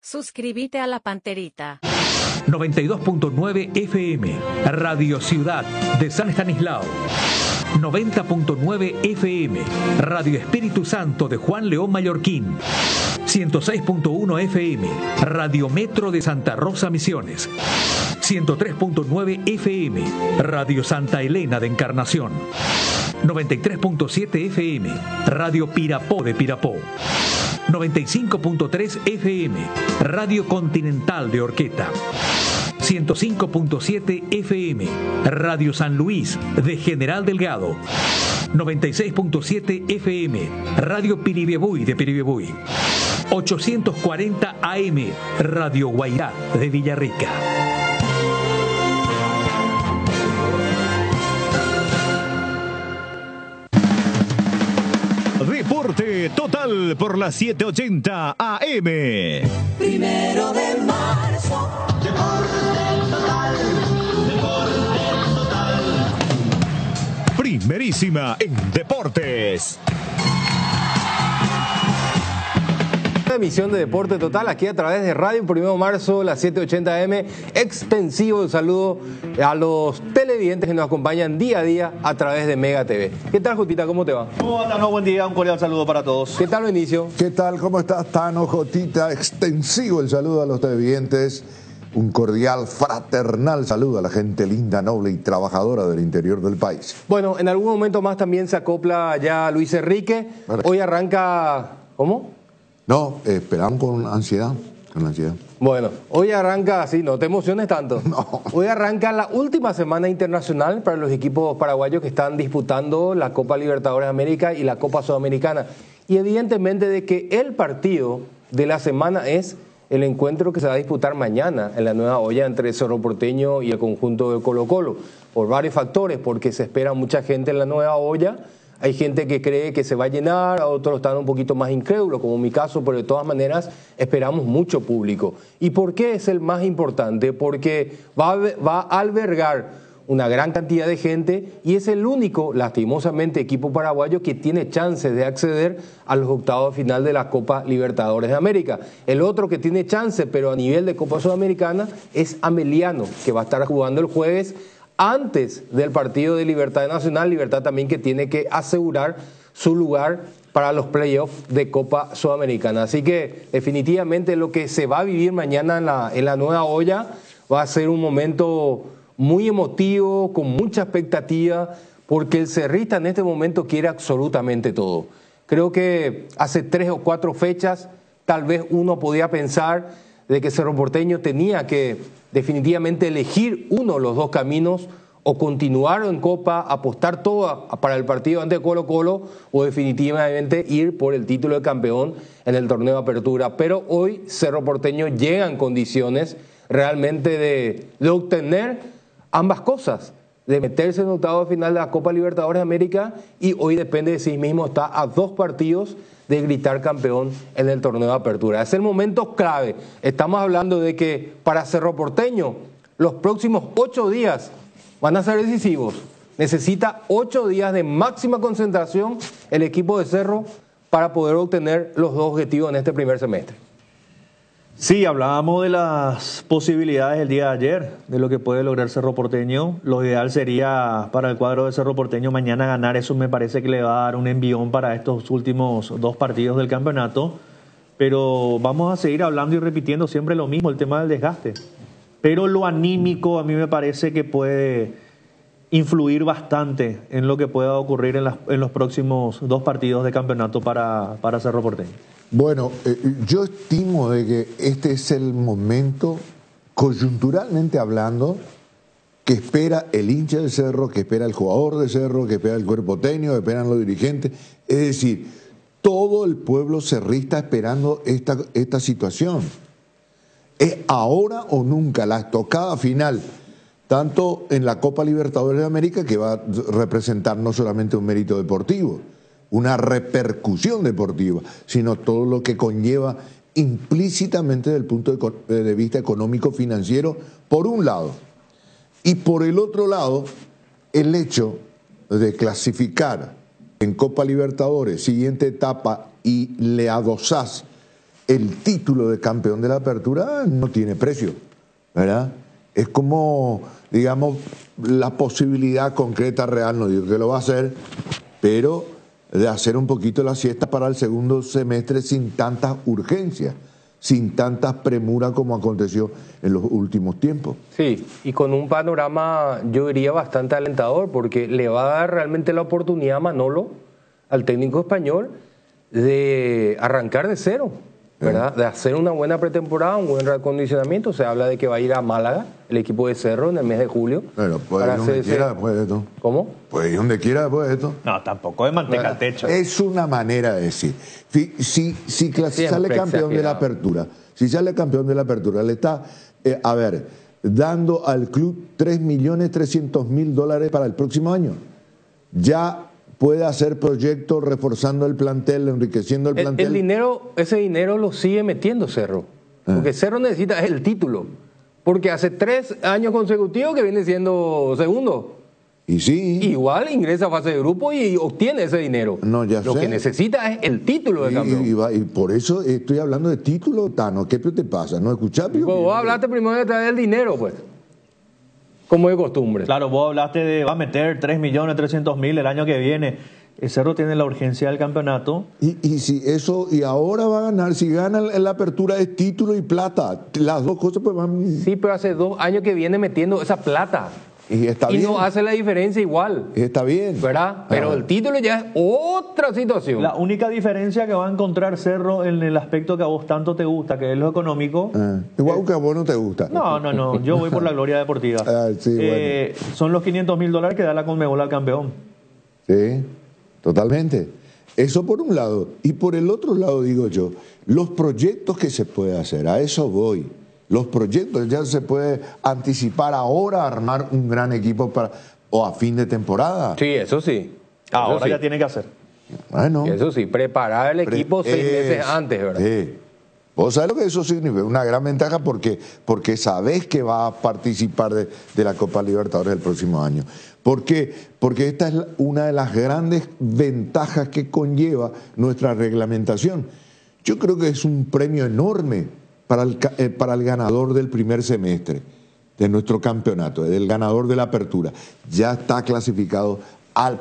Suscríbete a La Panterita. 92.9 FM, Radio Ciudad de San Estanislao. 90.9 FM, Radio Espíritu Santo de Juan León Mallorquín. 106.1 FM, Radio Metro de Santa Rosa Misiones. 103.9 FM, Radio Santa Elena de Encarnación. 93.7 FM, Radio Pirapó de Pirapó. 95.3 FM, Radio Continental de Orqueta. 105.7 FM, Radio San Luis de General Delgado. 96.7 FM, Radio Piribebuy de Piribebuy. 840 AM, Radio Guairá de Villarrica. Deporte Total por las 7:80 AM. 1 de marzo. Deporte Total. Deporte Total. Primerísima en deportes. Emisión de Deporte Total aquí a través de Radio 1 de marzo, las 7:80 AM. Extensivo el saludo a los televidentes que nos acompañan día a día a través de Mega TV. ¿Qué tal, Jotita? ¿Cómo te va? ¿Cómo va, Tano? Buen día, un cordial saludo para todos. ¿Qué tal, Benicio? ¿Qué tal? ¿Cómo estás, Tano, Jotita? Extensivo el saludo a los televidentes. Un cordial, fraternal saludo a la gente linda, noble y trabajadora del interior del país. Bueno, en algún momento más también se acopla ya Luis Enrique. Hoy arranca... ¿Cómo? No, esperamos con ansiedad. Bueno, hoy arranca, sí, no te emociones tanto. No. Hoy arranca la última semana internacional para los equipos paraguayos que están disputando la Copa Libertadores de América y la Copa Sudamericana. Y evidentemente de que el partido de la semana es el encuentro que se va a disputar mañana en la Nueva Olla entre Cerro Porteño y el conjunto de Colo-Colo. Por varios factores, porque se espera mucha gente en la Nueva Olla. Hay gente que cree que se va a llenar, otros están un poquito más incrédulos, como en mi caso, pero de todas maneras esperamos mucho público. ¿Y por qué es el más importante? Porque va a albergar una gran cantidad de gente y es el único, lastimosamente, equipo paraguayo que tiene chances de acceder a los octavos de final de la Copa Libertadores de América. El otro que tiene chance, pero a nivel de Copa Sudamericana, es Ameliano, que va a estar jugando el jueves antes del partido de Libertad Nacional. Libertad también que tiene que asegurar su lugar para los playoffs de Copa Sudamericana. Así que definitivamente lo que se va a vivir mañana en la Nueva Olla va a ser un momento muy emotivo, con mucha expectativa, porque el cerrista en este momento quiere absolutamente todo. Creo que hace 3 o 4 fechas tal vez uno podía pensar de que Cerro Porteño tenía que definitivamente elegir uno de los dos caminos, o continuar en Copa, apostar todo para el partido ante Colo-Colo, o definitivamente ir por el título de campeón en el torneo de apertura. Pero hoy Cerro Porteño llega en condiciones realmente de obtener ambas cosas, de meterse en octavo de final de la Copa Libertadores de América, y hoy depende de sí mismo, está a 2 partidos de gritar campeón en el torneo de apertura. Es el momento clave. Estamos hablando de que para Cerro Porteño los próximos 8 días van a ser decisivos. Necesita 8 días de máxima concentración el equipo de Cerro para poder obtener los 2 objetivos en este primer semestre. Sí, hablábamos de las posibilidades el día de ayer, de lo que puede lograr Cerro Porteño. Lo ideal sería para el cuadro de Cerro Porteño mañana ganar. Eso me parece que le va a dar un envión para estos últimos 2 partidos del campeonato. Pero vamos a seguir hablando y repitiendo siempre lo mismo, el tema del desgaste. Pero lo anímico a mí me parece que puede influir bastante en lo que pueda ocurrir en los próximos 2 partidos de campeonato para Cerro Porteño. Bueno, yo estimo de que este es el momento, coyunturalmente hablando, que espera el hincha del Cerro, que espera el jugador del Cerro, que espera el cuerpo técnico, que esperan los dirigentes. Es decir, todo el pueblo cerrista esperando esta situación. Es ahora o nunca la estocada final, tanto en la Copa Libertadores de América, que va a representar no solamente un mérito deportivo, una repercusión deportiva, sino todo lo que conlleva implícitamente desde el punto de vista económico-financiero, por un lado. Y por el otro lado, el hecho de clasificar en Copa Libertadores, siguiente etapa, y le adosás el título de campeón de la Apertura no tiene precio, ¿verdad? Es como, digamos, la posibilidad concreta, real, no digo que lo va a hacer, pero de hacer un poquito la siesta para el segundo semestre sin tantas urgencias, sin tantas premuras como aconteció en los últimos tiempos. Sí, y con un panorama, yo diría, bastante alentador, porque le va a dar realmente la oportunidad a Manolo, al técnico español, de arrancar de cero, ¿verdad? De hacer una buena pretemporada, un buen reacondicionamiento. Se habla de que va a ir a Málaga, el equipo de Cerro, en el mes de julio. Bueno, puede ir donde quiera después de esto. ¿Cómo? Puede ir donde quiera después de esto. No, tampoco de manteca al techo. Es una manera de decir. Si sale campeón de la Apertura, si sale campeón de la Apertura, le está, dando al club $3.300.000 para el próximo año. Ya puede hacer proyectos reforzando el plantel, enriqueciendo el plantel. El dinero, ese dinero lo sigue metiendo Cerro. Porque Cerro necesita el título. Porque hace 3 años consecutivos que viene siendo segundo. Y sí. Igual ingresa a fase de grupo y obtiene ese dinero. No, ya Lo sé. que necesita es el título de campeón. Y por eso estoy hablando de título, Tano. ¿Qué te pasa? ¿No escuchás? Vos hablaste primero de traer el dinero, pues. Como de costumbre. Claro, vos hablaste de va a meter 3.300.000 el año que viene. El Cerro tiene la urgencia del campeonato. Y si eso, y ahora va a ganar, si gana en la Apertura es título y plata. Las dos cosas pues van. Sí, pero hace 2 años que viene metiendo esa plata. Y está bien. Y no hace la diferencia igual. Está bien. ¿Verdad? Pero el título ya es otra situación. La única diferencia que va a encontrar Cerro en el aspecto que a vos tanto te gusta, que es lo económico. Igual que a vos no te gusta. No. Yo voy por la gloria deportiva. Sí, bueno. Son los $500.000 que da la Conmebol al campeón. Sí, totalmente. Eso por un lado. Y por el otro lado, digo yo, los proyectos que se puede hacer, a eso voy. Los proyectos ya se puede anticipar ahora, armar un gran equipo o a fin de temporada. Sí, eso sí. Ahora Eso sí. ya tiene que hacer. Bueno. Eso sí, preparar el equipo 6 meses antes, ¿verdad? Sí. Vos sabés lo que eso significa, una gran ventaja porque sabés que va a participar de la Copa Libertadores el próximo año. ¿Por qué? Porque esta es una de las grandes ventajas que conlleva nuestra reglamentación. Yo creo que es un premio enorme para el ganador del primer semestre de nuestro campeonato, del ganador de la Apertura. Ya está clasificado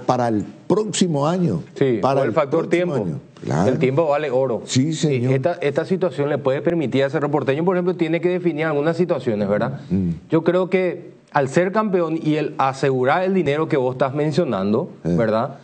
para el próximo año. Sí, para el factor tiempo. Claro. El tiempo vale oro. Sí, señor. Esta situación le puede permitir a Cerro Porteño, por ejemplo, tiene que definir algunas situaciones, ¿verdad? Yo creo que al ser campeón y el asegurar el dinero que vos estás mencionando, ¿verdad?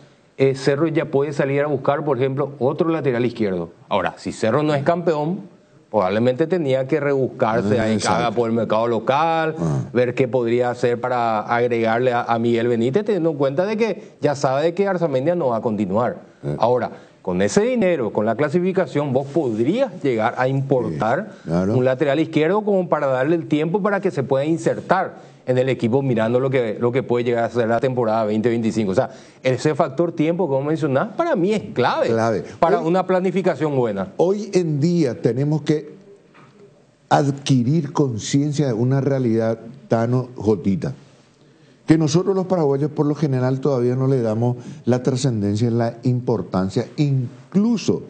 Cerro ya puede salir a buscar, por ejemplo, otro lateral izquierdo. Ahora, si Cerro no es campeón, probablemente tenía que rebuscarse ahí por el mercado local, ver qué podría hacer para agregarle a Miguel Benítez, teniendo en cuenta de que ya sabe de que Arzamendia no va a continuar. Ahora, con ese dinero, con la clasificación, vos podrías llegar a importar un lateral izquierdo como para darle el tiempo para que se pueda insertar en el equipo mirando lo que puede llegar a ser la temporada 2025. O sea, ese factor tiempo, como mencionás, para mí es clave. Para una planificación buena. Hoy en día tenemos que adquirir conciencia de una realidad tan jotita, que nosotros los paraguayos por lo general todavía no le damos la trascendencia y la importancia, incluso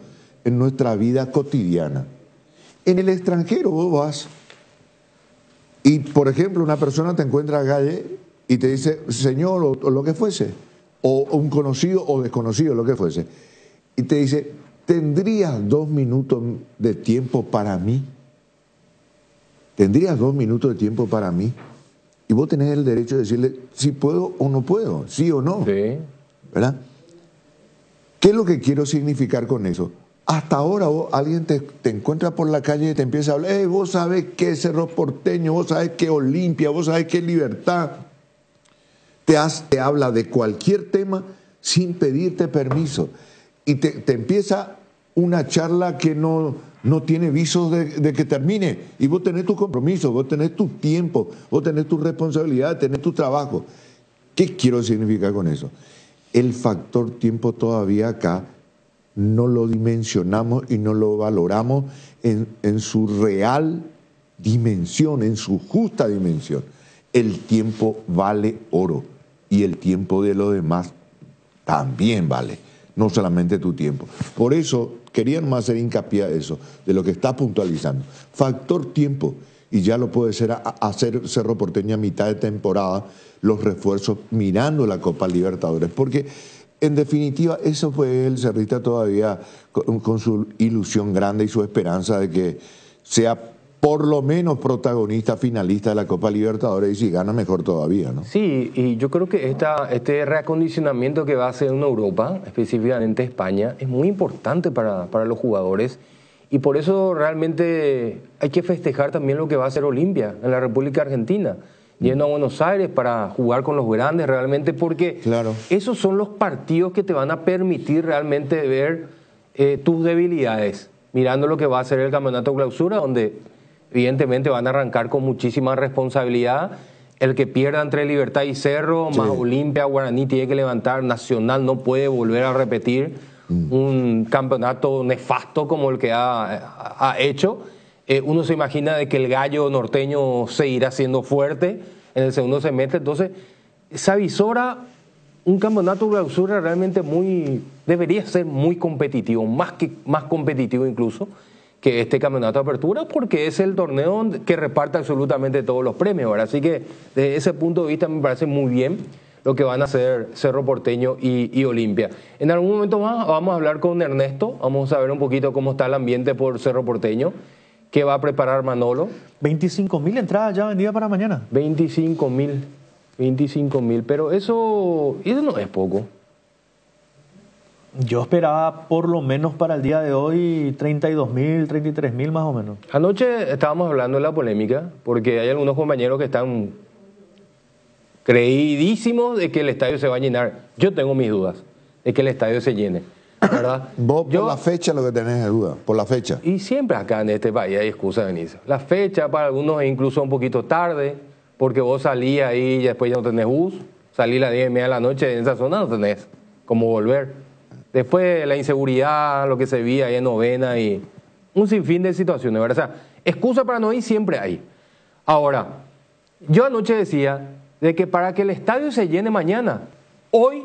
en nuestra vida cotidiana. En el extranjero vos vas y, por ejemplo, una persona te encuentra a calle y te dice, señor, o lo que fuese, o un conocido o desconocido, lo que fuese, y te dice, ¿tendrías 2 minutos de tiempo para mí? ¿Tendrías 2 minutos de tiempo para mí? Y vos tenés el derecho de decirle si puedo o no puedo, sí o no. Sí. ¿Verdad? ¿Qué es lo que quiero significar con eso? Hasta ahora alguien te encuentra por la calle y te empieza a hablar, vos sabés qué es Cerro Porteño, vos sabés qué es Olimpia, vos sabés qué es Libertad. Te habla de cualquier tema sin pedirte permiso. Y te empieza una charla que no tiene visos de que termine. Y vos tenés tus compromisos, vos tenés tu tiempo, vos tenés tu responsabilidad, tenés tu trabajo. ¿Qué quiero significar con eso? El factor tiempo todavía acá no lo dimensionamos y no lo valoramos en su real dimensión, en su justa dimensión. El tiempo vale oro y el tiempo de los demás también vale. no solamente tu tiempo. Por eso quería nomás hacer hincapié a eso, de lo que está puntualizando. Factor tiempo, y ya lo puede hacer Cerro Porteño a mitad de temporada, los refuerzos mirando la Copa Libertadores, porque en definitiva eso fue el cerrista todavía con su ilusión grande y su esperanza de que sea por lo menos protagonista, finalista de la Copa Libertadores, y si gana mejor todavía, ¿no? Sí, y yo creo que este reacondicionamiento que va a hacer en Europa, específicamente España, es muy importante para los jugadores, y por eso realmente hay que festejar también lo que va a hacer Olimpia en la República Argentina, yendo a Buenos Aires para jugar con los grandes realmente, porque claro, esos son los partidos que te van a permitir realmente ver tus debilidades, mirando lo que va a ser el Campeonato Clausura, donde evidentemente van a arrancar con muchísima responsabilidad. El que pierda entre Libertad y Cerro, más Olimpia, Guaraní tiene que levantar. Nacional no puede volver a repetir un campeonato nefasto como el que ha hecho. Uno se imagina de que el gallo norteño seguirá siendo fuerte en el segundo semestre. Entonces, esa visora, un campeonato Clausura realmente debería ser muy competitivo, más competitivo incluso que este campeonato de apertura, porque es el torneo que reparte absolutamente todos los premios, ¿verdad? Así que desde ese punto de vista me parece muy bien lo que van a hacer Cerro Porteño y Olimpia. En algún momento más vamos a hablar con Ernesto, vamos a ver un poquito cómo está el ambiente por Cerro Porteño, qué va a preparar Manolo. 25.000 entradas ya vendidas para mañana. 25.000, pero eso no es poco. Yo esperaba por lo menos para el día de hoy 32.000, 33.000 más o menos. Anoche estábamos hablando de la polémica, porque hay algunos compañeros que están creidísimos de que el estadio se va a llenar. Yo tengo mis dudas de que el estadio se llene, ¿verdad? Vos por la fecha lo que tenés de duda, por la fecha. Y siempre acá en este país hay excusa, Benicio. La fecha para algunos es incluso un poquito tarde, porque vos salís ahí y después ya no tenés bus, salís a las 10:30 de la noche en esa zona, no tenés cómo volver. Después la inseguridad, lo que se veía ahí en Novena y un sinfín de situaciones, ¿verdad? O sea, excusa para no ir siempre hay. Ahora, yo anoche decía de que para que el estadio se llene mañana, hoy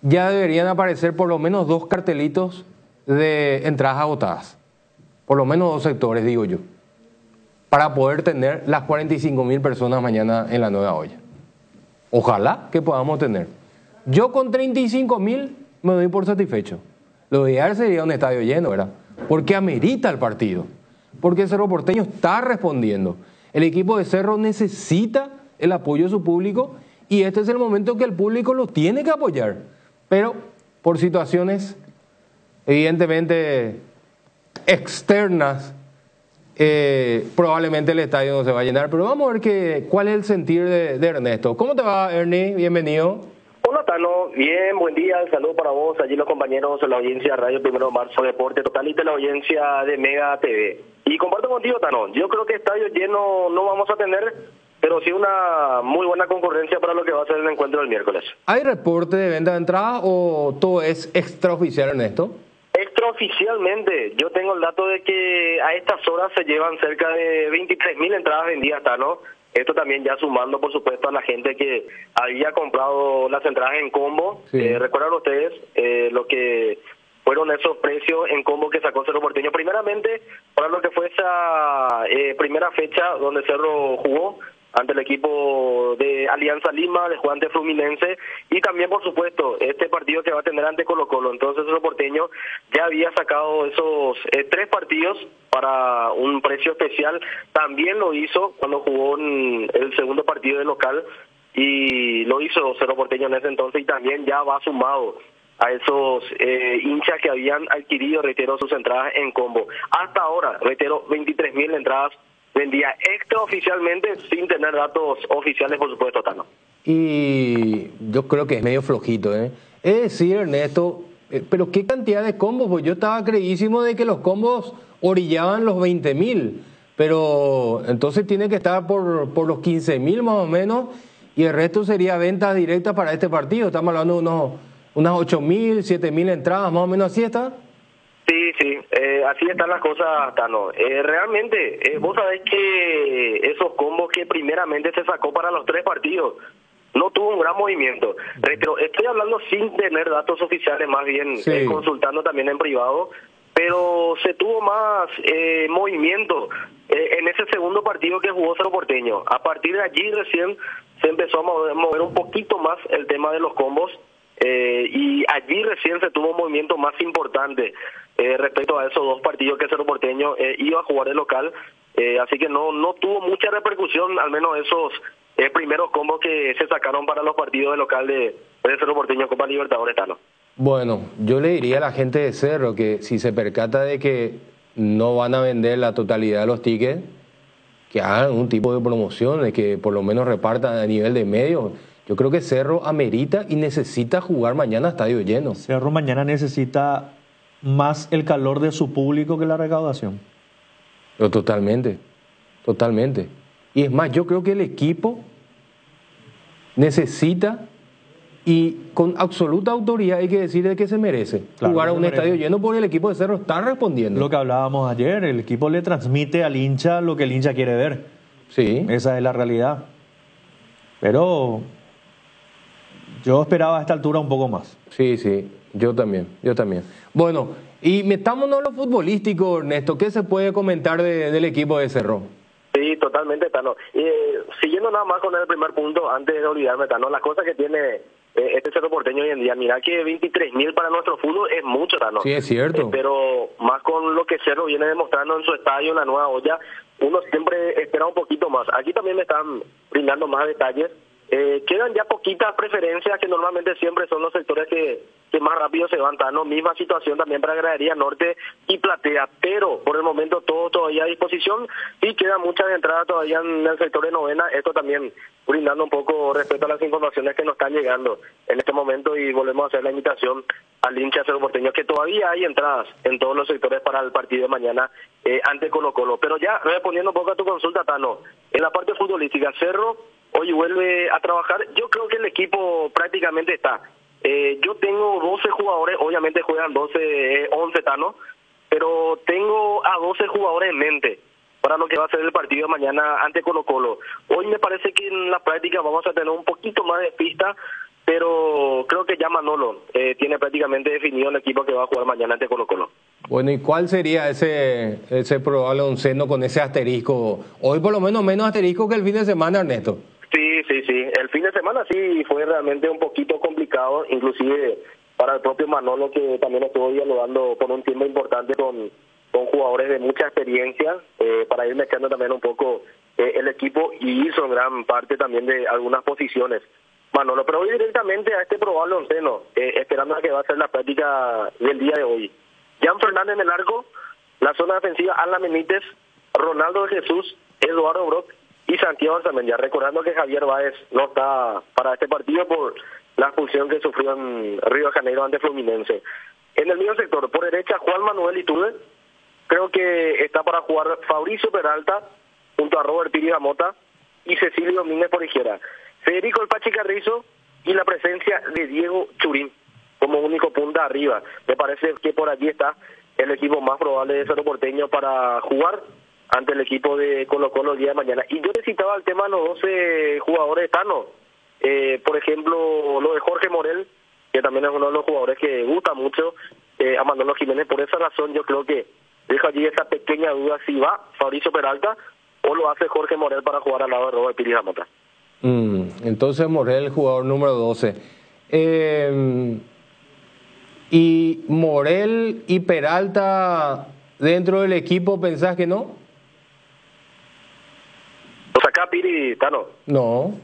ya deberían aparecer por lo menos 2 cartelitos de entradas agotadas. Por lo menos 2 sectores, digo yo, para poder tener las 45.000 personas mañana en la Nueva Olla. Ojalá que podamos tener. Yo con 35.000 me doy por satisfecho. Lo ideal sería un estadio lleno, ¿verdad? Porque amerita el partido. Porque Cerro Porteño está respondiendo. El equipo de Cerro necesita el apoyo de su público y este es el momento que el público lo tiene que apoyar. Pero por situaciones evidentemente externas, probablemente el estadio no se va a llenar. Pero vamos a ver cuál es el sentir de Ernesto. ¿Cómo te va, Ernie? Bienvenido. Hola, Tano. Bien, buen día. Un saludo para vos, allí los compañeros de la audiencia Radio 1 de Marzo Deporte Total y de la audiencia de Mega TV. Y comparto contigo, Tano. Yo creo que estadio lleno no vamos a tener, pero sí una muy buena concurrencia para lo que va a ser el encuentro del miércoles. ¿Hay reporte de venta de entrada o todo es extraoficial, Ernesto? Extraoficialmente, yo tengo el dato de que a estas horas se llevan cerca de 23.000 entradas vendidas, Tano. Esto también ya sumando, por supuesto, a la gente que había comprado las entradas en combo. Sí. ¿Recuerdan ustedes lo que fueron esos precios en combo que sacó Cerro Porteño? Primeramente, para lo que fue esa primera fecha donde Cerro jugó ante el equipo de Alianza Lima, de jugar ante Fluminense, y también, por supuesto, este partido que va a tener ante Colo-Colo. Entonces, Cerro Porteño ya había sacado esos 3 partidos para un precio especial. También lo hizo cuando jugó en el segundo partido de local, y lo hizo Cerro Porteño en ese entonces, y también ya va sumado a esos hinchas que habían adquirido, reitero, sus entradas en combo. Hasta ahora, reitero, 23.000 entradas vendía extraoficialmente, sin tener datos oficiales, por supuesto, Tano. Y yo creo que es medio flojito, ¿eh? Es decir, Ernesto, pero qué cantidad de combos, pues yo estaba creísimo de que los combos orillaban los 20.000, pero entonces tiene que estar por los 15.000 más o menos, y el resto sería ventas directas para este partido. Estamos hablando de unas 8.000, 7.000 entradas, más o menos, ¿así está? Sí, así están las cosas, Tano. Realmente, vos sabés que esos combos que primeramente se sacó para los 3 partidos, no tuvo un gran movimiento. Pero estoy hablando sin tener datos oficiales, más bien Sí. consultando también en privado, pero se tuvo más movimiento en ese segundo partido que jugó Cerro Porteño. A partir de allí recién se empezó a mover un poquito más el tema de los combos, y allí recién se tuvo un movimiento más importante respecto a esos dos partidos que Cerro Porteño iba a jugar de local. Así que no tuvo mucha repercusión, al menos esos primeros combos que se sacaron para los partidos de local de Cerro Porteño Copa Libertadores, Tano. Bueno, yo le diría a la gente de Cerro que si se percata de que no van a vender la totalidad de los tickets, que hagan un tipo de promociones, que por lo menos repartan a nivel de medios. Yo creo que Cerro amerita y necesita jugar mañana a estadio lleno. Cerro mañana necesita más el calor de su público que la recaudación. Pero totalmente, totalmente. Y es más, yo creo que el equipo necesita, y con absoluta autoridad hay que decir de que se merece, Claro, jugar a se un merece. estadio lleno, porque el equipo de Cerro está respondiendo. Lo que hablábamos ayer, el equipo le transmite al hincha lo que el hincha quiere ver. Sí. Esa es la realidad. Pero yo esperaba a esta altura un poco más. Sí, sí, yo también. Bueno, y metámonos en lo futbolístico, Ernesto. ¿Qué se puede comentar del equipo de Cerro? Sí, totalmente, Tano. Siguiendo nada más con el primer punto, antes de olvidarme, Tano, las cosas que tiene este Cerro Porteño hoy en día, mira que 23.000 para nuestro fútbol es mucho, Tano. Sí, es cierto. Pero más con lo que Cerro viene demostrando en su estadio, en la nueva olla, uno siempre espera un poquito más. Aquí también me están brindando más detalles. Quedan ya poquitas preferencias, que normalmente siempre son los sectores que más rápido se van, Tano. Misma situación también para Gradería Norte y Platea, pero por el momento todo todavía a disposición, y quedan muchas entradas todavía en el sector de novena. Esto también brindando un poco respecto a las informaciones que nos están llegando en este momento, y volvemos a hacer la invitación al hincha Cerro Porteño, que todavía hay entradas en todos los sectores para el partido de mañana ante Colo Colo. Pero ya respondiendo un poco a tu consulta, Tano, en la parte futbolística, Cerro hoy vuelve a trabajar. Yo creo que el equipo prácticamente está. Yo tengo 12 jugadores, obviamente juegan 11, Tano, pero tengo a 12 jugadores en mente para lo que va a ser el partido de mañana ante Colo Colo. Hoy me parece que en la práctica vamos a tener un poquito más de pista, pero creo que ya Manolo tiene prácticamente definido el equipo que va a jugar mañana ante Colo Colo. Bueno, ¿y cuál sería ese probable onceno con ese asterisco? Hoy por lo menos asterisco que el fin de semana, Ernesto. Sí. El fin de semana sí fue realmente un poquito complicado, inclusive para el propio Manolo, que también estuvo dialogando por un tiempo importante con jugadores de mucha experiencia, para ir mezclando también un poco el equipo, y hizo en gran parte también de algunas posiciones Manolo. Pero voy directamente a este probable onceno, esperando a que va a ser la práctica del día de hoy. Jan Fernández en el arco, la zona defensiva Alan Benítez, Ronaldo de Jesús, Eduardo Brock y Santiago Arzamendia, recordando que Javier Báez no está para este partido por la expulsión que sufrió en Río de Janeiro ante Fluminense. En el mismo sector, por derecha, Juan Manuel Iturbe, creo que está para jugar Fabricio Peralta junto a Robert Piri Gamota y Cecilio Domínguez por izquierda. Federico El Pachi Carrizo y la presencia de Diego Churín como único punta arriba. Me parece que por allí está el equipo más probable de Cerro Porteño para jugar ante el equipo de Colo Colo el día de mañana. Y yo te citaba el tema de los 12 jugadores Tano. Por ejemplo, lo de Jorge Morel, que también es uno de los jugadores que gusta mucho a Manolo Jiménez. Por esa razón yo creo que dejo allí esa pequeña duda si va Fabricio Peralta o lo hace Jorge Morel para jugar al lado de Robert Piri Gamota. Entonces Morel, el jugador número 12. ¿Y Morel y Peralta dentro del equipo pensás que no? ¿Lo saca a Piri, Tano? No.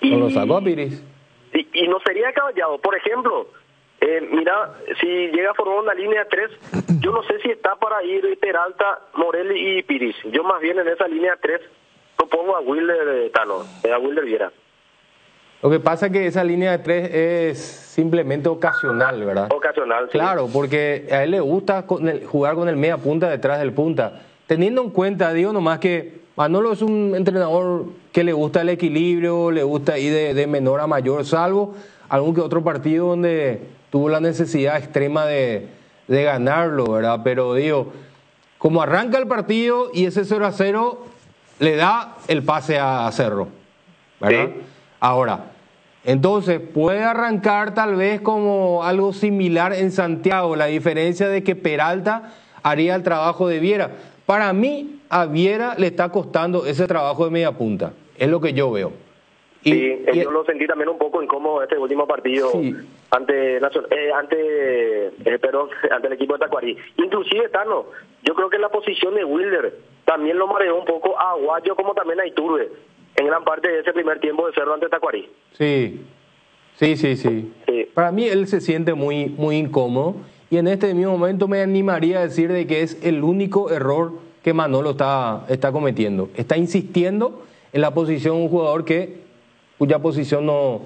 ¿No lo sacó a Piris? Y no sería caballado. Por ejemplo, mira, si llega a formar una línea 3, yo no sé si está para ir Peralta, Morel y Piris. Yo más bien en esa línea 3 propongo a Wilder Tano, a Wilder Viera. Lo que pasa es que esa línea de 3 es simplemente ocasional, ¿verdad? Ocasional, sí. Claro, porque a él le gusta jugar con el media punta detrás del punta. Teniendo en cuenta, digo nomás que Manolo es un entrenador que le gusta el equilibrio, le gusta ir de menor a mayor, salvo algún que otro partido donde tuvo la necesidad extrema de ganarlo, ¿verdad? Pero digo, como arranca el partido y ese 0-0 le da el pase a Cerro, ¿verdad? Sí. Ahora, entonces puede arrancar tal vez como algo similar en Santiago, la diferencia de que Peralta haría el trabajo de Viera. Para mí, a Viera le está costando ese trabajo de media punta, es lo que yo veo. Sí, yo lo sentí también un poco incómodo este último partido ante el equipo de Tacuarí. Inclusive, Tano, yo creo que la posición de Wilder también lo mareó un poco a Aguayo como también a Iturbe en gran parte de ese primer tiempo de Cerro ante Tacuarí. Sí. Para mí él se siente muy, muy incómodo y en este mismo momento me animaría a decir de que es el único error que Manolo está cometiendo. Está insistiendo en la posición de un jugador cuya posición no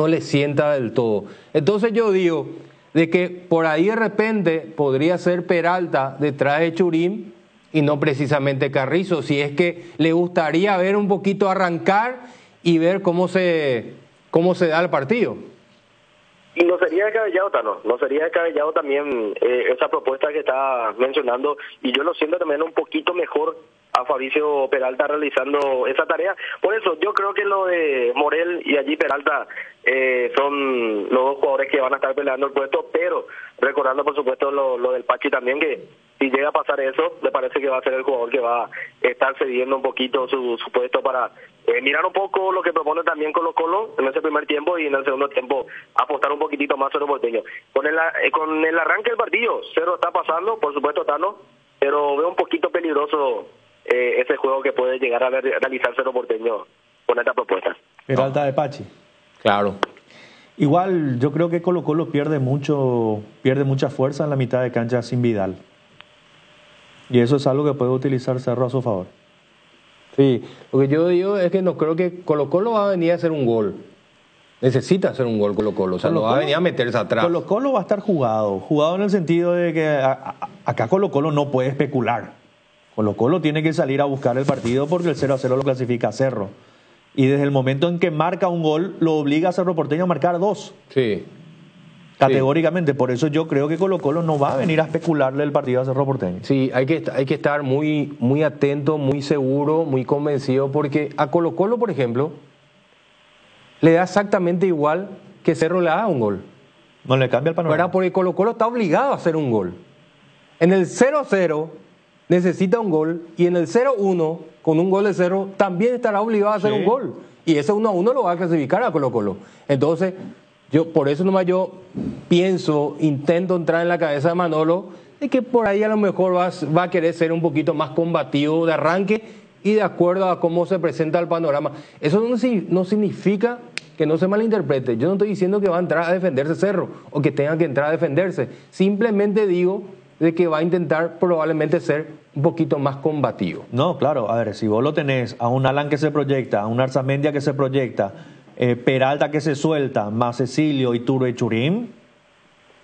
le sienta del todo. Entonces yo digo de que por ahí de repente podría ser Peralta detrás de Churín y no precisamente Carrizo, si es que le gustaría ver un poquito arrancar y ver cómo se da el partido. Y no sería descabellado, Tano, no sería descabellado también esa propuesta que está mencionando, y yo lo siento también un poquito mejor a Fabricio Peralta realizando esa tarea. Por eso yo creo que lo de Morel y allí Peralta son los dos jugadores que van a estar peleando el puesto, pero recordando por supuesto lo del Pachi también, que si llega a pasar eso, me parece que va a ser el jugador que va a estar cediendo un poquito su puesto para mirar un poco lo que propone también Colo-Colo en ese primer tiempo, y en el segundo tiempo apostar un poquitito más Cerro Porteño. Con el arranque del partido, Cerro está pasando, por supuesto, Tano, pero veo un poquito peligroso ese juego que puede llegar a realizar Cerro Porteño con esta propuesta. Peralta de Pachi. Claro. Igual yo creo que Colo-Colo pierde mucha fuerza en la mitad de cancha sin Vidal. Y eso es algo que puede utilizar Cerro a su favor. Sí, lo que yo digo es que no creo que Colo-Colo va a venir a hacer un gol. Necesita hacer un gol Colo-Colo, o sea, no va a venir a meterse atrás. Colo-Colo va a estar jugado en el sentido de que acá Colo-Colo no puede especular. Colo-Colo tiene que salir a buscar el partido porque el 0-0 lo clasifica a Cerro. Y desde el momento en que marca un gol, lo obliga a Cerro Porteño a marcar 2. Sí. Categóricamente, por eso yo creo que Colo-Colo no va a venir a especularle el partido a Cerro Porteño. Sí, hay que estar muy, muy atento, muy seguro, muy convencido, porque a Colo-Colo, por ejemplo, le da exactamente igual que Cerro le haga un gol. No le cambia el panorama. Porque Colo-Colo está obligado a hacer un gol. En el 0-0 necesita un gol, y en el 0-1, con un gol de Cerro, también estará obligado a hacer un gol. Y ese 1-1 lo va a clasificar a Colo-Colo. Entonces, por eso nomás yo intento entrar en la cabeza de Manolo, de que por ahí a lo mejor va a querer ser un poquito más combativo de arranque y de acuerdo a cómo se presenta el panorama. Eso no significa que no se malinterprete. Yo no estoy diciendo que va a entrar a defenderse Cerro o que tenga que entrar a defenderse. Simplemente digo de que va a intentar probablemente ser un poquito más combativo. No, claro, a ver, si vos lo tenés a un Alan que se proyecta, a un Arzamendia que se proyecta, Peralta que se suelta, más Cecilio, Iturbe y Churín.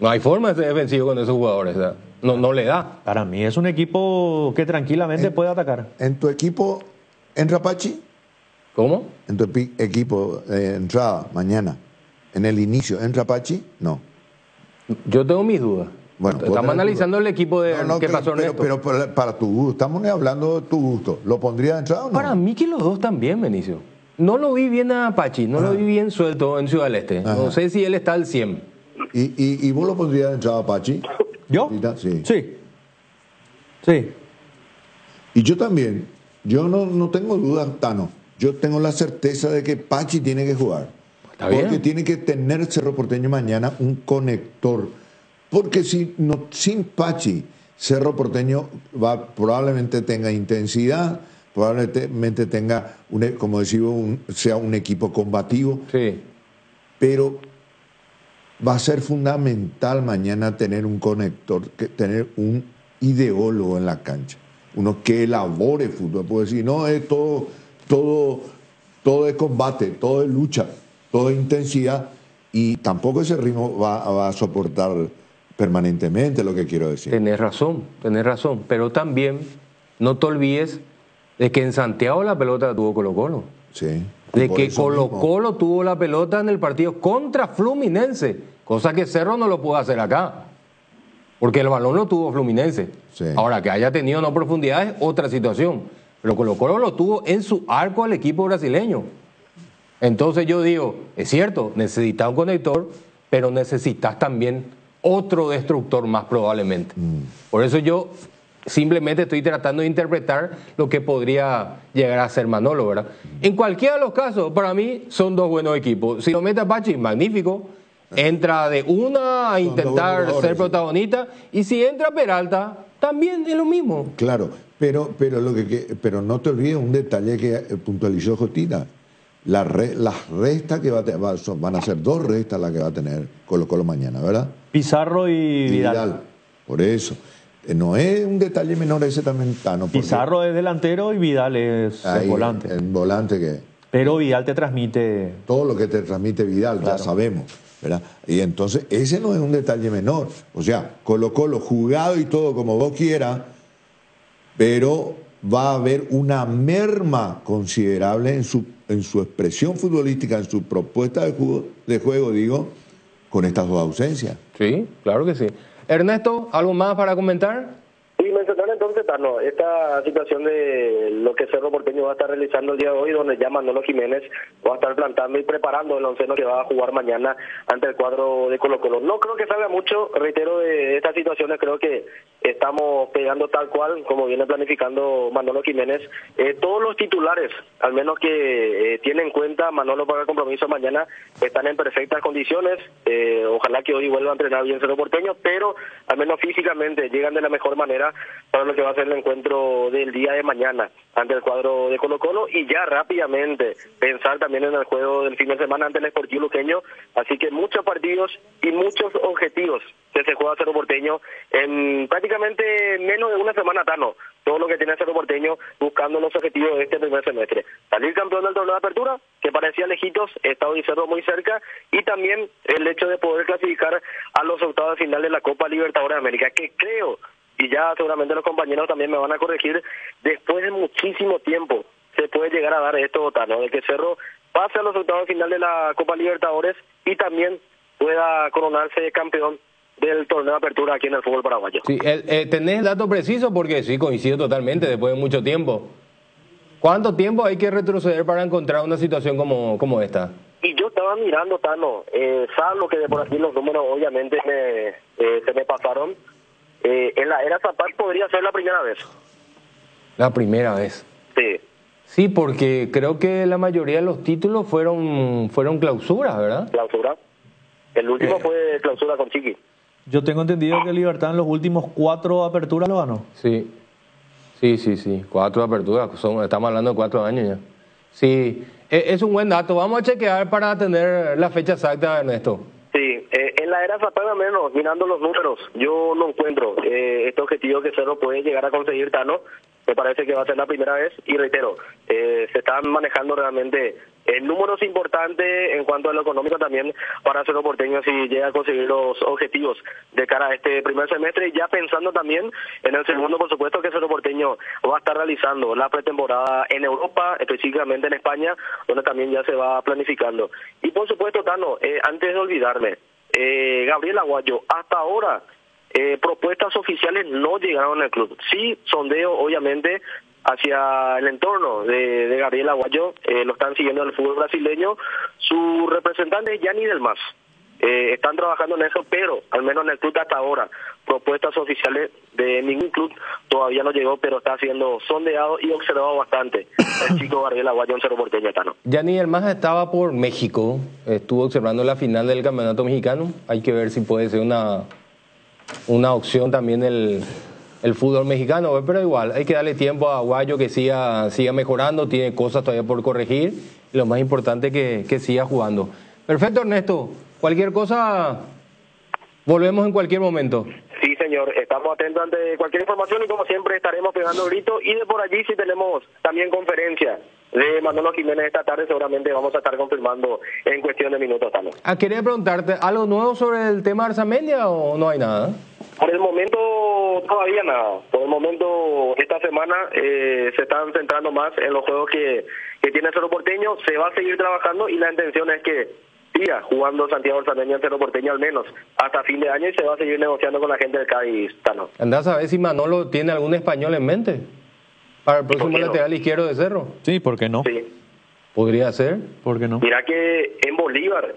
No hay forma de ser defensivo con esos jugadores, ¿verdad? No le da. Para mí es un equipo que tranquilamente puede atacar. ¿En tu equipo entra Pachi? ¿Cómo? ¿En tu equipo entrada mañana, en el inicio, entra Pachi? No. Yo tengo mis dudas. Bueno, estamos analizando el equipo que pasó en esto. Pero para tu gusto, estamos hablando de tu gusto. ¿Lo pondría de entrada o no? Para mí que los dos también, Benicio. No lo vi bien a Pachi, no lo vi bien suelto en Ciudad del Este. Ajá. No sé si él está al 100. ¿Y vos lo pondrías de entrada, Pachi? ¿Yo? Sí. Sí. Y yo también. Yo no tengo dudas, Tano. Yo tengo la certeza de que Pachi tiene que jugar. Está bien. Porque tiene que tener Cerro Porteño mañana un conector. Porque sin Pachi, Cerro Porteño probablemente tenga intensidad, probablemente tenga, como decimos, sea un equipo combativo. Sí. Pero va a ser fundamental mañana tener un conector, tener un ideólogo en la cancha. Uno que elabore fútbol. Puede decir, no, es todo es combate, todo es lucha, todo es intensidad. Y tampoco ese ritmo va a soportar permanentemente, lo que quiero decir. Tenés razón, pero también no te olvides de que en Santiago la pelota la tuvo Colo-Colo. Sí. De que Colo-Colo tuvo la pelota en el partido contra Fluminense, cosa que Cerro no lo pudo hacer acá, porque el balón lo tuvo Fluminense. Sí. Ahora, que haya tenido no profundidad es otra situación, pero Colo-Colo lo tuvo en su arco al equipo brasileño. Entonces yo digo, es cierto, necesitas un conector, pero necesitas también otro destructor más probablemente. Por eso yo simplemente estoy tratando de interpretar lo que podría llegar a ser Manolo, ¿verdad? En cualquiera de los casos, para mí son dos buenos equipos. Si lo mete a Pachi, magnífico. Entra de una a intentar ser protagonista. Y si entra Peralta, también es lo mismo. Claro, pero pero no te olvides un detalle que puntualizó Jotina. Las restas que van a ser 2 restas las que va a tener Colo Colo mañana, ¿verdad? Pizarro y Vidal. Por eso. No es un detalle menor ese también, Tano. Pizarro es delantero y Vidal es el volante. El volante que... Pero Vidal te transmite... Todo lo que te transmite Vidal, claro. Ya sabemos, ¿verdad? Y entonces ese no es un detalle menor. O sea, Colo Colo jugado y todo como vos quieras, pero va a haber una merma considerable en su expresión futbolística, en su propuesta de juego, digo, con estas dos ausencias. Sí, claro que sí. Ernesto, ¿algo más para comentar? Sí, mencionar entonces, Tano, esta situación de lo que Cerro Porteño va a estar realizando el día de hoy, donde ya Manolo Jiménez va a estar plantando y preparando el onceno que va a jugar mañana ante el cuadro de Colo Colo. No creo que salga mucho, reitero, de estas situaciones, creo que estamos pegando tal cual como viene planificando Manolo Jiménez. Todos los titulares, al menos que tiene en cuenta Manolo para el compromiso mañana, están en perfectas condiciones. Ojalá que hoy vuelva a entrenar bien Cerro Porteño, pero al menos físicamente llegan de la mejor manera para lo que va a ser el encuentro del día de mañana ante el cuadro de Colo Colo, y ya rápidamente pensar también en el juego del fin de semana ante el Sportivo Luqueño. Así que muchos partidos y muchos objetivos que se juega Cerro Porteño en prácticamente menos de una semana, Tano. Todo lo que tiene Cerro Porteño buscando los objetivos de este primer semestre: salir campeón del torneo de apertura, que parecía lejitos, está hoy Cerro muy cerca, y también el hecho de poder clasificar a los octavos de final de la Copa Libertadores de América, que creo, y ya seguramente los compañeros también me van a corregir, después de muchísimo tiempo se puede llegar a dar esto, Tano, de que Cerro pase a los octavos de final de la Copa Libertadores y también pueda coronarse campeón del torneo de apertura aquí en el fútbol paraguayo. Sí, ¿tenés el dato preciso? Porque sí, coincido totalmente, después de mucho tiempo. ¿Cuánto tiempo hay que retroceder para encontrar una situación como esta? Y yo estaba mirando, Tano, salvo que de por aquí los números obviamente se me pasaron. En la era Zapata podría ser la primera vez. La primera vez. Sí. Sí, porque creo que la mayoría de los títulos fueron clausuras, ¿verdad? Clausura. El último fue clausura con Chiqui. Yo tengo entendido que Libertad en los últimos 4 aperturas lo ganó. Sí. 4 aperturas. Estamos hablando de 4 años ya. Sí, es un buen dato. Vamos a chequear para tener la fecha exacta, Ernesto. Sí, en la era Zapata menos, mirando los números, yo no encuentro este objetivo que Cerro puede llegar a conseguir, Tano. Me parece que va a ser la primera vez, y reitero, se están manejando realmente números importantes en cuanto a lo económico también para Cerro Porteño si llega a conseguir los objetivos de cara a este primer semestre, y ya pensando también en el segundo, por supuesto, que Cerro Porteño va a estar realizando la pretemporada en Europa, específicamente en España, donde también ya se va planificando. Y por supuesto, Tano, antes de olvidarme, Gabriel Aguayo, hasta ahora propuestas oficiales no llegaron al club. Sí, sondeo obviamente hacia el entorno de Gabriel Aguayo, lo están siguiendo en el fútbol brasileño. Su representante es Gianni Delmas. Están trabajando en eso, pero al menos en el club hasta ahora propuestas oficiales de ningún club todavía no llegó, pero está siendo sondeado y observado bastante el chico Gabriel Aguayo en Cerro Porteño, Tano. Gianni Delmas estaba por México, estuvo observando la final del campeonato mexicano. Hay que ver si puede ser una opción también el fútbol mexicano, pero igual hay que darle tiempo a Aguayo que siga mejorando, tiene cosas todavía por corregir, y lo más importante que siga jugando. Perfecto, Ernesto, cualquier cosa volvemos en cualquier momento. Sí, señor, estamos atentos ante cualquier información y como siempre estaremos pegando grito, y de por allí si tenemos también conferencia de Manolo Jiménez esta tarde, seguramente vamos a estar confirmando en cuestión de minutos, Tano. Quería preguntarte, ¿algo nuevo sobre el tema de Arzamendia o no hay nada? Por el momento todavía nada. Por el momento esta semana se están centrando más en los juegos que tiene Cerro Porteño. Se va a seguir trabajando y la intención es que siga jugando Santiago Arzamendia en Cerro Porteño al menos hasta fin de año, y se va a seguir negociando con la gente del Cádiz, Tano. ¿Andás a ver si Manolo tiene algún español en mente para el próximo lateral izquierdo de Cerro? Sí, ¿por qué no? Sí. ¿Podría ser? ¿Por qué no? Mira que en Bolívar,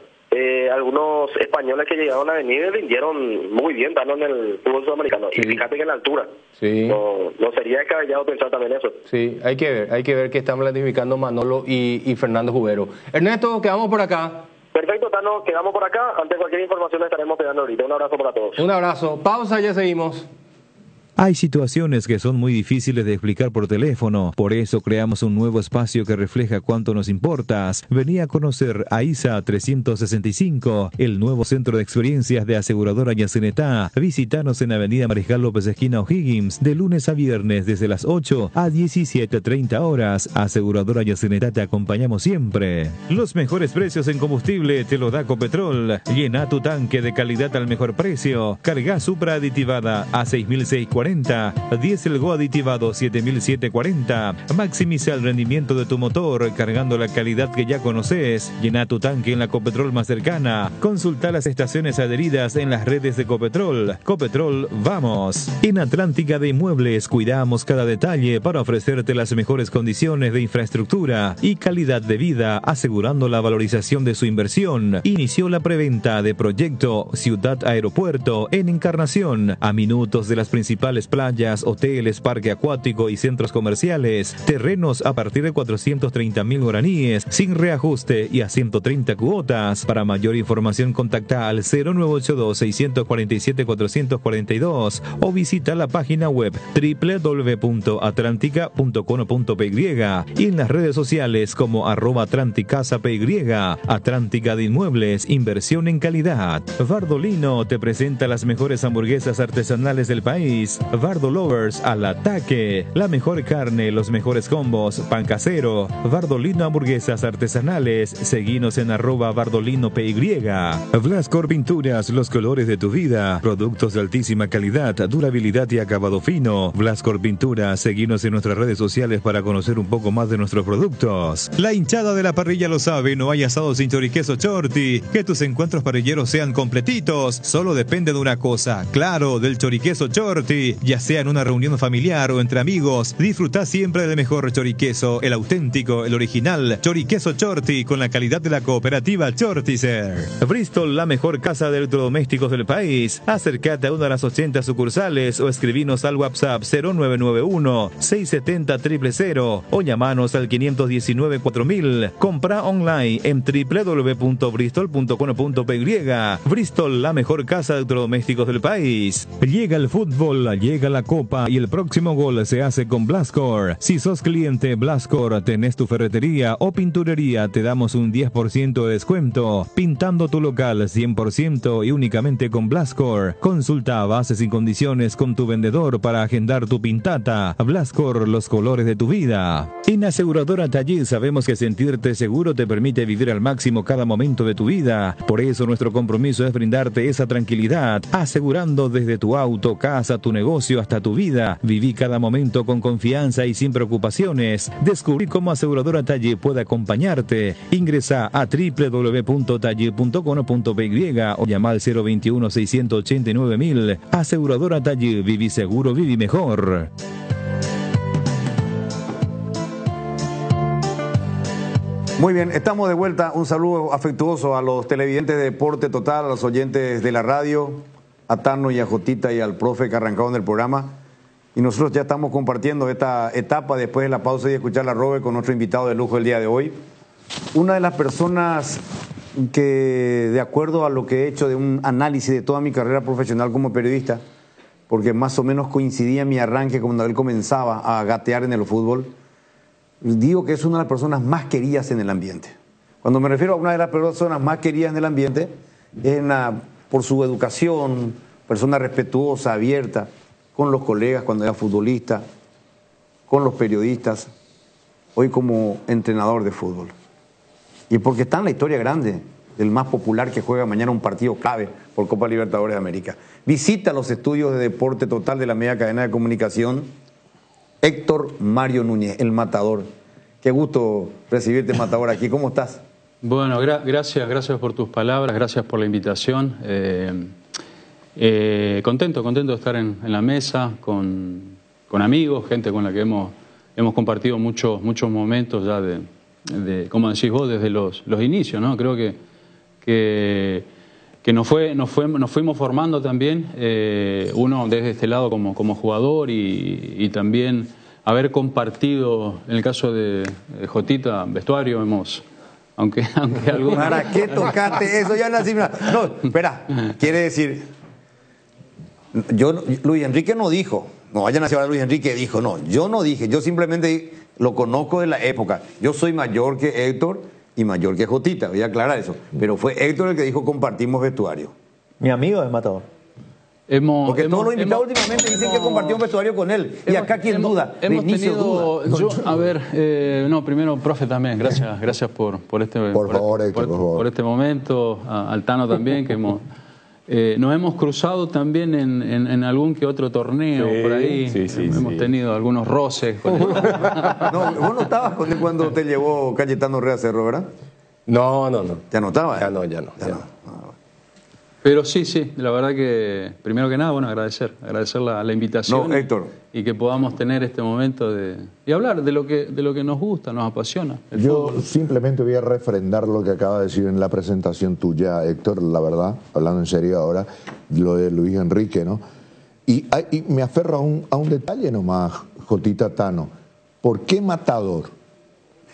algunos españoles que llegaron a venir rindieron muy bien, estando en el fútbol sudamericano. Sí. Y fíjate que en la altura. Sí. No sería descabellado pensar también eso. Sí, hay que ver qué están planificando Manolo y Fernando Jubero. Ernesto, quedamos por acá. Perfecto, Tano, quedamos por acá. Ante cualquier información le estaremos pegando ahorita. Un abrazo para todos. Un abrazo. Pausa, ya seguimos. Hay situaciones que son muy difíciles de explicar por teléfono, por eso creamos un nuevo espacio que refleja cuánto nos importas. Vení a conocer a ISA 365, el nuevo centro de experiencias de Aseguradora Yacenetá. Visítanos en Avenida Mariscal López esquina O'Higgins, de lunes a viernes desde las 8 a 17:30 horas. Aseguradora Yacenetá, te acompañamos siempre. Los mejores precios en combustible te lo da Copetrol. Llena tu tanque de calidad al mejor precio. Carga Supra aditivada a 6.640. Diesel Go aditivado 7.740. Maximiza el rendimiento de tu motor cargando la calidad que ya conoces. Llena tu tanque en la Copetrol más cercana. Consulta las estaciones adheridas en las redes de Copetrol. Copetrol, vamos. En Atlántica de Inmuebles cuidamos cada detalle para ofrecerte las mejores condiciones de infraestructura y calidad de vida, asegurando la valorización de su inversión. Inició la preventa de proyecto Ciudad Aeropuerto en Encarnación, a minutos de las principales playas, hoteles, parque acuático y centros comerciales. Terrenos a partir de 430.000 guaraníes, sin reajuste y a 130 cuotas. Para mayor información contacta al 0982-647-442 o visita la página web www.atlantica.com.py y en las redes sociales como @atlanticasapy. Atlántica de Inmuebles, inversión en calidad. Bardolino te presenta las mejores hamburguesas artesanales del país. Bardo Lovers al ataque. La mejor carne, los mejores combos, pan casero. Bardolino hamburguesas artesanales. Seguinos en @BardolinoPY. Blascor Pinturas, los colores de tu vida. Productos de altísima calidad, durabilidad y acabado fino. Blascor Pinturas, seguinos en nuestras redes sociales para conocer un poco más de nuestros productos. La hinchada de la parrilla lo sabe, no hay asado sin choriqueso Chorti. Que tus encuentros parrilleros sean completitos, solo depende de una cosa, claro, del choriqueso Chorti. Ya sea en una reunión familiar o entre amigos, disfruta siempre del mejor choriqueso, el auténtico, el original, choriqueso Chorti, con la calidad de la cooperativa Chortizer. Bristol, la mejor casa de electrodomésticos del país. Acércate a una de las 80 sucursales o escribinos al WhatsApp 0991-670-000 o llamanos al 519-4000. Compra online en www.bristol.com.py. Bristol, la mejor casa de electrodomésticos del país. Llega el fútbol, llega la copa y el próximo gol se hace con Blascor. Si sos cliente Blascor, tenés tu ferretería o pinturería, te damos un 10% de descuento. Pintando tu local 100% y únicamente con Blascor. Consulta bases y condiciones con tu vendedor para agendar tu pintata. Blascor, los colores de tu vida. En Aseguradora Taller sabemos que sentirte seguro te permite vivir al máximo cada momento de tu vida. Por eso nuestro compromiso es brindarte esa tranquilidad, asegurando desde tu auto, casa, tu negocio hasta tu vida. Viví cada momento con confianza y sin preocupaciones. Descubrí cómo Aseguradora Taller puede acompañarte. Ingresa a www.taller.com.py o llama al 021-689.000. Aseguradora Taller, viví seguro, viví mejor. Muy bien, estamos de vuelta. Un saludo afectuoso a los televidentes de Deporte Total, a los oyentes de la radio, a Tano y a Jotita y al profe que arrancaron el programa. Y nosotros ya estamos compartiendo esta etapa después de la pausa y de escuchar la Robe con nuestro invitado de lujo el día de hoy. Una de las personas que, de acuerdo a lo que he hecho de un análisis de toda mi carrera profesional como periodista, porque más o menos coincidía mi arranque cuando él comenzaba a gatear en el fútbol, digo que es una de las personas más queridas en el ambiente. Cuando me refiero a una de las personas más queridas en el ambiente, es por su educación, persona respetuosa, abierta, con los colegas cuando era futbolista, con los periodistas, hoy como entrenador de fútbol. Y porque está en la historia grande del más popular que juega mañana un partido clave por Copa Libertadores de América. Visita los estudios de Deporte Total de la media cadena de comunicación, Héctor Mario Núñez, el Matador. Qué gusto recibirte, Matador, aquí. ¿Cómo estás? Bueno, gracias por tus palabras, gracias por la invitación. Contento de estar en la mesa con amigos, gente con la que hemos compartido muchos momentos ya de como decís vos, desde los inicios, ¿no? Creo que nos fuimos formando también, uno desde este lado como jugador y también haber compartido, en el caso de Jotita, vestuario, aunque algunos... ¿Para qué tocaste eso? Ya nací. No, espera, quiere decir, Luis Enrique no dijo, no vayan a decir ahora Luis Enrique dijo, no, yo no dije, yo simplemente lo conozco de la época. Yo soy mayor que Héctor y mayor que Jotita, voy a aclarar eso. Pero fue Héctor el que dijo compartimos vestuario. Mi amigo es Matador. Porque todos los invitados últimamente dicen que compartió un vestuario con él. Y acá quién duda, Vinicio duda. A ver, primero, profe también, gracias por este momento, al Tano también, que nos hemos cruzado también en algún que otro torneo por ahí. Hemos tenido algunos roces. Con no, vos no estabas con él cuando te llevó Cayetano Rea Cerro, ¿verdad? No. ¿Ya no estaba? Ya no. Pero sí, la verdad que, primero que nada, agradecer la invitación. No, Héctor. Y que podamos tener este momento y hablar de lo que nos gusta, nos apasiona. Yo simplemente voy a refrendar lo que acaba de decir en la presentación tuya, Héctor, la verdad, hablando en serio ahora, lo de Luis Enrique, ¿no? Y me aferro a un detalle nomás, Jotita Tano. ¿Por qué Matador?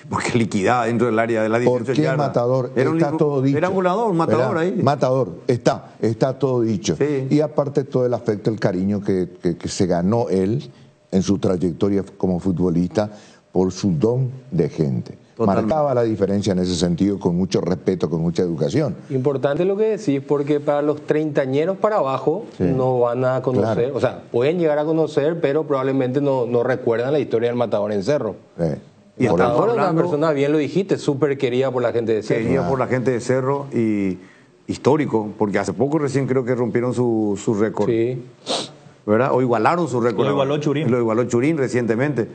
Porque liquidaba dentro del área de la 18 yardas. ¿Por qué Matador? Está todo dicho. Era un goleador, un matador ahí. Matador, está todo dicho. Sí. Y aparte todo el afecto, el cariño que se ganó él en su trayectoria como futbolista por su don de gente. Totalmente. Marcaba la diferencia en ese sentido con mucho respeto, con mucha educación. Importante lo que decís, porque para los treintañeros para abajo no van a conocer, claro. O sea, pueden llegar a conocer, pero probablemente no recuerdan la historia del Matador en Cerro. Y hasta ahora una persona, bien lo dijiste, súper querida por la gente de Cerro. Querida por la gente de Cerro y histórico, porque hace poco recién creo que rompieron su récord. Sí. ¿Verdad? O igualaron su récord. Lo igualó Churín. Lo igualó Churín recientemente.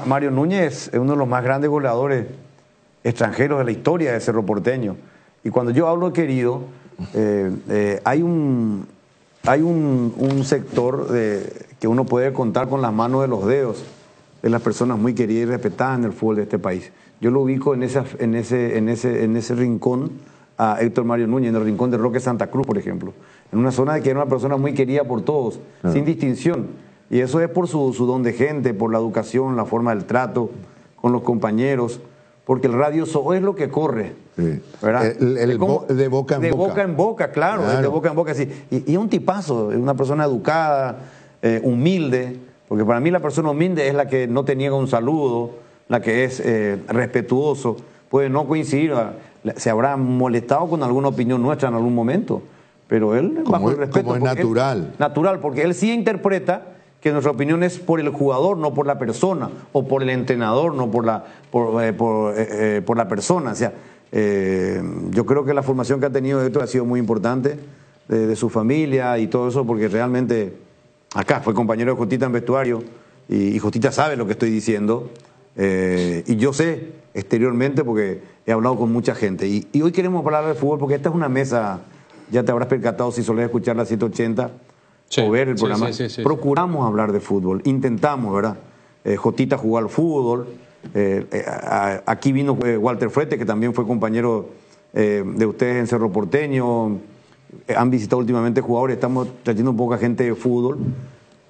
Mario Núñez es uno de los más grandes goleadores extranjeros de la historia de Cerro Porteño. Y cuando yo hablo de querido, hay un sector que uno puede contar con las manos de los dedos, de las personas muy queridas y respetadas en el fútbol de este país. Yo lo ubico en ese rincón a Héctor Mario Núñez, en el rincón de Roque Santa Cruz, por ejemplo. En una zona que era una persona muy querida por todos, sin distinción. Y eso es por su don de gente, por la educación, la forma del trato con los compañeros, porque el radio es lo que corre. Sí. ¿Verdad? De boca en boca. De boca en boca, claro. De boca en boca, sí. Y es un tipazo, es una persona educada, humilde. Porque para mí la persona humilde es la que no te niega un saludo, la que es respetuoso, puede no coincidir, se habrá molestado con alguna opinión nuestra en algún momento, pero él bajo el respeto. Como es natural. Natural, porque él sí interpreta que nuestra opinión es por el jugador, no por la persona, o por el entrenador, no por la persona. O sea, yo creo que la formación que ha tenido Héctor ha sido muy importante, de su familia y todo eso, porque realmente... Acá fue compañero de Jotita en vestuario y Jotita sabe lo que estoy diciendo y yo sé exteriormente porque he hablado con mucha gente y hoy queremos hablar de fútbol porque esta es una mesa, ya te habrás percatado si solés escuchar la 780 o ver el programa, procuramos hablar de fútbol, intentamos, ¿verdad? Jotita jugó al fútbol, aquí vino Walter Frete que también fue compañero de ustedes en Cerro Porteño. Han visitado últimamente jugadores, estamos trayendo poca gente de fútbol.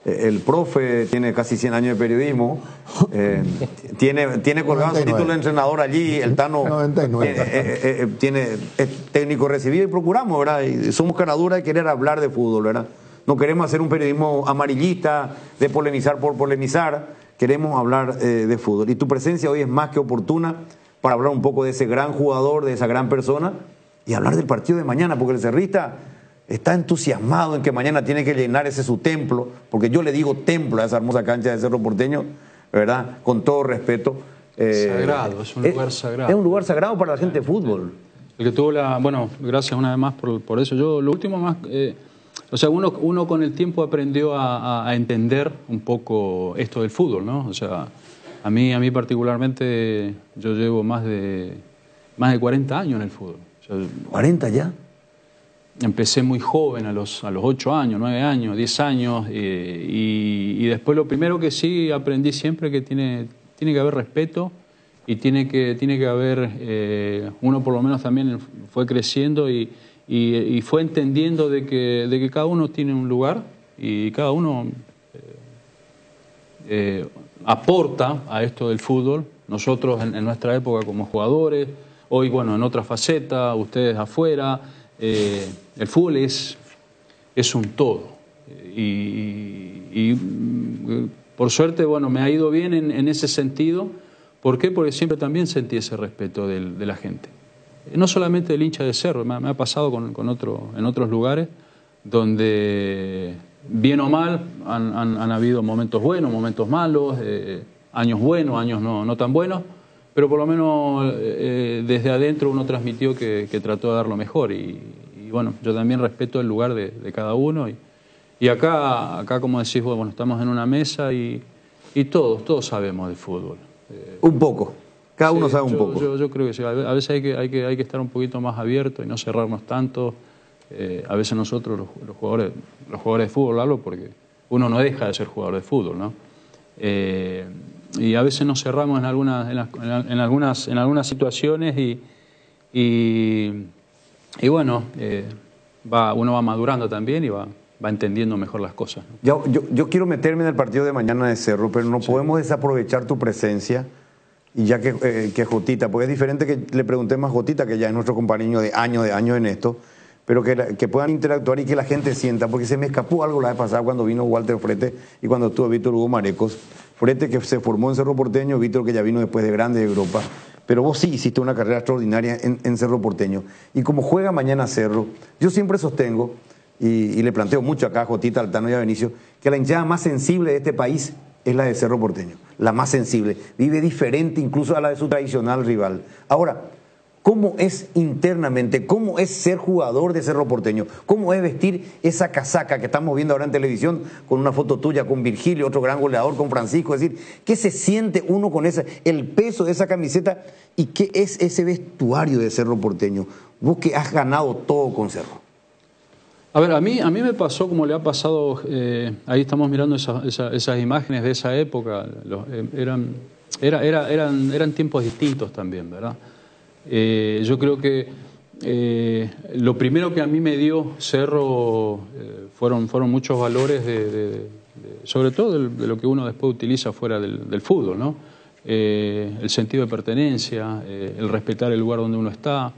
El profe tiene casi 100 años de periodismo, tiene colgado su título de entrenador allí, el Tano 99. Es técnico recibido y procuramos, ¿verdad? Y somos caradura de querer hablar de fútbol, ¿verdad? No queremos hacer un periodismo amarillista, de polemizar por polemizar, queremos hablar de fútbol. Y tu presencia hoy es más que oportuna para hablar un poco de ese gran jugador, de esa gran persona, y hablar del partido de mañana, porque el cerrista está entusiasmado en que mañana tiene que llenar ese su templo, porque yo le digo templo a esa hermosa cancha de Cerro Porteño, ¿verdad? Con todo respeto. Sagrado, es un lugar sagrado. Es un lugar sagrado para la gente de fútbol. El que tuvo bueno, gracias una vez más por eso. Yo, lo último más, o sea, uno con el tiempo aprendió a entender un poco esto del fútbol, ¿no? O sea, a mí particularmente, yo llevo más de 40 años en el fútbol. ¿40 ya? Empecé muy joven, a los 8 años, 9 años, 10 años, y después lo primero que sí aprendí siempre que tiene que haber respeto tiene que haber, uno por lo menos también fue creciendo y fue entendiendo de que cada uno tiene un lugar y cada uno aporta a esto del fútbol. Nosotros en nuestra época como jugadores, hoy bueno en otra faceta, ustedes afuera, el fútbol es un todo y por suerte bueno me ha ido bien en ese sentido. ¿Por qué? Porque siempre también sentí ese respeto de la gente. No solamente del hincha de Cerro, me ha pasado en otros lugares donde, bien o mal, han habido momentos buenos, momentos malos, años buenos, años no tan buenos, pero por lo menos desde adentro uno transmitió que trató de dar lo mejor. Y bueno, yo también respeto el lugar de cada uno. Y acá, como decís vos, bueno, estamos en una mesa y todos sabemos de fútbol. Un poco. Cada uno sabe un poco. Yo creo que sí. A veces hay que estar un poquito más abierto y no cerrarnos tanto. A veces nosotros, los jugadores de fútbol, hablo porque uno no deja de ser jugador de fútbol, ¿no? Y a veces nos cerramos en algunas situaciones y bueno, uno va madurando también y va entendiendo mejor las cosas, ¿no? Yo quiero meterme en el partido de mañana de Cerro, pero no podemos desaprovechar tu presencia. Y ya que Jotita, pues es diferente que le preguntemos a Jotita, que ya es nuestro compañero de años en esto, pero que puedan interactuar y que la gente sienta, porque se me escapó algo la vez pasada cuando vino Walter Frete y cuando estuvo Víctor Hugo Marecos. Frete que se formó en Cerro Porteño, Víctor que ya vino después de grande de Europa, pero vos sí hiciste una carrera extraordinaria en Cerro Porteño. Y como juega mañana Cerro, yo siempre sostengo, y le planteo mucho acá a Jotita, Altano y a Benicio, que la hinchada más sensible de este país es la de Cerro Porteño, la más sensible, vive diferente incluso a la de su tradicional rival. Ahora, ¿cómo es internamente, cómo es ser jugador de Cerro Porteño? ¿Cómo es vestir esa casaca que estamos viendo ahora en televisión con una foto tuya con Virgilio, otro gran goleador con Francisco? Es decir, ¿qué se siente uno con el peso de esa camiseta y qué es ese vestuario de Cerro Porteño? Vos que has ganado todo con Cerro. A ver, a mí me pasó como le ha pasado, ahí estamos mirando esas imágenes de esa época, eran tiempos distintos también, ¿verdad? Yo creo que lo primero que a mí me dio Cerro fueron muchos valores, sobre todo de lo que uno después utiliza fuera del fútbol, ¿no? El sentido de pertenencia, el respetar el lugar donde uno está,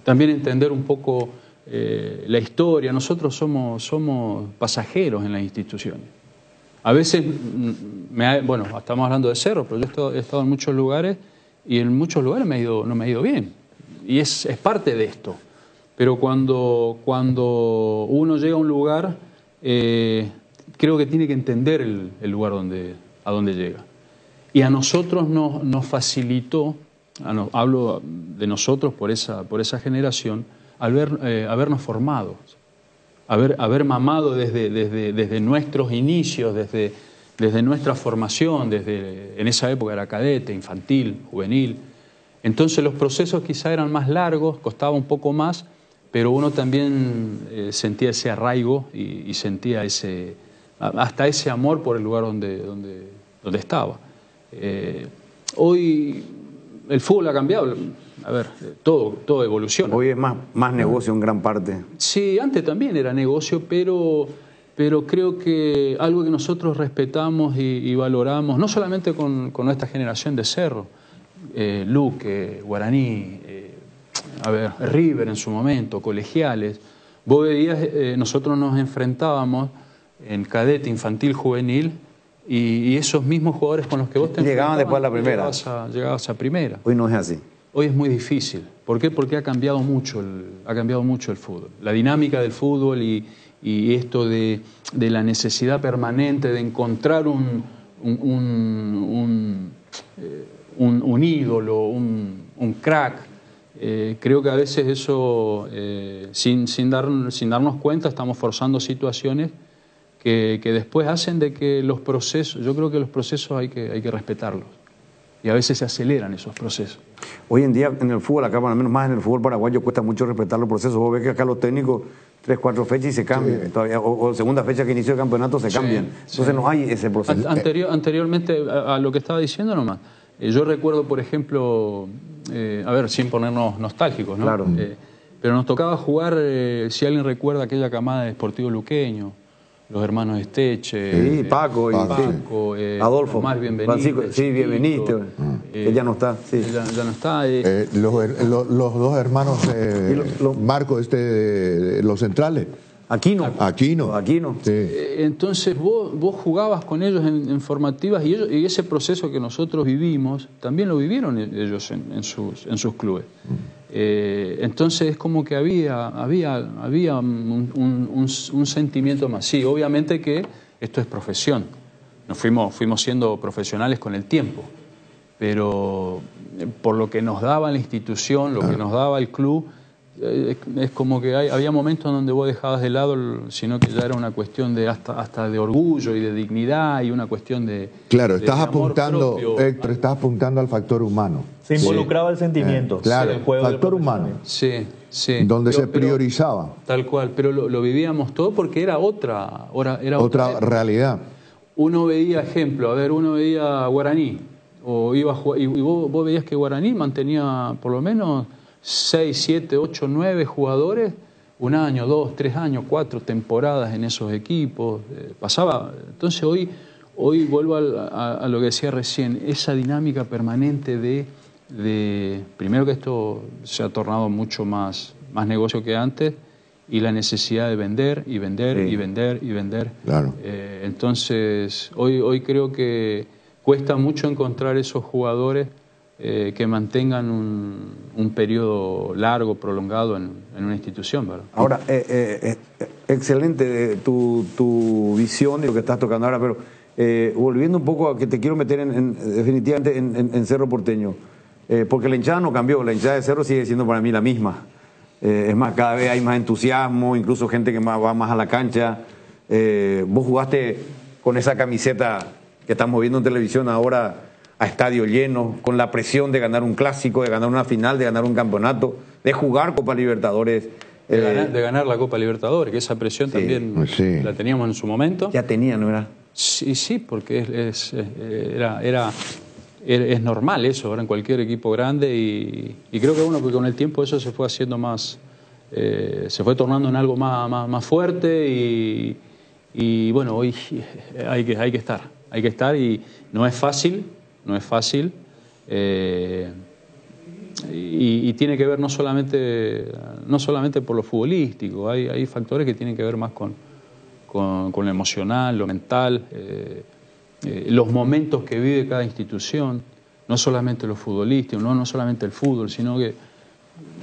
también entender un poco la historia. Nosotros somos pasajeros en las instituciones. A veces, bueno, estamos hablando de Cerro, pero yo he estado en muchos lugares y en muchos lugares no me ha ido bien. Y es parte de esto. Pero cuando uno llega a un lugar, creo que tiene que entender el lugar a donde llega. Y a nosotros nos facilitó, hablo de nosotros por esa generación, habernos formado, haber mamado desde nuestros inicios, desde nuestra formación, en esa época era cadete, infantil, juvenil. Entonces los procesos quizá eran más largos, costaba un poco más, pero uno también sentía ese arraigo y sentía hasta ese amor por el lugar donde estaba. Hoy el fútbol ha cambiado, a ver, todo evoluciona. Hoy es más negocio en gran parte. Sí, antes también era negocio, pero creo que algo que nosotros respetamos y valoramos, no solamente con nuestra generación de Cerro, Luque, Guaraní, River en su momento, Colegiales. Vos veías, nosotros nos enfrentábamos en cadete, infantil, juvenil, y esos mismos jugadores con los que vos te llegaban después a la primera. Llegabas a primera. Hoy no es así. Hoy es muy difícil. ¿Por qué? Porque ha cambiado mucho el fútbol. La dinámica del fútbol y esto de la necesidad permanente de encontrar un ídolo, un crack. Creo que a veces eso, sin darnos cuenta, estamos forzando situaciones que después hacen de que los procesos, yo creo que los procesos hay que respetarlos. y a veces se aceleran esos procesos. Hoy en día en el fútbol, acá al menos más en el fútbol paraguayo, cuesta mucho respetar los procesos. Vos ves que acá los técnicos 3, 4 fechas y se cambian. Sí. Todavía, o segunda fecha que inició el campeonato se cambian. Entonces no hay ese proceso. Anteriormente a lo que estaba diciendo nomás, yo recuerdo, por ejemplo, a ver, sin ponernos nostálgicos, ¿no? Claro. Pero nos tocaba jugar, si alguien recuerda aquella camada de Sportivo Luqueño, los hermanos Esteche, sí, Paco, Adolfo, más bienvenido. Francisco, sí, bienvenido. Él ya no está. Sí. Ya no está. Los dos hermanos, Marco, los centrales. Aquino. Sí. Entonces vos jugabas con ellos en formativas y ese proceso que nosotros vivimos, también lo vivieron ellos en sus clubes. Entonces es como que había un sentimiento más. Sí, obviamente que esto es profesión. Nos fuimos siendo profesionales con el tiempo, pero por lo que nos daba la institución, lo que nos daba el club, es como que había momentos donde vos dejabas de lado, sino que ya era una cuestión de hasta de orgullo y de dignidad y una cuestión de... Claro, estás apuntando, Héctor, estás apuntando al factor humano. Se involucraba el sentimiento. Claro, el factor humano. Sí. Donde se priorizaba. Tal cual, pero lo vivíamos todo porque era otra realidad. Uno veía, ejemplo, uno veía Guaraní, o iba a jugar, y vos veías que Guaraní mantenía por lo menos 6, 7, 8, 9 jugadores, 1 año, 2, 3 años, 4 temporadas en esos equipos. Pasaba. Entonces hoy vuelvo a lo que decía recién, esa dinámica permanente de primero que esto se ha tornado mucho más negocio que antes, y la necesidad de vender y vender y vender y vender. Claro. Entonces hoy creo que cuesta mucho encontrar esos jugadores que mantengan un periodo largo, prolongado en una institución, ¿verdad? Ahora, excelente tu visión y lo que estás tocando ahora, pero volviendo un poco a que te quiero meter definitivamente en Cerro Porteño, porque la hinchada no cambió, la hinchada de Cerro sigue siendo para mí la misma. Es más, cada vez hay más entusiasmo, incluso gente que va más a la cancha. Vos jugaste con esa camiseta que estamos viendo en televisión ahora, a estadio lleno, con la presión de ganar un clásico, de ganar una final, de ganar un campeonato, de jugar Copa Libertadores. De ganar la Copa Libertadores, que esa presión también la teníamos en su momento. Ya tenían, ¿no era? Sí, porque es normal eso ahora en cualquier equipo grande, y creo que porque con el tiempo eso se fue haciendo más, se fue tornando en algo más fuerte, y bueno, hoy hay que estar, y no es fácil, y tiene que ver no solamente por lo futbolístico, hay factores que tienen que ver más con lo emocional, lo mental, los momentos que vive cada institución, no solamente lo futbolístico, no solamente el fútbol, sino que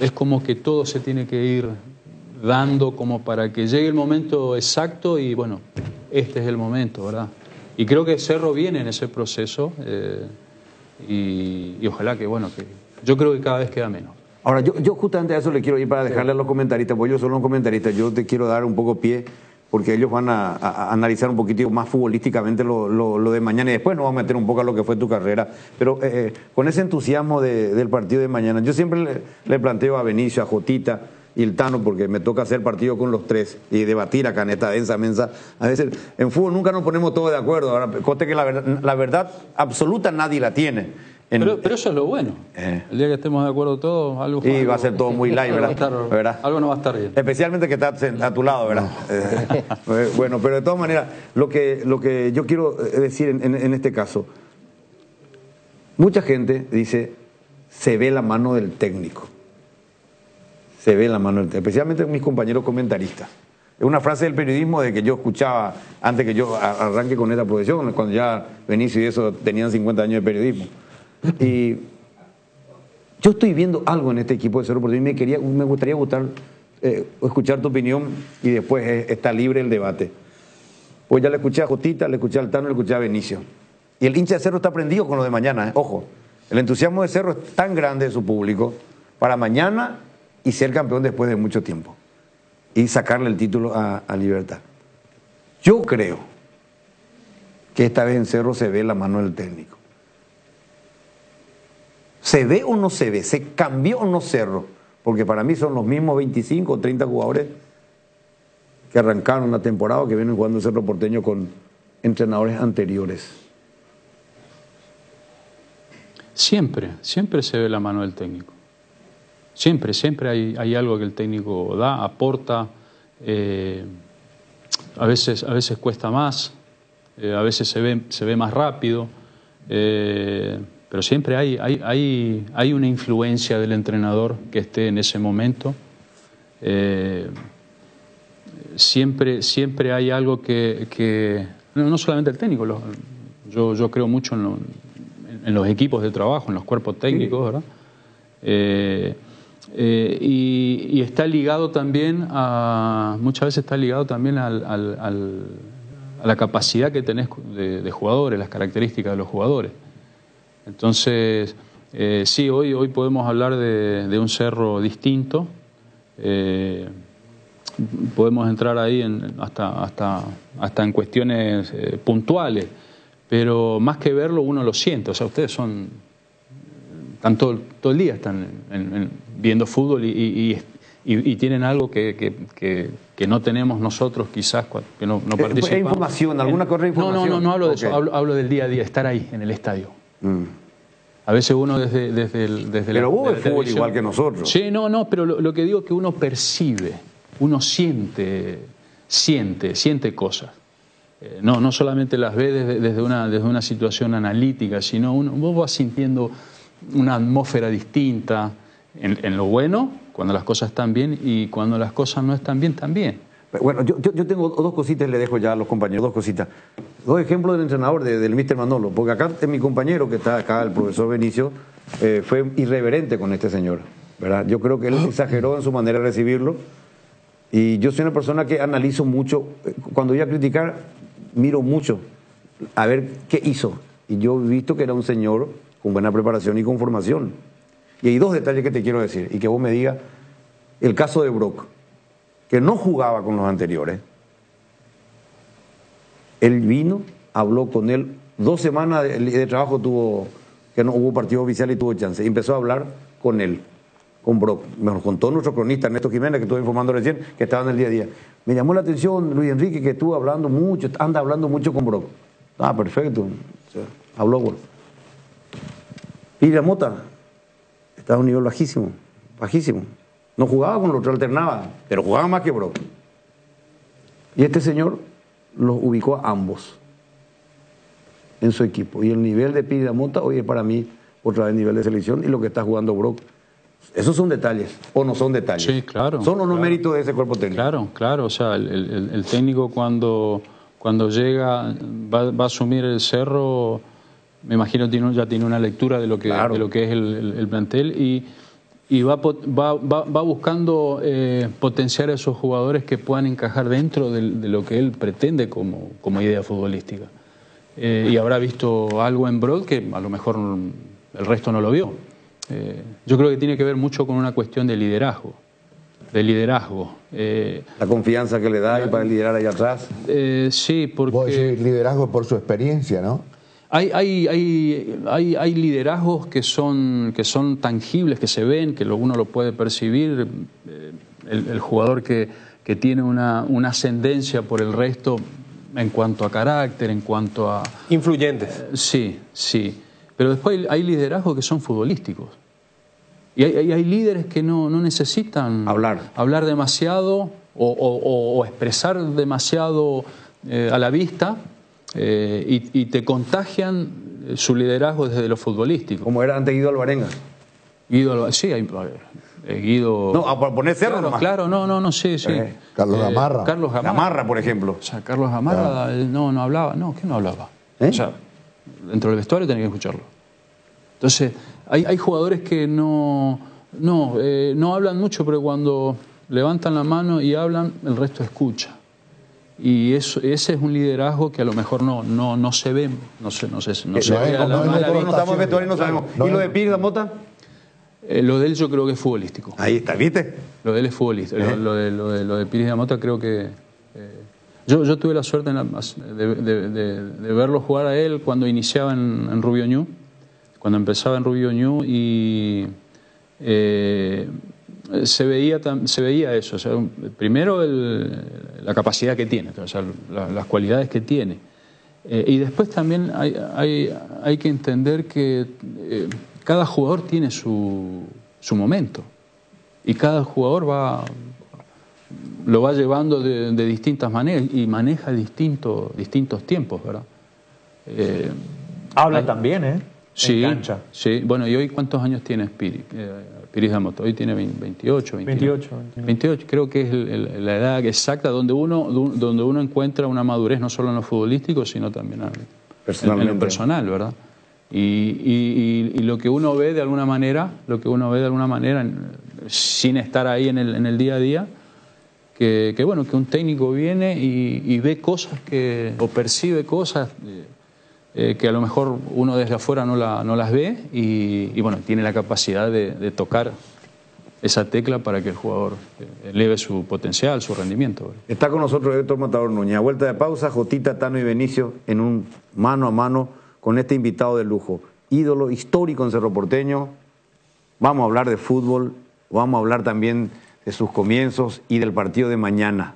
es como que todo se tiene que ir dando como para que llegue el momento exacto, y bueno, este es el momento, ¿verdad? Y creo que Cerro viene en ese proceso, y ojalá que yo creo que cada vez queda menos. Ahora, yo justamente a eso le quiero ir para dejarle a los comentaristas, porque yo soy un comentarista, yo te quiero dar un poco pie, porque ellos van a analizar un poquito más futbolísticamente lo de mañana, y después nos vamos a meter un poco a lo que fue tu carrera. Pero con ese entusiasmo del partido de mañana, yo siempre le planteo a Benicio, a Jotita y el Tano, porque me toca hacer partido con los tres y debatir acá en esta densa mensa. A veces en fútbol nunca nos ponemos todos de acuerdo. Ahora, conste que la verdad absoluta nadie la tiene. Pero eso es lo bueno. El día que estemos de acuerdo todos, algo va a ser todo muy light, ¿verdad? Algo no va a estar bien. Especialmente que está a tu lado, ¿verdad? No. Bueno, pero de todas maneras, lo que yo quiero decir en este caso, mucha gente dice, se ve la mano del técnico. Se ve la mano del técnico, especialmente mis compañeros comentaristas. Es una frase del periodismo de que yo escuchaba antes que yo arranque con esta profesión, cuando ya Benicio y eso tenían 50 años de periodismo. Y yo estoy viendo algo en este equipo de Cerro Porteño y me gustaría escuchar tu opinión, y después está libre el debate. Pues ya le escuché a Jotita, le escuché al Tano, le escuché a Benicio. Y el hincha de Cerro está prendido con lo de mañana, ojo. El entusiasmo de Cerro es tan grande de su público para mañana y ser campeón después de mucho tiempo y sacarle el título a Libertad. Yo creo que esta vez en Cerro se ve la mano del técnico. ¿Se ve o no se ve? ¿Se cambió o no Cerro? Porque para mí son los mismos 25 o 30 jugadores que arrancaron la temporada o que vienen jugando el Cerro Porteño con entrenadores anteriores. Siempre se ve la mano del técnico. Siempre hay algo que el técnico da, aporta. A veces cuesta más, a veces se ve más rápido. Pero siempre hay una influencia del entrenador que esté en ese momento. Siempre hay algo que no solamente el técnico, yo creo mucho en los equipos de trabajo, en los cuerpos técnicos, ¿verdad? Y está ligado también muchas veces está ligado también a la capacidad que tenés de jugadores, las características de los jugadores. Entonces, sí, hoy podemos hablar de un Cerro distinto. Podemos entrar ahí hasta en cuestiones puntuales, pero más que verlo uno lo siente. O sea, ustedes están todo el día viendo fútbol y tienen algo que no tenemos nosotros quizás que no participamos. ¿Hay información? ¿Alguna correa de información? No hablo de eso, hablo del día a día, estar ahí en el estadio. A veces uno desde pero vos ves fútbol igual que nosotros. Sí, pero lo que digo es que uno percibe, uno siente cosas. No solamente las ve desde una situación analítica, sino vos vas sintiendo una atmósfera distinta en lo bueno, cuando las cosas están bien, y cuando las cosas no están bien, también. Bueno, yo tengo dos cositas, le dejo ya a los compañeros, dos cositas. Dos ejemplos del entrenador, del Mr. Manolo, porque acá mi compañero que está acá, el profesor Benicio, fue irreverente con este señor, ¿verdad? Yo creo que él exageró en su manera de recibirlo, y yo soy una persona que analizo mucho, cuando voy a criticar, miro mucho, a ver qué hizo, y yo he visto que era un señor con buena preparación y con formación. Y hay dos detalles que te quiero decir, y que vos me digas, el caso de Brock, que no jugaba con los anteriores. Él vino, habló con él, 2 semanas de trabajo tuvo, que no hubo partido oficial y tuvo chance. Y empezó a hablar con él, con Brock. Me lo contó nuestro cronista Ernesto Jiménez, que estuve informando recién, que estaba en el día a día. Me llamó la atención Luis Enrique, que estuvo hablando mucho, anda hablando mucho con Brock. Perfecto. O sea, habló con Piri Mota, estaba a un nivel bajísimo. No jugaba con los otros, alternaba, pero jugaba más que Brock. Y este señor los ubicó a ambos en su equipo. Y el nivel de Piri Mota hoy es para mí otra vez nivel de selección, y lo que está jugando Brock. Esos son detalles, o no son detalles. Sí, claro. ¿Son o no méritos de ese cuerpo técnico? Claro. O sea, el técnico cuando llega, va a asumir el Cerro, me imagino ya tiene una lectura de lo que es el plantel, y va buscando potenciar a esos jugadores que puedan encajar dentro de lo que él pretende como idea futbolística. Y habrá visto algo en Brock que a lo mejor el resto no lo vio. Yo creo que tiene que ver mucho con una cuestión de liderazgo. La confianza que le da y para liderar ahí atrás. Sí, porque... Vos decís liderazgo por su experiencia, ¿no? Hay liderazgos que son tangibles, que se ven, que uno lo puede percibir. El jugador que tiene una ascendencia por el resto en cuanto a carácter, en cuanto a... Influyentes. Sí. Pero después hay liderazgos que son futbolísticos. Y hay líderes que no necesitan hablar demasiado o expresar demasiado a la vista, y te contagian su liderazgo desde lo futbolístico. Como era antes Guido Alvarenga. Sí, Guido... No, a poner Cerro nomás. Claro, no, sí. Carlos Gamarra. Gamarra, por ejemplo. O sea, Carlos Gamarra no hablaba. No, ¿qué no hablaba? O sea, dentro del vestuario tenía que escucharlo. Entonces, hay jugadores que no hablan mucho, pero cuando levantan la mano y hablan, el resto escucha. Y ese es un liderazgo que a lo mejor no se ve, no se ve a la vista. No estamos en vestuario y no sabemos. ¿Y lo de Piri Mota? Lo de él yo creo que es futbolístico. Ahí está, ¿viste? Lo de él es futbolístico. Lo de Piri Mota creo que... Yo tuve la suerte de verlo jugar a él cuando iniciaba en Rubio Ñu. cuando empezaba en Rubio Ñu, y se veía eso. O sea, primero la capacidad que tiene, o sea, las cualidades que tiene. Y después también hay que entender que cada jugador tiene su momento. Y cada jugador lo va llevando de distintas maneras y maneja distintos tiempos, ¿verdad? Habla también, ¿eh? Sí, en cancha. Sí. Bueno, ¿y hoy cuántos años tiene Piris Damoto? Hoy tiene 28, 28. Creo que es la edad exacta donde uno encuentra una madurez no solo en lo futbolístico, sino también en lo personal, ¿verdad? Y lo que uno ve de alguna manera, sin estar ahí en el día a día, que un técnico viene y ve cosas o percibe cosas que a lo mejor uno desde afuera no las ve y bueno, tiene la capacidad de tocar esa tecla para que el jugador eleve su potencial, su rendimiento. Está con nosotros Héctor Matador Núñez. A vuelta de pausa, Jotita, Tano y Benicio en un mano a mano con este invitado de lujo, ídolo histórico en Cerro Porteño. Vamos a hablar de fútbol, vamos a hablar también de sus comienzos y del partido de mañana,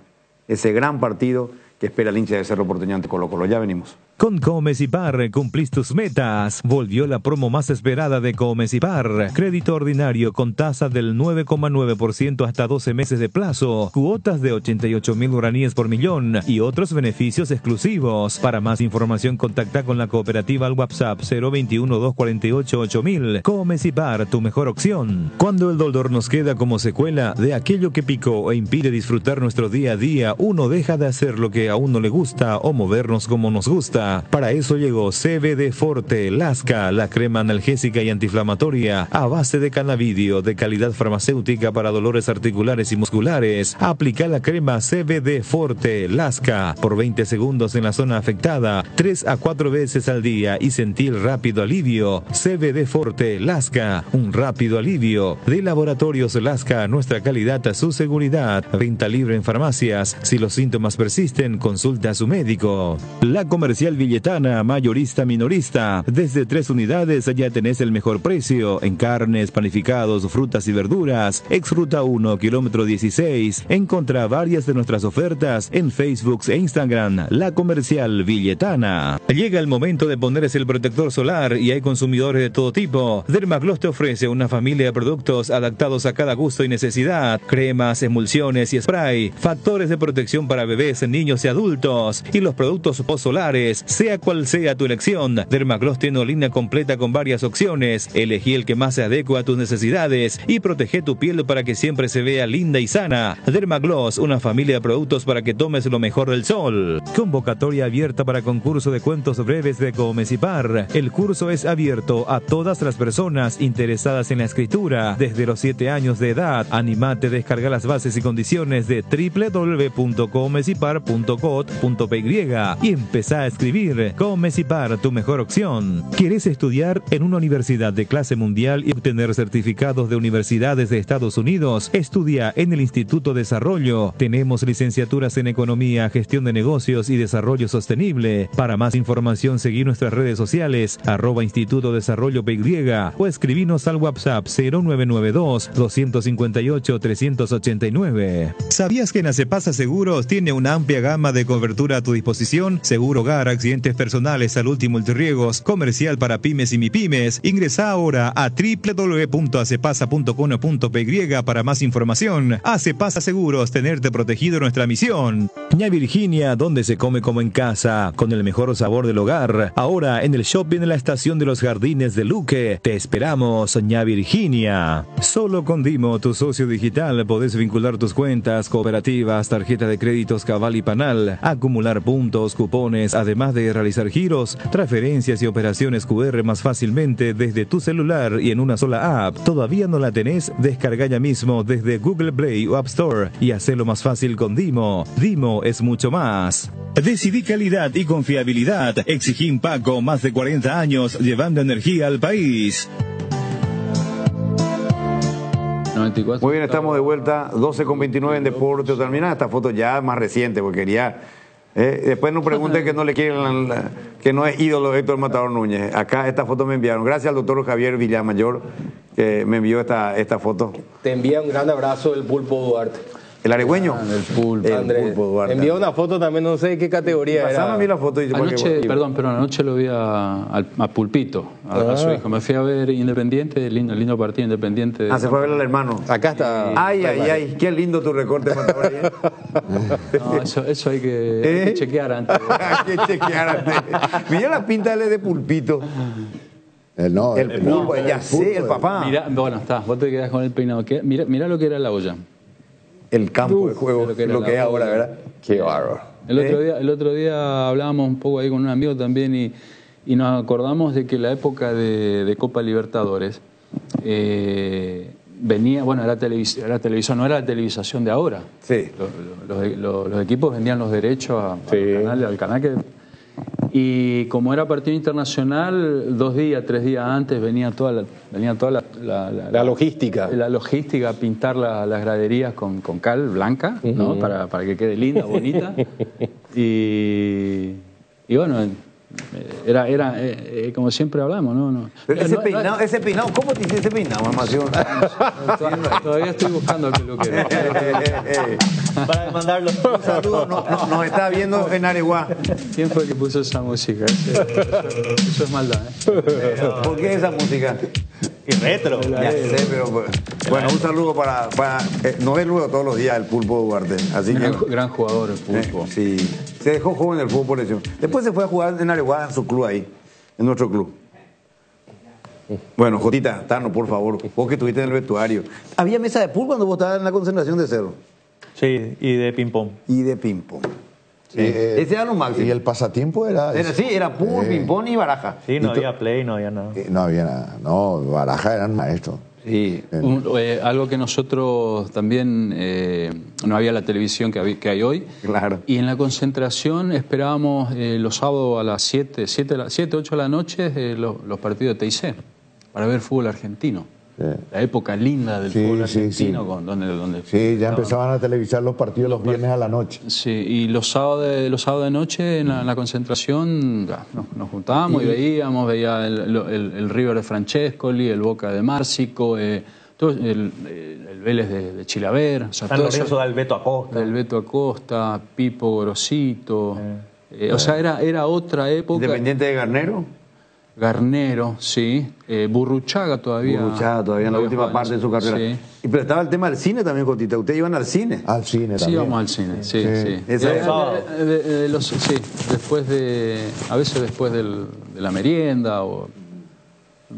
ese gran partido que espera el hincha de Cerro Porteño ante Colo-Colo. Ya venimos. Con Comecipar cumplís tus metas. Volvió la promo más esperada de Comecipar. Crédito ordinario con tasa del 9,9% hasta 12 meses de plazo. Cuotas de 88.000 guaraníes por millón y otros beneficios exclusivos. Para más información contacta con la cooperativa al WhatsApp 021-248-8000. Comecipar, tu mejor opción. Cuando el dolor nos queda como secuela de aquello que picó e impide disfrutar nuestro día a día, uno deja de hacer lo que a uno le gusta o movernos como nos gusta. Para eso llegó CBD Forte Lasca, la crema analgésica y antiinflamatoria a base de cannabidio de calidad farmacéutica para dolores articulares y musculares. Aplica la crema CBD Forte Lasca por 20 segundos en la zona afectada, 3 a 4 veces al día y sentir rápido alivio. CBD Forte Lasca, un rápido alivio. De Laboratorios Lasca, nuestra calidad a su seguridad. Venta libre en farmacias. Si los síntomas persisten, consulta a su médico. La Comercial Villetana, mayorista minorista. Desde 3 unidades ya tenés el mejor precio en carnes, panificados, frutas y verduras. Exruta 1, kilómetro 16. Encontrá varias de nuestras ofertas en Facebook e Instagram. La Comercial Villetana. Llega el momento de ponerse el protector solar y hay consumidores de todo tipo. Dermagloss te ofrece una familia de productos adaptados a cada gusto y necesidad. Cremas, emulsiones y spray. Factores de protección para bebés, niños y adultos. Y los productos post-solares. Sea cual sea tu elección, Dermagloss tiene una línea completa con varias opciones. Elegí el que más se adecua a tus necesidades y protege tu piel para que siempre se vea linda y sana. Dermagloss, una familia de productos para que tomes lo mejor del sol. Convocatoria abierta para concurso de cuentos breves de Comecipar. El curso es abierto a todas las personas interesadas en la escritura desde los 7 años de edad. Animate a descargar las bases y condiciones de www.comecipar.co.py y empezá a escribir. Comecipar, tu mejor opción. ¿Quieres estudiar en una universidad de clase mundial y obtener certificados de universidades de Estados Unidos? Estudia en el Instituto Desarrollo. Tenemos licenciaturas en Economía, Gestión de Negocios y Desarrollo Sostenible. Para más información, seguí nuestras redes sociales, @Instituto Desarrollo PY o escribinos al WhatsApp 0992-258-389. ¿Sabías que en Acepasa Seguros tiene una amplia gama de cobertura a tu disposición? Seguro hogar, accidentes personales, salud y multirriegos, comercial para pymes y mipymes. Ingresa ahora a www.acepasa.com.py para más información. Acepasa Seguros, tenerte protegido, nuestra misión. Ña Virginia, donde se come como en casa, con el mejor sabor del hogar. Ahora en el shopping en la estación de los Jardines de Luque. Te esperamos, Ña Virginia. Solo con Dimo, tu socio digital, podés vincular tus cuentas, cooperativas, tarjeta de créditos Cabal y Panal, acumular puntos, cupones, además de realizar giros, transferencias y operaciones QR más fácilmente desde tu celular y en una sola app. ¿Todavía no la tenés? Descarga ya mismo desde Google Play o App Store y hacelo más fácil con Dimo. Dimo es mucho más. Decidí calidad y confiabilidad. Exigí Impaco, más de 40 años llevando energía al país. 94. Muy bien, estamos de vuelta, 12:29 en Deporte. Terminada esta foto ya más reciente, porque quería Después no pregunten que no le quieren, que no es ídolo Héctor Matador Núñez. Acá esta foto me enviaron. Gracias al doctor Javier Villamayor que me envió esta foto. Te envía un gran abrazo el Pulpo Duarte. ¿El aregüeño? El Pulpo. Andrés, Duarte. envió una foto también, no sé qué categoría Pasame era. a mí la foto. Anoche, perdón, pero anoche lo vi a Pulpito, a su hijo. Me fui a ver Independiente, lindo partido Independiente. Se fue a ver al hermano. Acá está. Ay, qué lindo tu recorte, Matador. No, eso hay que chequear antes. Hay que chequear antes. Mira la pinta de Pulpito. El Pulpo, ya sé, el papá. Mirá, bueno, está, vos te quedás con el peinado. Mirá lo que era la olla. El campo de juego, lo que era lo que es ahora, ¿verdad? Qué bárbaro. El otro día hablábamos un poco ahí con un amigo también y nos acordamos de que la época de Copa Libertadores venía, bueno, era televisión, no era la televisación de ahora. Sí. Los equipos vendían los derechos al canal que... Y como era partido internacional, 2 días, 3 días antes venía toda la logística. La logística a pintar las graderías con cal blanca, ¿no? Para que quede linda, bonita. Y bueno, era como siempre hablamos, ¿no? Pero ese peinado, ¿cómo te hiciste ese peinado, Mación? Todavía estoy buscando al peluquero. Para demandarlo. Un saludo, nos está viendo en Areguá. ¿Quién fue el que puso esa música? Eso es maldad, ¿eh? ¿Por qué esa música? Y retro. Ya sé, pero bueno, un saludo para no ver luego todos los días el Pulpo Duarte. Así Gran jugador el Pulpo. Sí, se dejó joven el fútbol por eso. Después se fue a jugar en Areguá, en su club ahí, en nuestro club. Bueno, Jotita, Tano, por favor, vos que estuviste en el vestuario. ¿Había mesa de pool cuando vos estabas en la concentración de Cerro? Sí, y de ping-pong. Y de ping-pong. Sí. Ese era lo máximo. Y el pasatiempo era pool, ping-pong y baraja. Sí, no había play, no había nada. No había nada. No, baraja eran maestros. Sí. Algo que nosotros también, no había la televisión que hay hoy. Claro. Y en la concentración esperábamos los sábados a las 7, 8 de la noche los partidos de TIC para ver fútbol argentino. Sí. La época linda del fútbol argentino. Sí. Donde ya empezaban a televisar los partidos los viernes a la noche. Sí, y los sábados de noche en la concentración nos juntábamos y veía el River de Francescoli, el Boca de Márcico, todo el Vélez de Chilaver. O sea, San Lorenzo del Beto Acosta. Del Beto Acosta, Pipo Grosito. O sea, era otra época. ¿Independiente de Garnero? Garnero, sí. Burruchaga todavía. En la última parte de su carrera. Sí. Pero estaba el tema del cine también, Cotita. ¿Ustedes iban al cine? Al cine también. Sí, íbamos al cine, sí. A veces después de la merienda o...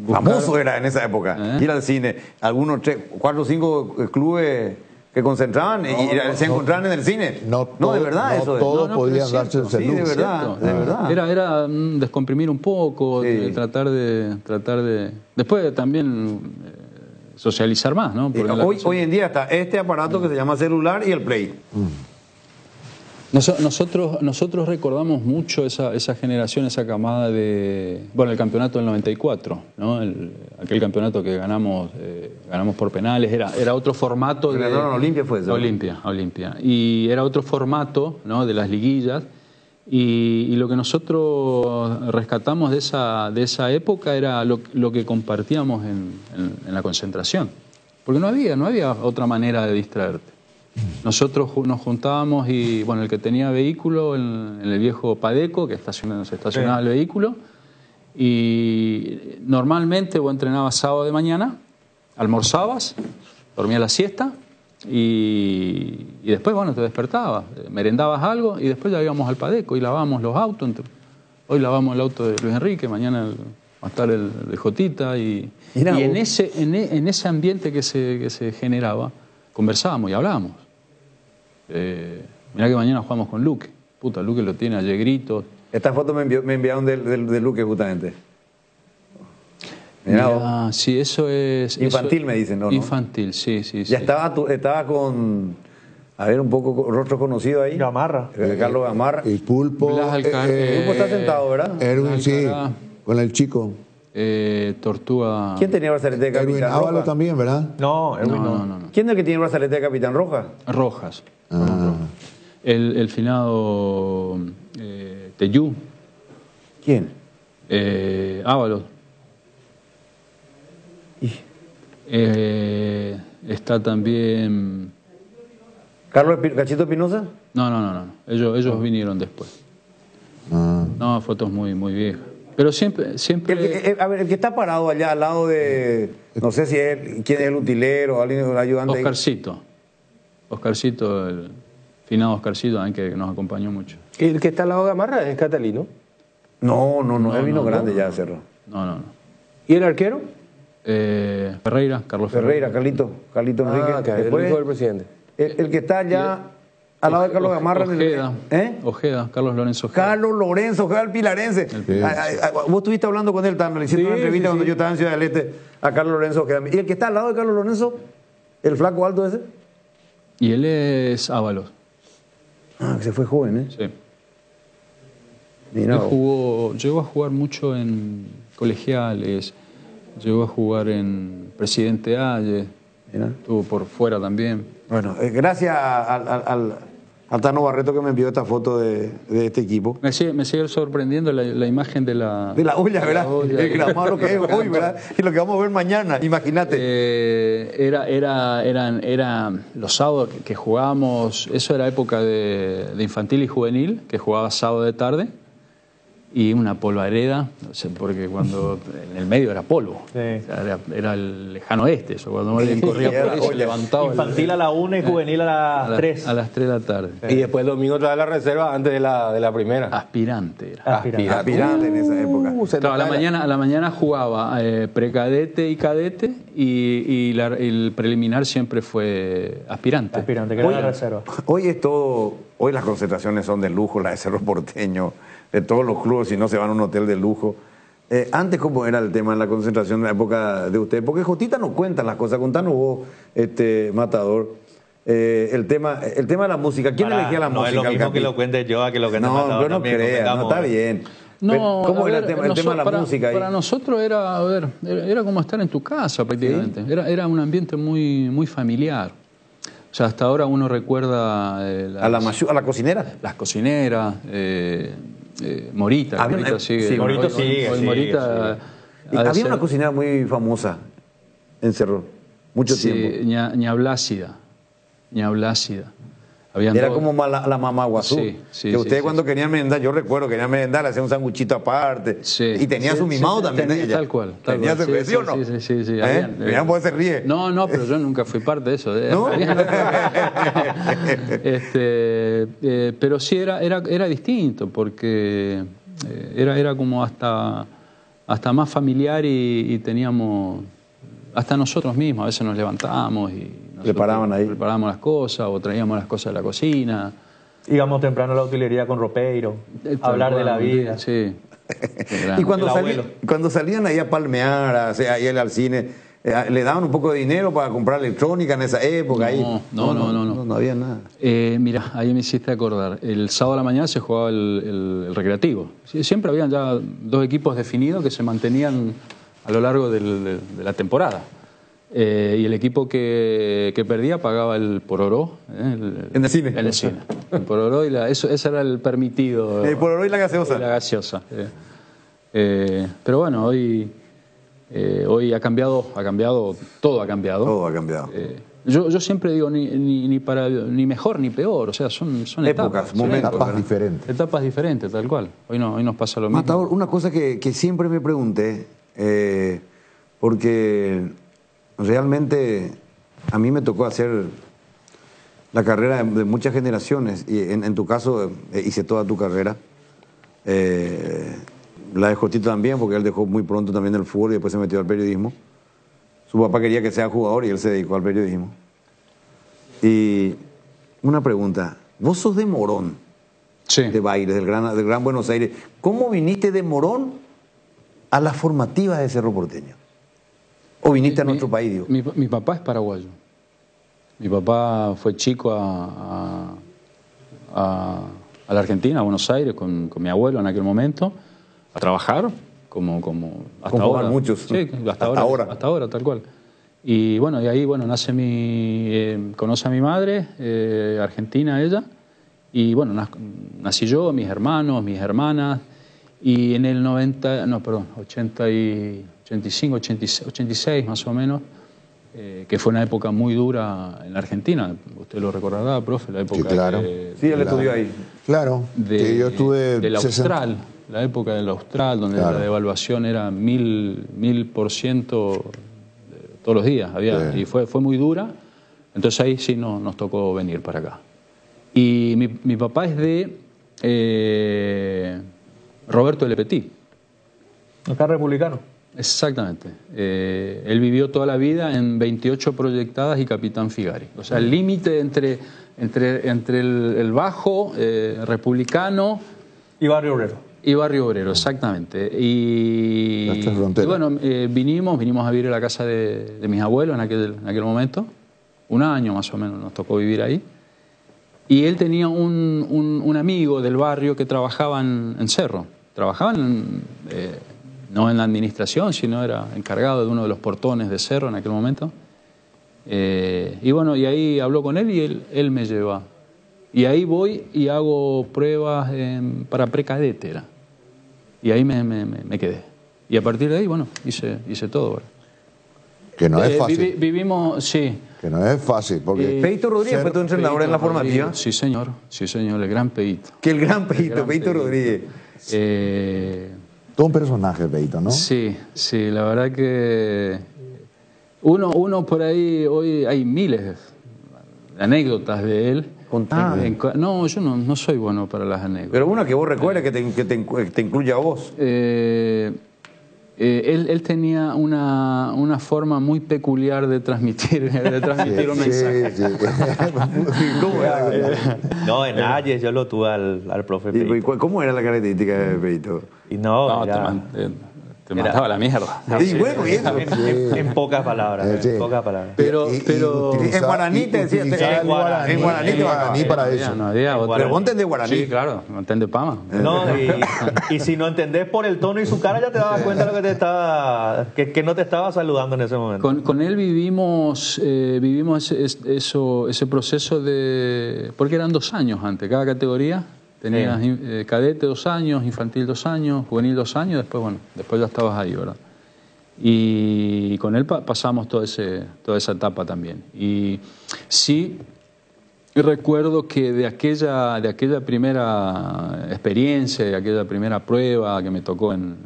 Famoso era en esa época, ir al cine. Algunos 4 o 5 clubes que concentraban y se encontraban en el cine. No, de verdad, eso. Todos podían darse el servicio. Sí, de verdad. Era descomprimir un poco, tratar de... Después también socializar más, ¿no? Hoy en día está este aparato que se llama celular y el Play. Nosotros recordamos mucho esa generación, esa camada de... Bueno, el campeonato del 94, ¿no? Aquel campeonato que ganamos por penales, era otro formato. Olimpia fue eso. Olimpia. Y era otro formato, ¿no? De las liguillas. Y lo que nosotros rescatamos de esa época era lo que compartíamos en la concentración. Porque no había otra manera de distraerte. Nosotros nos juntábamos y, bueno, el que tenía vehículo en el viejo Padeco, que se estacionaba el vehículo, y normalmente vos entrenabas sábado de mañana, almorzabas, dormías la siesta y después, bueno, te despertabas, merendabas algo y después ya íbamos al Padeco y lavábamos los autos. Hoy lavamos el auto de Luis Enrique, mañana va a estar el de Jotita y en ese ambiente que se generaba, conversábamos y hablábamos. Mirá que mañana jugamos con Luque. Puta, Luque lo tiene ayer gritos. Esta foto me enviaron de Luque justamente. Mirá, sí, eso es... Infantil me dicen, ¿no? Infantil, sí. Ya estaba con... A ver, un poco rostro conocido ahí. Gamarra. Carlos Gamarra. El Pulpo. El Pulpo está sentado, ¿verdad? Erwin, sí. Con el chico. Tortuga. ¿Quién tenía brazalete de Capitán Roja? Ávalo también, ¿verdad? No, Erwin no. ¿Quién es el que tiene brazalete de Capitán Roja? Rojas. El finado Teyú. ¿Quién? Ábalos. Está también... ¿Carlos Cachito Espinosa? No. Ellos vinieron después. No, fotos muy viejas. Pero siempre... A ver, el que está parado allá al lado de... No sé si es quién es el utilero, alguien, el ayudante. Oscarcito, el finado Oscarcito, que nos acompañó mucho. ¿Y el que está al lado de Gamarra es Catalino? No, él vino grande ya, Cerro. No. ¿Y el arquero? Ferreira, Carlos Ferreira, Carlito Enrique. El hijo del presidente. El que está allá al lado de Carlos Gamarra. Ojeda, Carlos Lorenzo Ojeda. Carlos Lorenzo Ojeda, el pilarense. Vos estuviste hablando con él, Tano, le hiciste una entrevista cuando yo estaba en Ciudad del Este a Carlos Lorenzo Ojeda. ¿Y el que está al lado de Carlos Lorenzo, el flaco alto ese? Y él es Ábalos. Que se fue joven, ¿eh? Sí. Mira, llegó a jugar mucho en colegiales, llegó a jugar en Presidente Ayes, estuvo por fuera también. Bueno, gracias al Tano Barreto que me envió esta foto de este equipo. Me sigue sorprendiendo la imagen de la olla, ¿verdad? El gramado que es hoy, ¿verdad? Y lo que vamos a ver mañana, imagínate. Era los sábados que jugábamos, eso era época de infantil y juvenil, que jugaba sábado de tarde. Y una polvareda, porque cuando en el medio era polvo, o sea, era el lejano oeste, eso, cuando alguien corría por ahí se levantaba. Infantil a la 1 y juvenil a las 3. A las 3 de la tarde. Y después el domingo trae la reserva antes de la primera. Aspirante era. Aspirante en esa época. Claro, a la mañana jugaba precadete y cadete y el preliminar siempre fue aspirante. Aspirante, que era la reserva. Hoy las concentraciones son de lujo, la de Cerro Porteño, de todos los clubes, si no se van a un hotel de lujo. Antes, ¿cómo era el tema en la concentración en la época de usted? Porque Jotita no cuenta las cosas, contanos vos, Matador. El tema de la música, ¿quién elegía la música? No es lo mismo que lo cuente yo a que lo cuente Matador. Yo no creo, no está bien. ¿Cómo era el tema de la música ahí? Para nosotros era como estar en tu casa prácticamente. ¿Sí? Era un ambiente muy familiar. O sea, hasta ahora uno recuerda... ¿A la cocinera? Las cocineras, Morita. Morita sigue. Morita sigue. Había una cocinera muy famosa en Cerro, mucho tiempo. Ña Blácida. Era como la mamá Guazú. Que ustedes cuando querían merendar, yo recuerdo, querían merendar, le hacían un sanguchito aparte. Y tenía su mimado también. Tal cual. ¿Tenía su ¿sí o no? Sí. Mirá, por qué se ríe. No, pero yo nunca fui parte de eso. ¿No? Pero sí era distinto, porque era como hasta más familiar y teníamos... Hasta nosotros mismos, a veces nos levantábamos y preparábamos las cosas o traíamos las cosas de la cocina. Íbamos temprano a la utilería con ropeiro, hablar de la vida. Sí. Y cuando salían ahí a palmear, ahí al cine, ¿le daban un poco de dinero para comprar electrónica en esa época? No había nada. Mira, ahí me hiciste acordar. El sábado a la mañana se jugaba el recreativo. Siempre habían ya dos equipos definidos que se mantenían a lo largo de la temporada. Y el equipo que perdía pagaba el pororó. ¿En el cine? En el cine. El pororó y ese era el permitido. El pororó y la gaseosa. La gaseosa. Pero bueno, hoy ha cambiado, todo ha cambiado. Todo ha cambiado. Yo siempre digo, ni mejor ni peor, o sea, son etapas. Etapas diferentes. Etapas diferentes, tal cual. Hoy nos pasa lo mismo. Matador, una cosa que siempre me pregunté, porque realmente a mí me tocó hacer la carrera de muchas generaciones, y en tu caso hice toda tu carrera. La de Jotito también, porque él dejó muy pronto también el fútbol y después se metió al periodismo. Su papá quería que sea jugador y él se dedicó al periodismo. Y una pregunta, vos sos de Morón, de Baires, del Gran Buenos Aires. ¿Cómo viniste de Morón a las formativas de Cerro Porteño? ¿O viniste a nuestro país, digo? Mi papá es paraguayo. Mi papá fue chico a la Argentina, a Buenos Aires, con mi abuelo en aquel momento, a trabajar, como hasta ahora. Muchos. Sí, hasta ahora, tal cual. Y ahí nace conoce a mi madre, argentina ella, Y bueno, nací yo, mis hermanos, mis hermanas, y en el 86 más o menos, que fue una época muy dura en la Argentina. Usted lo recordará, profe, la época Sí, claro. Sí, él estudió ahí. Claro, que yo estuve del Austral, la época del Austral, donde Claro. la devaluación era 1000% todos los días. Sí. Y fue muy dura. Entonces ahí sí nos tocó venir para acá. Y mi papá es de Roberto Le Petit. Acá republicano. Exactamente. Él vivió toda la vida en 28 proyectadas y Capitán Figari. O sea, el límite entre el bajo republicano y Barrio Obrero. Y Barrio Obrero, exactamente. Y bueno, vinimos a vivir en la casa de mis abuelos en aquel momento. Un año más o menos nos tocó vivir ahí. Y él tenía un amigo del barrio que trabajaba en Cerro. Trabajaban no en la administración, sino era encargado de uno de los portones de Cerro en aquel momento. Y bueno, y ahí habló con él y él me lleva. Y ahí voy y hago pruebas para precadete era. Y ahí me quedé. Y a partir de ahí, bueno, hice todo. ¿Verdad? Que no es fácil. Vivimos, sí. Que no es fácil, porque... Peito Rodríguez fue tu entrenador en la formativa. Sí, señor, el gran Peito. Que el gran Peito Rodríguez. Todo un personaje, Peito, ¿no? Sí, la verdad que uno por ahí, hoy hay miles de anécdotas de él. Contá. No, yo no soy bueno para las anécdotas. Pero una que vos recuerdes que te incluya a vos. Él tenía una forma muy peculiar de transmitir un mensaje. ¿Cómo era? No, en Ayes yo lo tuve al profe Peito. ¿Y cómo era la característica de Peito? Y no, te mandaba la mierda. Y bueno, y eso. En pocas palabras. En pocas palabras. Pero en guaraní te decía. En guaraní te guaraní para eso. Pero vos entendés guaraní. Sí, claro, no entendés pama. No, y si no entendés por el tono y su cara, ya te dabas cuenta de lo que te estaba, que no te estaba saludando en ese momento. Con él vivimos ese proceso de... Porque eran 2 años antes, cada categoría. Tenías cadete 2 años, infantil 2 años, juvenil 2 años, después ya estabas ahí, ¿verdad? Y con él pasamos toda esa etapa también. Y sí, recuerdo que de aquella primera experiencia, de aquella primera prueba que me tocó en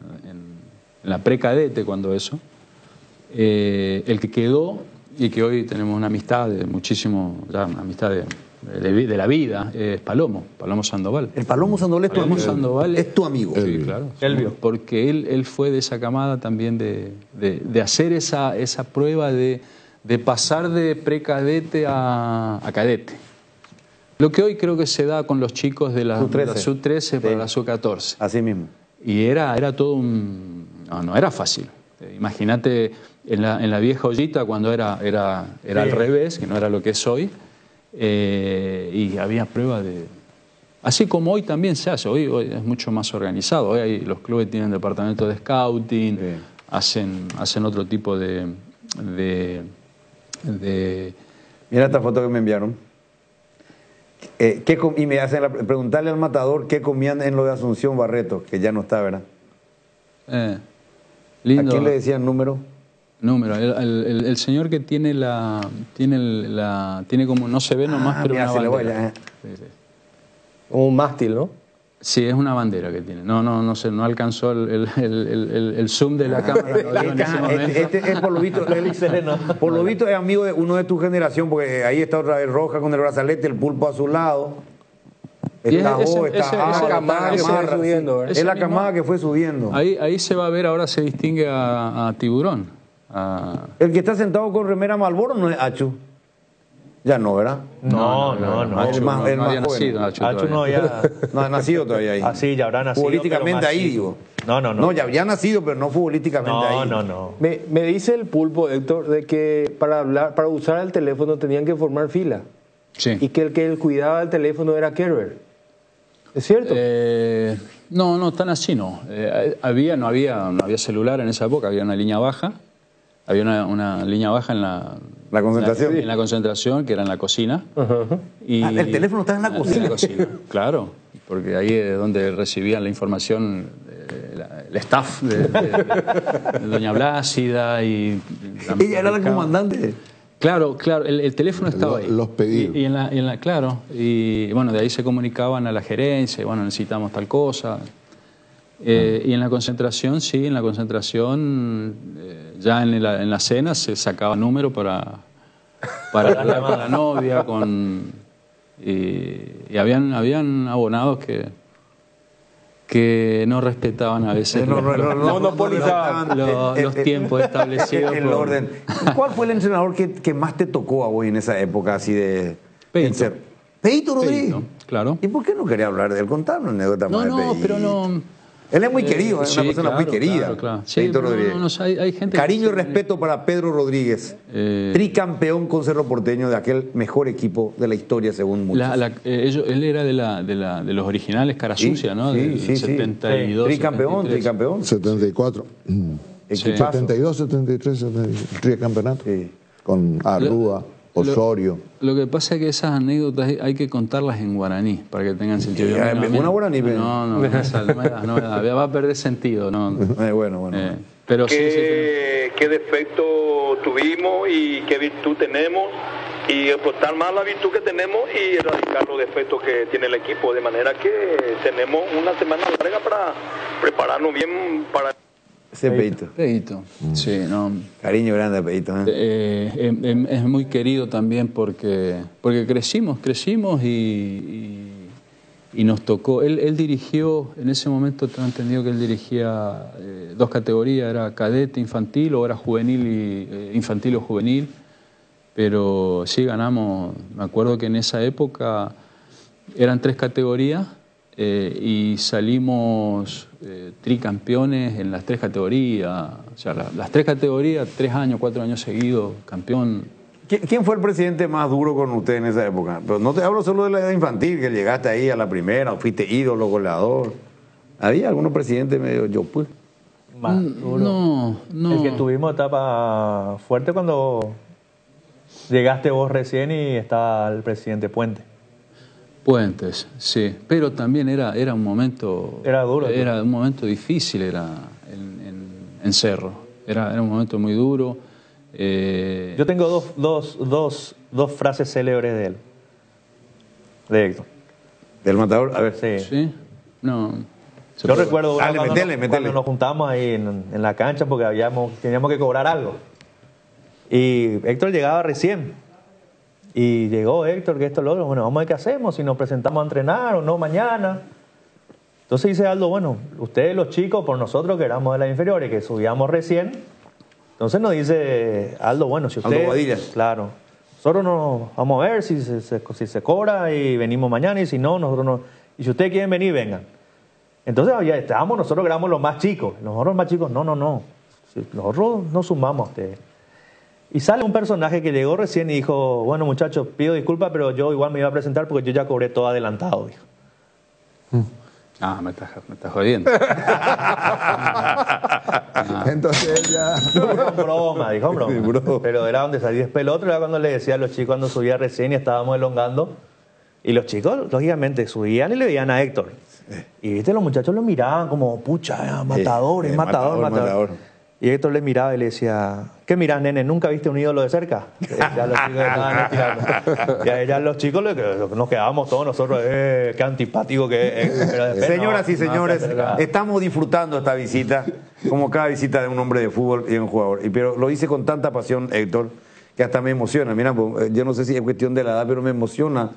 la precadete, cuando eso, el que quedó y que hoy tenemos una amistad de muchísimo, ya una amistad de la vida, es Palomo Sandoval. El Palomo Sandoval es tu amigo. Sandoval es tu amigo. Sí, claro. Porque él fue de esa camada también de hacer esa prueba de pasar de precadete a cadete. Lo que hoy creo que se da con los chicos de la Sub-13 para la Sub-14. Así mismo. Y era todo un... No era fácil. Imagínate en la vieja ollita cuando era al revés, que no era lo que es hoy. Y había pruebas de... Así como hoy también se hace, hoy es mucho más organizado. Hoy los clubes tienen departamento de scouting, hacen otro tipo de... Mira esta foto que me enviaron. Y me hacen preguntarle al matador qué comían en lo de Asunción Barreto, que ya no está, ¿verdad? Lindo. ¿A quién le decían número? Número. El señor que tiene tiene como, no se ve nomás, pero mira, una bandera. Como un mástil, ¿no? Sí, es una bandera que tiene. No sé, no alcanzó el zoom de la cámara. Por lo visto es amigo de uno de tu generación, porque ahí está otra vez Roja con el brazalete, el pulpo a su lado. Es la camada que fue subiendo. Es la camada que fue subiendo. Ahí se va a ver, ahora se distingue a Tiburón. El que está sentado con remera Malboro no es Achu. Ya no, ¿verdad? No. El más había joven. nacido, Achu no ya. No ha nacido todavía ahí. Ah, sí, ya habrá nacido. Futbolísticamente ahí, digo. No, ya había nacido, pero no futbolísticamente ahí. No. Me dice el pulpo, Héctor, de que para usar el teléfono tenían que formar fila. Sí. Y que el que cuidaba el teléfono era Kerber. ¿Es cierto? No, tan así no. No había celular en esa época, había una línea baja. Había una línea baja La concentración. En la concentración, que era en la cocina. Y el teléfono está en la cocina. En la cocina, claro. Porque ahí es donde recibían la información el staff de doña Blácida y... Ella era la comandante. Claro, el teléfono estaba ahí. Los pedidos. Claro, y bueno, de ahí se comunicaban a la gerencia, y bueno, necesitamos tal cosa. Y en la concentración, sí, ya en la cena se sacaba número para hablar con la novia, y habían abonados que no respetaban a veces monopolizaban los tiempos establecidos. El orden. ¿Cuál fue el entrenador que más te tocó a vos en esa época así de... Peito Rodríguez. Peito, claro. ¿Y por qué no quería hablar de él? Contar una anécdota más de Peito. Pero no... Él es muy querido, es una persona muy querida. Claro. Sí, Peito Rodríguez. Hay gente Cariño y respeto para Pedro Rodríguez, tricampeón con Cerro Porteño de aquel mejor equipo de la historia según muchos. Él era de los originales Cara Sucia, ¿no? Sí. 72. Tricampeón. 74. 72, 73, tricampeonato. Sí. Con Arrúa, Osorio. Lo que pasa es que esas anécdotas hay que contarlas en guaraní para que tengan sentido. ¿Una guaraní? No me da, va a perder sentido. Bueno. Pero ¿Qué defecto tuvimos y qué virtud tenemos? Y explotar más la virtud que tenemos y erradicar los defectos que tiene el equipo. De manera que tenemos una semana larga para prepararnos bien para... Ese Peito. Sí, no. Cariño grande a Peito. Es muy querido también porque crecimos y nos tocó. Él dirigió, en ese momento tengo entendido que él dirigía 2 categorías, era cadete infantil o era juvenil infantil o juvenil, pero sí ganamos. Me acuerdo que en esa época eran 3 categorías. Y salimos tricampeones en las 3 categorías, o sea, las 3 categorías, 3 años, 4 años seguidos, campeón. ¿Quién fue el presidente más duro con usted en esa época? Pero no te hablo solo de la edad infantil, que llegaste ahí a la primera, o fuiste ídolo, goleador. ¿Había algunos presidentes medio yo pues? Más duro. No. El que tuvimos etapa fuerte cuando llegaste vos recién y estaba el presidente Puente. Puentes, sí, pero también era un momento... Era duro. Era un momento difícil, era en Cerro. Era un momento muy duro. Yo tengo dos frases célebres de él. De Héctor. ¿Del Matador? A ver. Sí. No. Yo recuerdo cuando nos juntamos ahí en la cancha porque teníamos que cobrar algo. Y Héctor llegaba recién. Y llegó Héctor, que esto lo otro, bueno, vamos a ver qué hacemos, si nos presentamos a entrenar o no mañana. Entonces dice Aldo, bueno, ustedes los chicos, por nosotros que éramos de las inferiores, que subíamos recién, entonces nos dice Aldo, bueno, si ustedes... Aldo Guadilla. Claro. Nosotros nos vamos a ver si se cobra y venimos mañana, y si no, nosotros no... Y si ustedes quieren venir, vengan. Entonces ya estábamos, nosotros que éramos los más chicos. Nosotros los más chicos, no. Nosotros nos sumamos a ustedes. Y sale un personaje que llegó recién y dijo, bueno muchachos, pido disculpas, pero yo igual me iba a presentar porque yo ya cobré todo adelantado, dijo. Me estás jodiendo. Entonces ya... Dijo broma. Pero era donde salí después el otro, era cuando le decía a los chicos cuando subía recién y estábamos elongando. Y los chicos, lógicamente, subían y le veían a Héctor. Y viste, los muchachos lo miraban como, pucha, matador. Y Héctor le miraba y le decía, ¿qué mirás, nene? ¿Nunca viste un ídolo de cerca? Ya los chicos nos quedábamos todos nosotros, qué antipático que es. Señoras y señores, estamos disfrutando esta visita, como cada visita de un hombre de fútbol y de un jugador. Pero lo hice con tanta pasión, Héctor, que hasta me emociona. Mira, yo no sé si es cuestión de la edad, pero me emociona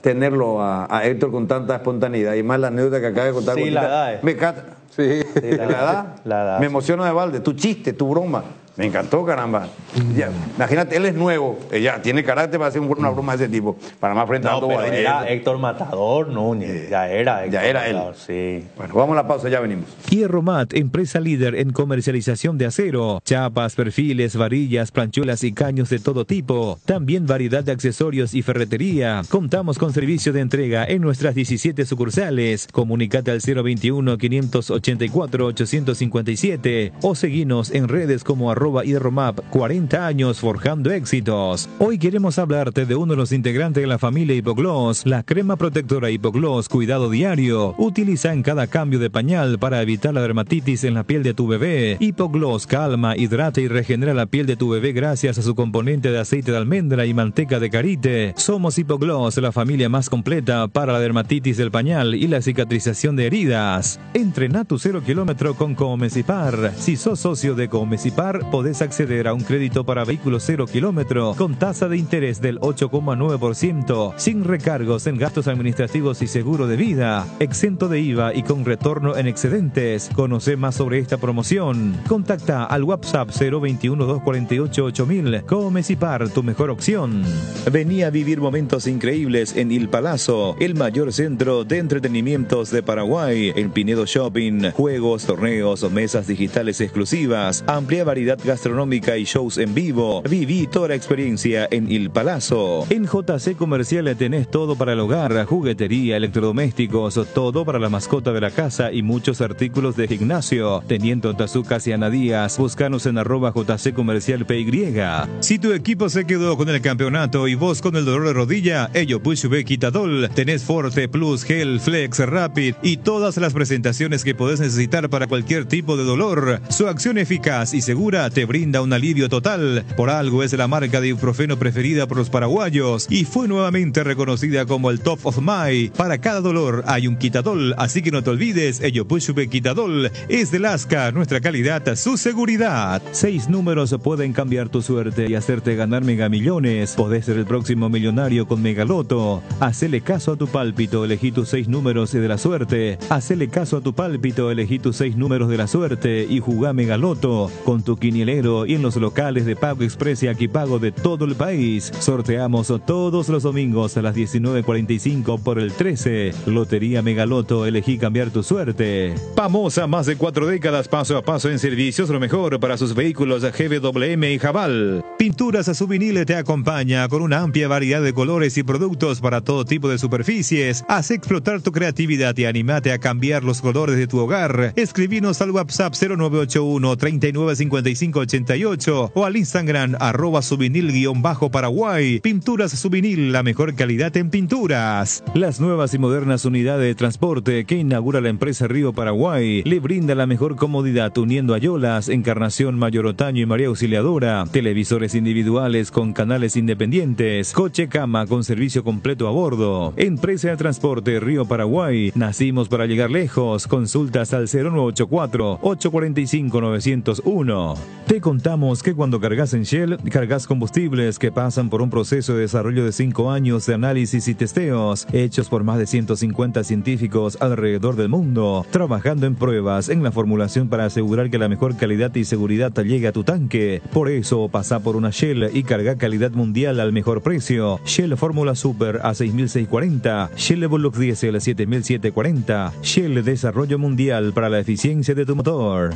tenerlo a Héctor con tanta espontaneidad. Y más la anécdota que acaba de contar. Sí, la edad. Me encanta. Sí, la edad. Me emociona de balde. Tu chiste, tu broma. Me encantó, caramba. Ya, imagínate, él es nuevo. Ella tiene carácter para hacer una broma de ese tipo. Para más frente a Aldo Guadilla. Era Héctor Matador Núñez. Ya era Matador, él. Sí. Bueno, vamos a la pausa, ya venimos. Hierromat, empresa líder en comercialización de acero, chapas, perfiles, varillas, planchuelas y caños de todo tipo. También variedad de accesorios y ferretería. Contamos con servicio de entrega en nuestras 17 sucursales. Comunicate al 021-584-857 o seguinos en redes como @hidromap, 40 años forjando éxitos. Hoy queremos hablarte de uno de los integrantes de la familia Hipogloss, la crema protectora Hipogloss Cuidado Diario. Utiliza en cada cambio de pañal para evitar la dermatitis en la piel de tu bebé. Hipogloss calma, hidrata y regenera la piel de tu bebé gracias a su componente de aceite de almendra y manteca de karité. Somos Hipogloss, la familia más completa para la dermatitis del pañal y la cicatrización de heridas. Entrena tu 0 kilómetro con Comecipar. Si sos socio de Comecipar, podés acceder a un crédito para vehículos 0 kilómetro con tasa de interés del 8,9%, sin recargos en gastos administrativos y seguro de vida, exento de IVA y con retorno en excedentes. Conoce más sobre esta promoción. Contacta al WhatsApp 021-248-8000. Comecipar, tu mejor opción. Vení a vivir momentos increíbles en Il Palazzo, el mayor centro de entretenimientos de Paraguay. En Pinedo Shopping, juegos, torneos, mesas digitales exclusivas, amplia variedad gastronómica y shows en vivo. Viví toda la experiencia en Il Palazzo. En JC Comercial tenés todo para el hogar, juguetería, electrodomésticos, todo para la mascota de la casa y muchos artículos de gimnasio. Teniendo Tazucas y Anadías, búscanos en @JC Comercial PY. Si tu equipo se quedó con el campeonato y vos con el dolor de rodilla, ello Pushube Quitadol. Tenés Forte, Plus, Gel, Flex, Rapid y todas las presentaciones que podés necesitar para cualquier tipo de dolor. Su acción eficaz y segura te brinda un alivio total. Por algo es la marca de ibuprofeno preferida por los paraguayos y fue nuevamente reconocida como el Top of Mind. Para cada dolor hay un Quitadol, así que no te olvides, ello Pushube Quitadol es de Lasca, nuestra calidad, su seguridad. 6 números pueden cambiar tu suerte y hacerte ganar megamillones. Podés ser el próximo millonario con Megaloto. Hacele caso a tu pálpito, elegí tus 6 números de la suerte. Hacele caso a tu pálpito, elegí tus 6 números de la suerte y jugá Megaloto con tu quinielero y en los locales de Pago Express y Aquipago de todo el país. Sorteamos todos los domingos a las 19:45 por el 13. Lotería Megaloto, elegí cambiar tu suerte. Famosa, más de 4 décadas paso a paso en servicios, lo mejor para sus vehículos GWM y Jabal. Pinturas Subvinil te acompaña con una amplia variedad de colores y productos para todo tipo de superficies. Haz explotar tu creatividad y animate a cambiar los colores de tu hogar. Escribinos al WhatsApp 0981 395588 o al Instagram @subvinil_Paraguay. Pinturas Subvinil, la mejor calidad en pinturas. Las nuevas y modernas unidades de transporte que inaugura la empresa Río Paraguay le brinda la mejor comodidad uniendo Ayolas, Encarnación, Mayor Otaño y María Auxiliadora. Televisores individuales con canales independientes. Coche cama con servicio completo a bordo. Empresa de transporte Río Paraguay. Nacimos para llegar lejos. Consultas al 0984-845-901. Te contamos que cuando cargas en Shell, cargas combustibles que pasan por un proceso de desarrollo de 5 años de análisis y testeos, hechos por más de 150 científicos alrededor del mundo, trabajando en pruebas, en la formulación para asegurar que la mejor calidad y seguridad llegue a tu tanque. Por eso, pasa por una Shell y carga calidad mundial al mejor precio. Shell Fórmula Super a 6.640, Shell Evolux Diesel a 7.740, Shell Desarrollo Mundial para la eficiencia de tu motor.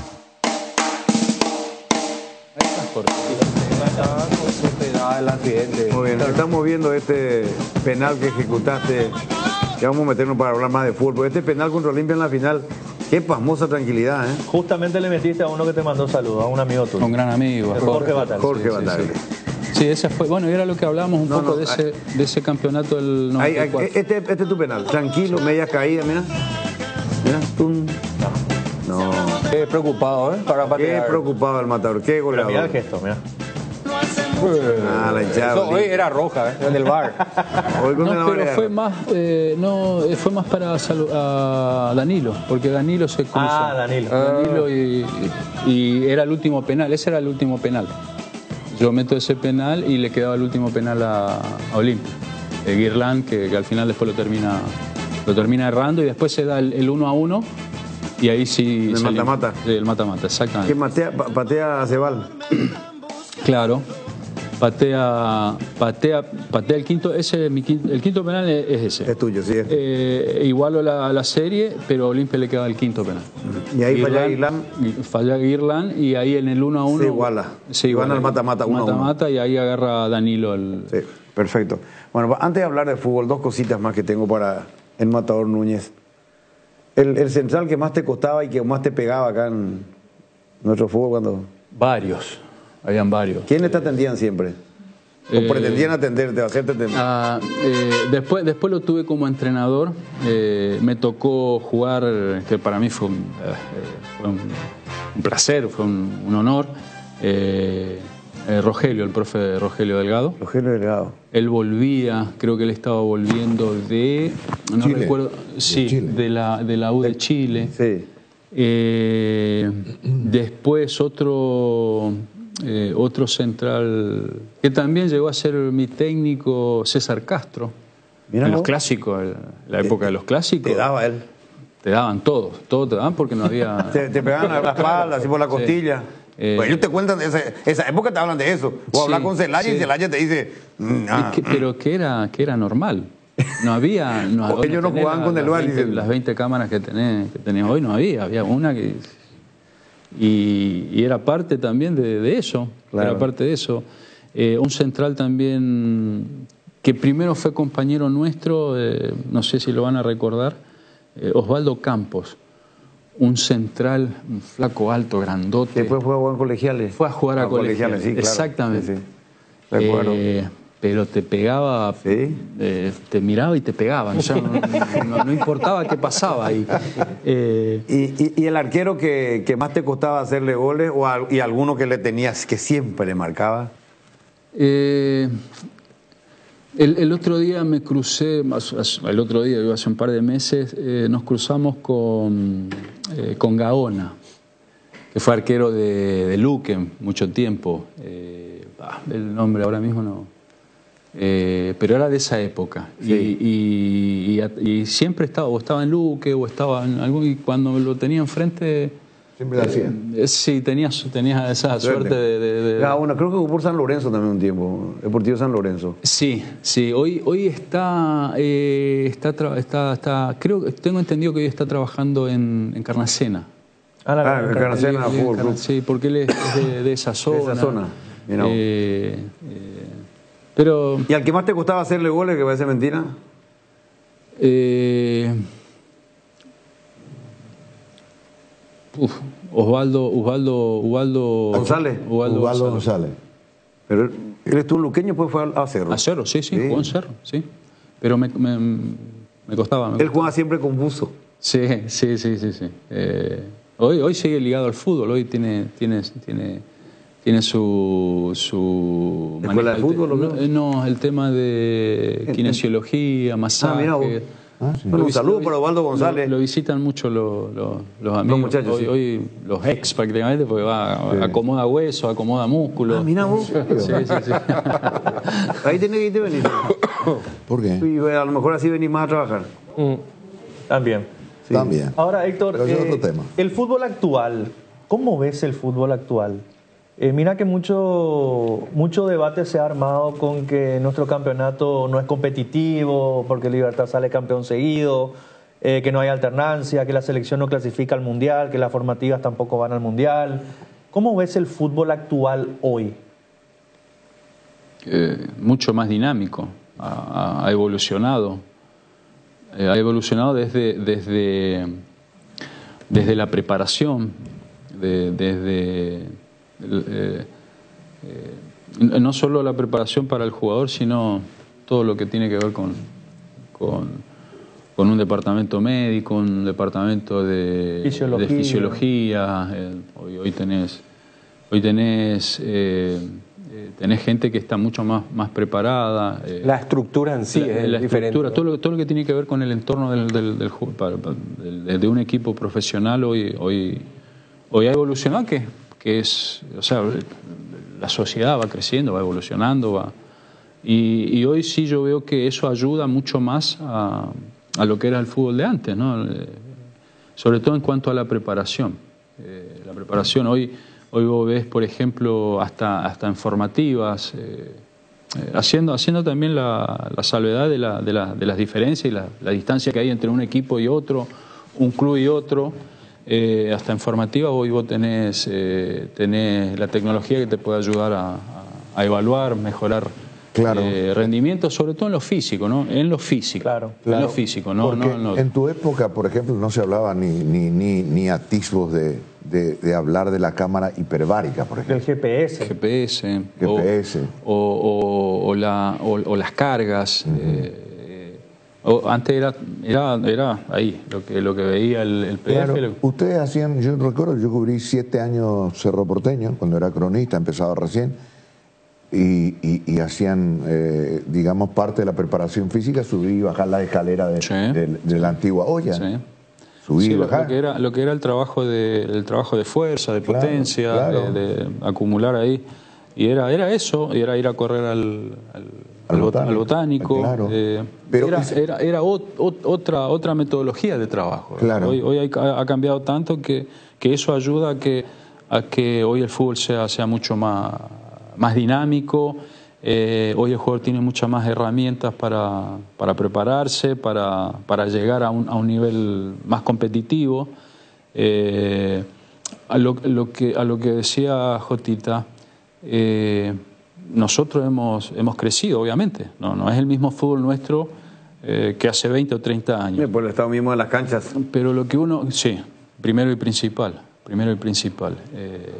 El accidente. Muy bien, estamos viendo este penal que ejecutaste. Ya vamos a meternos para hablar más de fútbol. Este penal contra Olimpia en la final, qué pasmosa tranquilidad, ¿eh? Justamente le metiste a uno que te mandó saludos, a un amigo tuyo. Un gran amigo. Jorge Bataglia. Jorge Bataglia. Sí, esa fue, bueno, era lo que hablábamos un poco de ese campeonato del 94. Este es tu penal, tranquilo, media caída, mira. Mira, tum. No. Qué preocupado, para patear. Qué preocupado el matador, qué goleador. Mira el gesto, mira. La hinchada. Hoy era roja, en el bar. Hoy con No, pero fue más, fue más para a Danilo, porque Danilo se cruzó. Danilo y era el último penal, ese era el último penal. Yo meto ese penal y le quedaba el último penal a Olimpia. Guirlán, que al final después lo termina errando y después se da el 1-1 y ahí sí... ¿El mata-mata? Sí, el mata-mata, exactamente. Que patea a Cebal. Claro. Patea el quinto, el quinto penal es ese. Es tuyo, sí. Igualo la serie, pero a Olimpia le queda el quinto penal. Y ahí falla Guirlán. Falla Guirlán y ahí en el 1-1 se iguala. Se iguala el mata-mata 1-1. Mata-mata y ahí agarra Danilo Sí, perfecto. Bueno, antes de hablar de fútbol, 2 cositas más que tengo para el Matador Núñez. El central que más te costaba y que más te pegaba acá en nuestro fútbol cuando... Varios. habían varios. ¿Quiénes te atendían siempre? ¿O pretendían atenderte, hacerte atender? Después lo tuve como entrenador. Me tocó jugar, que para mí fue un placer, fue un honor. Rogelio, el profe Rogelio Delgado. Rogelio Delgado. Él volvía, creo que él estaba volviendo de... No Chile. recuerdo. Sí, de la U de Chile. Sí. Después otro central que también llegó a ser mi técnico, César Castro. Mirá en los vos. clásicos, la época de los clásicos. Te daba él. Te daban todo te daban porque no había... Te pegaban a la espalda, así por la costilla. Pues ellos te cuentan de esa época, te hablan de eso. O hablas con Celaya y Celaya te dice... Pero que era normal. No había... Ellos no jugaban con el bar. Las 20 cámaras que tenés hoy no había. Había una que... Y era parte también de eso. Claro. Era parte de eso. Un central también que primero fue compañero nuestro, no sé si lo van a recordar, Osvaldo Campos. Un central, un flaco alto, grandote. Después fue a jugar en colegiales. Fue a jugar a colegiales, sí, claro. Exactamente. Sí, sí. De acuerdo. Pero te pegaba, ¿Sí? te miraba y te pegaba. O sea, no importaba qué pasaba ahí. ¿Y el arquero que más te costaba hacerle goles y alguno que le tenías que siempre le marcaba? El otro día me crucé, hace un par de meses, nos cruzamos con Gaona, que fue arquero de Luque mucho tiempo. El nombre ahora mismo no. Pero era de esa época. Sí. Y siempre estaba en Luque o estaba en algún. Y cuando lo tenía enfrente. Siempre la hacía. Sí, tenía esa suerte de... Bueno, creo que jugó por San Lorenzo también un tiempo, Deportivo San Lorenzo. Sí. Hoy está creo que tengo entendido que hoy está trabajando en Encarnacena. Encarnacena Fútbol Club. Sí, porque él es de esa zona. De esa zona. Pero... ¿Y al que más te costaba hacerle goles, que parece mentira? Osvaldo González. Osvaldo González. Pero él estuvo en Luqueño, pues fue a Cerro. A Cerro, sí, jugó en Cerro, sí. Pero me costaba. Él jugaba siempre con buzo. Sí. Hoy sigue ligado al fútbol, hoy tiene su ¿Escuela de fútbol? No, el tema de kinesiología, masaje. Mira vos. Sí. Bueno, un saludo para Osvaldo González. Lo visitan mucho los amigos. Los muchachos, hoy los ex prácticamente, porque acomoda hueso, acomoda músculo. Mira vos. Sí. Ahí tenés que irte venir. ¿Por qué? Y a lo mejor así venís más a trabajar. También. Sí. También. Ahora, Héctor, Pero es otro tema. el fútbol actual, ¿cómo ves el fútbol actual? Mira que mucho debate se ha armado con que nuestro campeonato no es competitivo, porque Libertad sale campeón seguido, que no hay alternancia, que la selección no clasifica al Mundial, que las formativas tampoco van al Mundial. ¿Cómo ves el fútbol actual hoy? Mucho más dinámico, ha evolucionado. Ha evolucionado desde la preparación, no solo la preparación para el jugador, sino todo lo que tiene que ver con un departamento médico, un departamento de fisiología. Hoy tenés gente que está mucho más preparada. La estructura en sí es diferente. Todo lo que tiene que ver con el entorno de un equipo profesional hoy ha evolucionado, que es, o sea, la sociedad va creciendo, va evolucionando, y hoy sí yo veo que eso ayuda mucho más a lo que era el fútbol de antes, ¿no? Sobre todo en cuanto a la preparación. La preparación hoy vos ves, por ejemplo, hasta en formativas, haciendo también la salvedad de las diferencias y la distancia que hay entre un equipo y otro, un club y otro. Hasta en formativa hoy vos tenés la tecnología que te puede ayudar a evaluar, mejorar rendimiento, sobre todo en lo físico, ¿no? En lo físico. Claro. En lo físico, ¿no? En tu época, por ejemplo, no se hablaba ni atisbos de de hablar de la cámara hiperbárica, por ejemplo. El GPS. GPS. GPS. O las cargas. Antes era ahí, lo que veía el PDF. Claro, ustedes hacían, yo recuerdo, yo cubrí 7 años Cerro Porteño, cuando era cronista, empezaba recién, y hacían, digamos, parte de la preparación física, subir y bajar la escalera de la antigua olla. Sí. Subir y bajar. Lo que era el trabajo de fuerza, de potencia, claro. De acumular ahí. Y era eso, era ir a correr al botánico. Claro. Pero era otra metodología de trabajo. Claro. Hoy ha cambiado tanto que eso ayuda a que hoy el fútbol sea mucho más dinámico. Hoy el jugador tiene muchas más herramientas para prepararse, para llegar a un nivel más competitivo. A lo que decía Jotita, nosotros hemos crecido, obviamente. No es el mismo fútbol nuestro que hace 20 o 30 años. Por el estado mismo de las canchas. Pero lo que sí, primero y principal.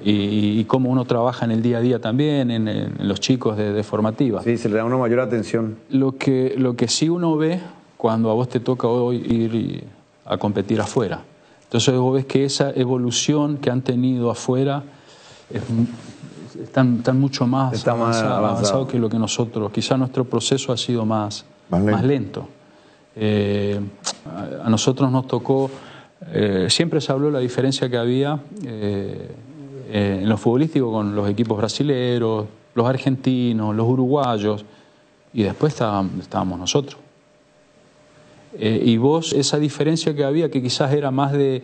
Y cómo uno trabaja en el día a día también, en los chicos de formativa. Sí, se le da una mayor atención. Lo que sí uno ve cuando a vos te toca hoy ir a competir afuera. Entonces vos ves que esa evolución que han tenido afuera están mucho más avanzado que lo que nosotros. Quizá nuestro proceso ha sido más lento. A nosotros nos tocó, siempre se habló de la diferencia que había en lo futbolístico con los equipos brasileños, los argentinos, los uruguayos, y después estábamos nosotros. Y vos, esa diferencia que había, que quizás era más de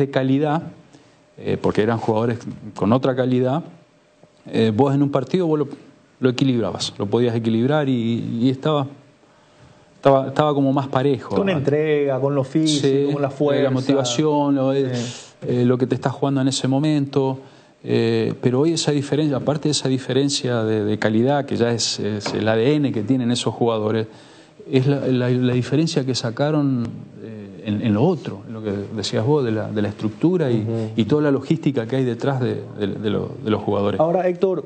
calidad, porque eran jugadores con otra calidad, vos en un partido vos lo equilibrabas, lo podías equilibrar y estaba como más parejo. Con entrega, con lo físico, con la fuerza. La motivación, lo que te estás jugando en ese momento. Pero hoy esa diferencia, aparte de esa diferencia de calidad, que ya es el ADN que tienen esos jugadores, es la diferencia que sacaron en lo otro, en lo que decías vos, de la estructura y toda la logística que hay detrás de los jugadores. Ahora, Héctor,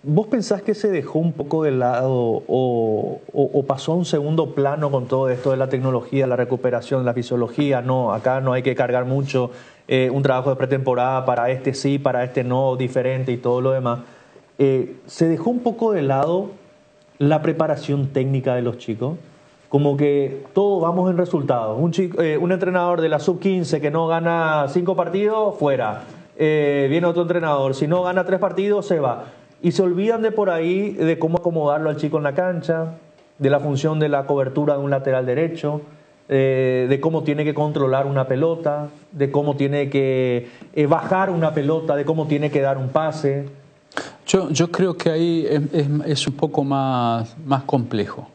¿vos pensás que se dejó un poco de lado o pasó a un segundo plano con todo esto de la tecnología, la recuperación, la fisiología? No, acá no hay que cargar mucho, un trabajo de pretemporada para este sí, para este no, diferente y todo lo demás. ¿Se dejó un poco de lado la preparación técnica de los chicos? Como que todos vamos en resultados. Un entrenador de la sub-15 que no gana 5 partidos, fuera. Viene otro entrenador, si no gana 3 partidos, se va. Y se olvidan de por ahí de cómo acomodarlo al chico en la cancha, de la función de la cobertura de un lateral derecho, de cómo tiene que controlar una pelota, de cómo tiene que bajar una pelota, de cómo tiene que dar un pase. Yo creo que ahí es un poco más complejo.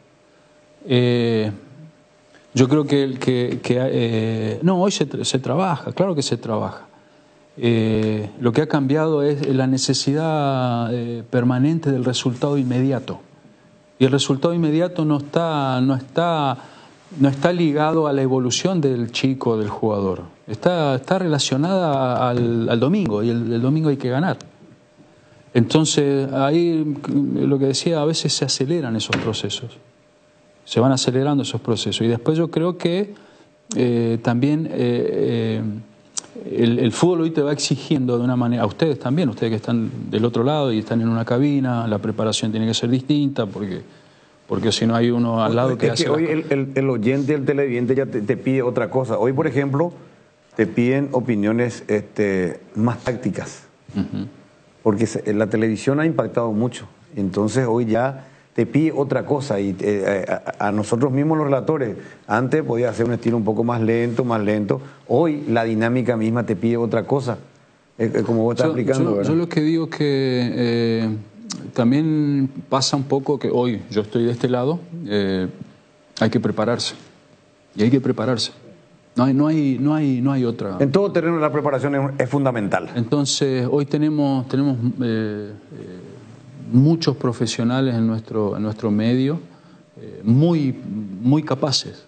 Yo creo que no, hoy se trabaja, claro que se trabaja. Lo que ha cambiado es la necesidad permanente del resultado inmediato. Y el resultado inmediato no está ligado a la evolución del chico, del jugador. Está relacionada al domingo, y el domingo hay que ganar. Entonces, ahí lo que decía, a veces se aceleran esos procesos. Se van acelerando esos procesos. Y después yo creo que también el fútbol hoy te va exigiendo de una manera, a ustedes también, ustedes que están del otro lado y están en una cabina, la preparación tiene que ser distinta porque si no hay uno al lado que hace... Es que hoy el oyente, el televidente ya te pide otra cosa. Hoy, por ejemplo, te piden opiniones más tácticas. Porque la televisión ha impactado mucho. Entonces hoy ya te pide otra cosa. Y a nosotros mismos los relatores, antes podía hacer un estilo un poco más lento. Hoy la dinámica misma te pide otra cosa. Como vos estás explicando. Yo lo que digo es que también pasa un poco que hoy yo estoy de este lado, hay que prepararse. Y hay que prepararse. No hay otra. En todo terreno la preparación es fundamental. Entonces, hoy tenemos muchos profesionales en nuestro medio, muy capaces.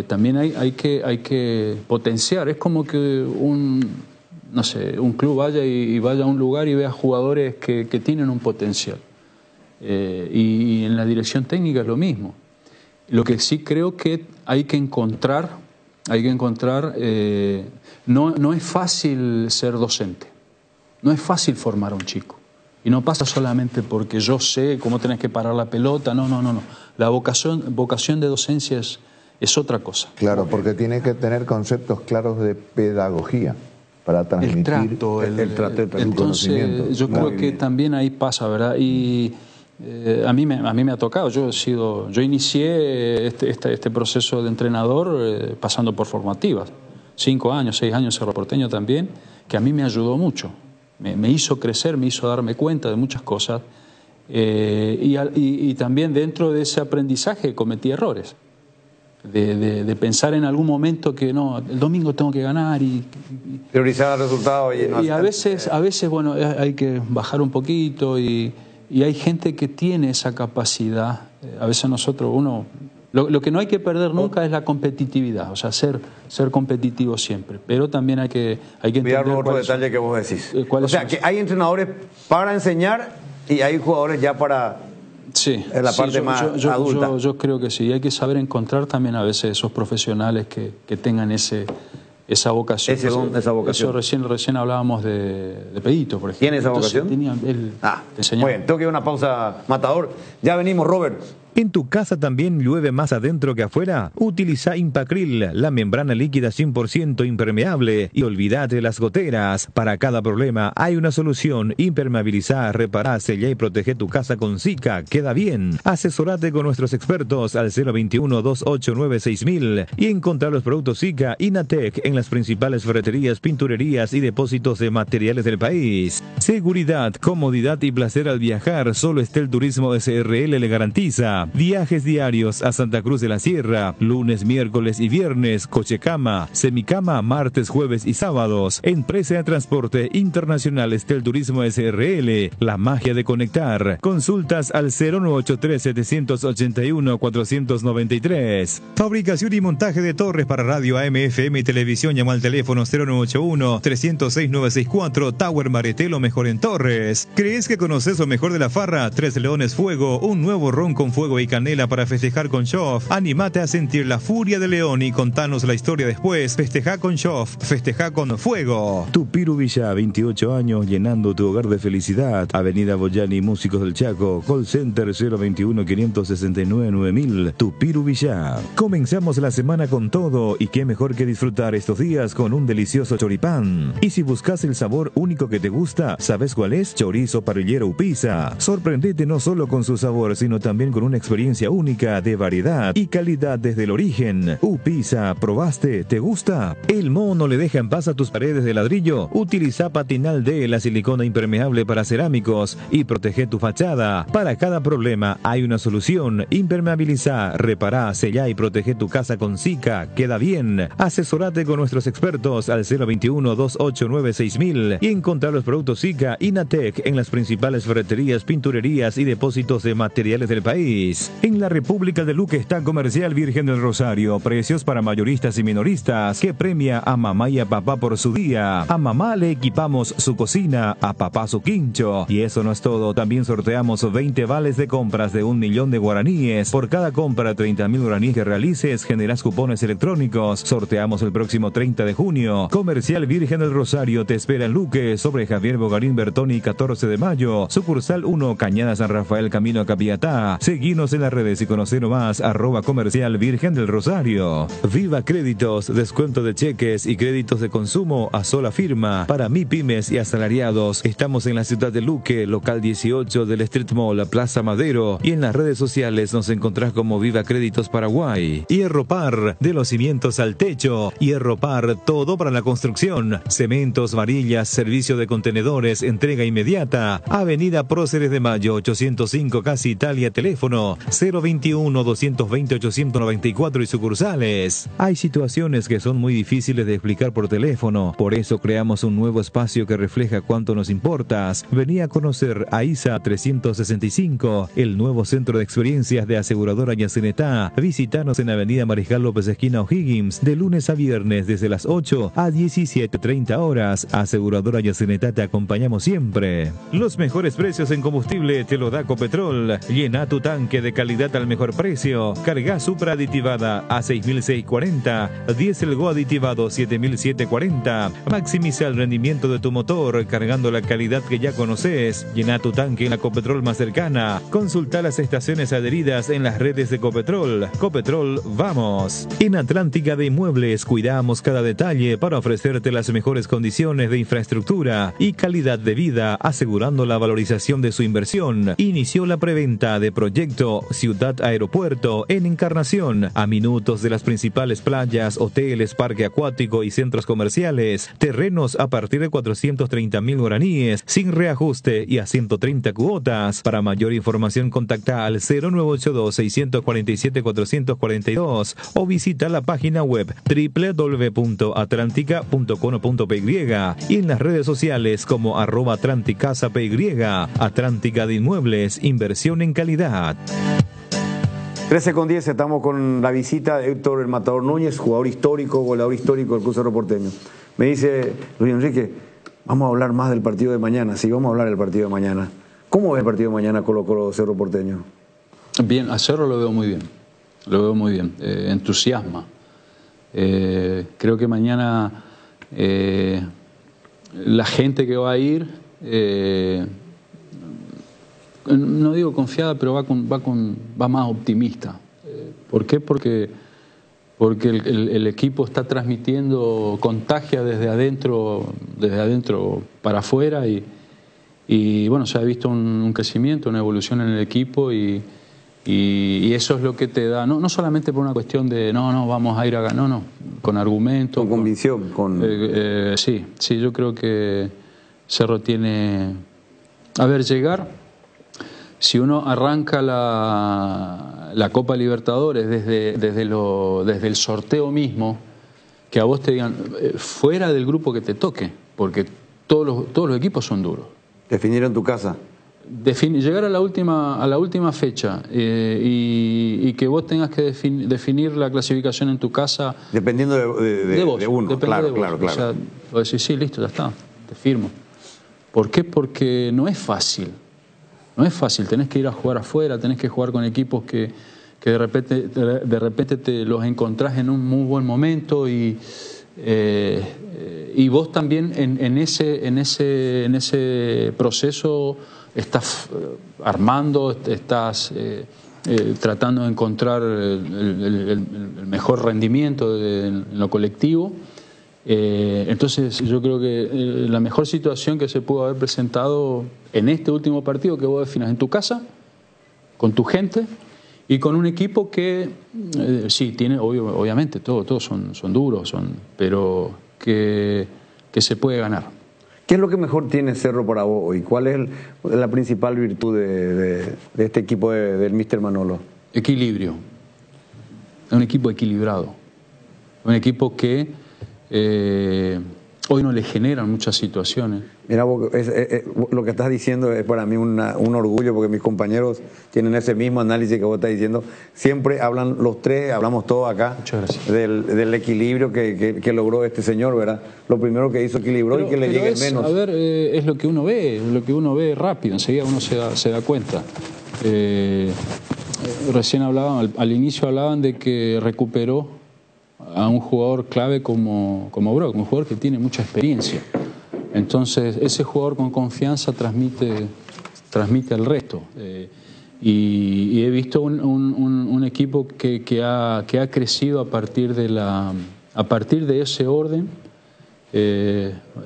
también hay que potenciar. Es como que un club vaya a un lugar y vea jugadores que tienen un potencial. Y en la dirección técnica es lo mismo. Lo que sí creo que hay que encontrar, no es fácil ser docente, no es fácil formar a un chico. Y no pasa solamente porque yo sé cómo tenés que parar la pelota, no. La vocación de docencia es otra cosa. Claro, porque tiene que tener conceptos claros de pedagogía para transmitir el trato, entonces, conocimiento. Yo creo que también ahí pasa, ¿verdad? Y a mí me ha tocado, yo inicié este proceso de entrenador pasando por formativas, 5 años, 6 años en Cerro Porteño también, que a mí me ayudó mucho. Me hizo crecer, me hizo darme cuenta de muchas cosas y también dentro de ese aprendizaje cometí errores de pensar en algún momento que no, el domingo tengo que ganar y priorizar el resultado y a veces bueno, hay que bajar un poquito y hay gente que tiene esa capacidad. A veces lo que no hay que perder nunca es la competitividad, o sea, ser competitivo siempre, pero también hay que entender otro detalle que vos decís. O sea, que hay entrenadores para enseñar y hay jugadores ya para la parte más adulta. Yo creo que sí, hay que saber encontrar también a veces esos profesionales que tengan esa vocación. Esa vocación. Eso recién hablábamos de Pedito, por ejemplo. ¿Tiene esa vocación? Él te enseñaba. Bueno, tengo que ir a una pausa, Matador. Ya venimos, Robert. ¿En tu casa también llueve más adentro que afuera? Utiliza Impacril, la membrana líquida 100% impermeable, y olvídate las goteras. Para cada problema hay una solución. Impermeabiliza, repara, sella y protege tu casa con Sika. Queda bien. Asesorate con nuestros expertos al 021-289-6000 y encontrá los productos Sika Inatec en las principales ferreterías, pinturerías y depósitos de materiales del país. Seguridad, comodidad y placer al viajar, solo Estel Turismo SRL le garantiza. Viajes diarios a Santa Cruz de la Sierra, lunes, miércoles y viernes, cochecama, semicama, martes, jueves y sábados. Empresa de Transporte Internacional Estel Turismo SRL, la magia de conectar. Consultas al 0983-781-493. Fabricación y montaje de torres para radio, AM, FM y televisión. Llama al teléfono 0981-306-964. Tower Mareté, lo mejor en torres. ¿Crees que conoces lo mejor de la farra? Tres Leones Fuego, un nuevo ron con fuego y canela para festejar con Shoff. Anímate a sentir la furia de León y contanos la historia después. Festeja con Shoff, festeja con fuego. Tupiru Villa, 28 años llenando tu hogar de felicidad. Avenida Boyani, Músicos del Chaco. Call Center 021-569-9000. Tupiru Villa. Comenzamos la semana con todo y qué mejor que disfrutar estos días con un delicioso choripán. Y si buscas el sabor único que te gusta, ¿sabes cuál es? Chorizo Parrillero Upisa. Sorprendete no solo con su sabor, sino también con una experiencia única de variedad y calidad desde el origen. Upisa, ¿probaste? ¿Te gusta? El moho no le deja en paz a tus paredes de ladrillo. Utiliza Patinal D, la silicona impermeable para cerámicos, y protege tu fachada. Para cada problema hay una solución. Impermeabiliza, repará, sellá y protege tu casa con Sika. Queda bien. Asesorate con nuestros expertos al 021-289-6000 y encontrar los productos Sika Inatec en las principales ferreterías, pinturerías y depósitos de materiales del país. En la República de Luque está Comercial Virgen del Rosario. Precios para mayoristas y minoristas, que premia a mamá y a papá por su día. A mamá le equipamos su cocina, a papá su quincho. Y eso no es todo, también sorteamos 20 vales de compras de 1.000.000 de guaraníes. Por cada compra 30.000 guaraníes que realices, generas cupones electrónicos. Sorteamos el próximo 30 de junio. Comercial Virgen del Rosario te espera en Luque, sobre Javier Bogarín Bertoni, 14 de mayo. Sucursal 1, Cañada San Rafael, camino a Capiatá. Seguinos en las redes y conocer más @Comercial Virgen del Rosario. Viva Créditos, descuento de cheques y créditos de consumo a sola firma para MIPYMES y asalariados. Estamos en la ciudad de Luque, local 18 del Street Mall, Plaza Madero, y en las redes sociales nos encontrás como Viva Créditos Paraguay. Hierro Par, de los cimientos al techo. Hierro Par, todo para la construcción. Cementos, varillas, servicio de contenedores, entrega inmediata. Avenida Próceres de Mayo, 805, Casa Italia, teléfono teléfono 021-220-894 y sucursales. Hay situaciones que son muy difíciles de explicar por teléfono, por eso creamos un nuevo espacio que refleja cuánto nos importas. Vení a conocer a ISA 365, el nuevo centro de experiencias de aseguradora Yacenetá. Visítanos en Avenida Mariscal López esquina O'Higgins, de lunes a viernes desde las 8 a 17:30 horas. Aseguradora Yacenetá, te acompañamos siempre. Los mejores precios en combustible te lo da Copetrol. Llena tu tanque de calidad al mejor precio. Carga Supra aditivada a 6.640, Diesel Go aditivado 7.740. Maximiza el rendimiento de tu motor cargando la calidad que ya conoces. Llena tu tanque en la Copetrol más cercana. Consulta las estaciones adheridas en las redes de Copetrol. Copetrol, vamos. En Atlántica de Inmuebles cuidamos cada detalle para ofrecerte las mejores condiciones de infraestructura y calidad de vida, asegurando la valorización de su inversión. Inició la preventa de proyecto Ciudad Aeropuerto en Encarnación, a minutos de las principales playas, hoteles, parque acuático y centros comerciales. Terrenos a partir de 430.000 guaraníes, sin reajuste y a 130 cuotas. Para mayor información contacta al 0982-647-442 o visita la página web www.atlantica.com.py y en las redes sociales como @atlanticasapy. Atlántica de Inmuebles, inversión en calidad. 13:10, estamos con la visita de Héctor El Matador Núñez, jugador histórico, goleador histórico del Club Cerro Porteño. Me dice Luis Enrique, vamos a hablar más del partido de mañana. Sí, vamos a hablar del partido de mañana. ¿Cómo ves el partido de mañana Colo-Colo Cerro Porteño? Bien, a Cerro lo veo muy bien. Lo veo muy bien. Entusiasma. Creo que mañana la gente que va a ir, no digo confiada, pero va más optimista. ¿Por qué? Porque el equipo está transmitiendo, contagia desde adentro para afuera y bueno, se ha visto un crecimiento, una evolución en el equipo y eso es lo que te da, no solamente por una cuestión de no vamos a ir a ganar, no, con argumentos. Con convicción. Sí, yo creo que Cerro tiene... A ver, llegar, si uno arranca la Copa Libertadores desde el sorteo mismo, que a vos te digan, fuera del grupo que te toque, porque todos los equipos son duros. Definir en tu casa. Llegar a la última fecha y que vos tengas que definir la clasificación en tu casa. Dependiendo de vos, de uno. Claro. O sea, vos decís, sí, listo, ya está, te firmo. ¿Por qué? Porque no es fácil. No es fácil, tenés que ir a jugar afuera, tenés que jugar con equipos que de repente te los encontrás en un muy buen momento y vos también en ese proceso estás armando, estás tratando de encontrar el mejor rendimiento en lo colectivo. Entonces yo creo que la mejor situación que se pudo haber presentado en este último partido que vos definas en tu casa, con tu gente y con un equipo que sí, tiene, obviamente, todos son duros, pero que se puede ganar. ¿Qué es lo que mejor tiene Cerro para vos hoy? ¿Cuál es la principal virtud de este equipo del Mr. Manolo? Equilibrio. Es un equipo equilibrado. Un equipo que hoy no le generan muchas situaciones. Mira, lo que estás diciendo es para mí un orgullo, porque mis compañeros tienen ese mismo análisis que vos estás diciendo. Siempre hablan los tres, hablamos todos acá del equilibrio que logró este señor, ¿verdad? Lo primero que hizo equilibró y que le llegue menos. A ver, es lo que uno ve rápido, enseguida uno se da cuenta. Recién hablaban, al inicio hablaban de que recuperó a un jugador clave como Brock, un jugador que tiene mucha experiencia. Entonces, ese jugador con confianza transmite al resto. Y he visto un equipo que ha crecido a partir de ese orden.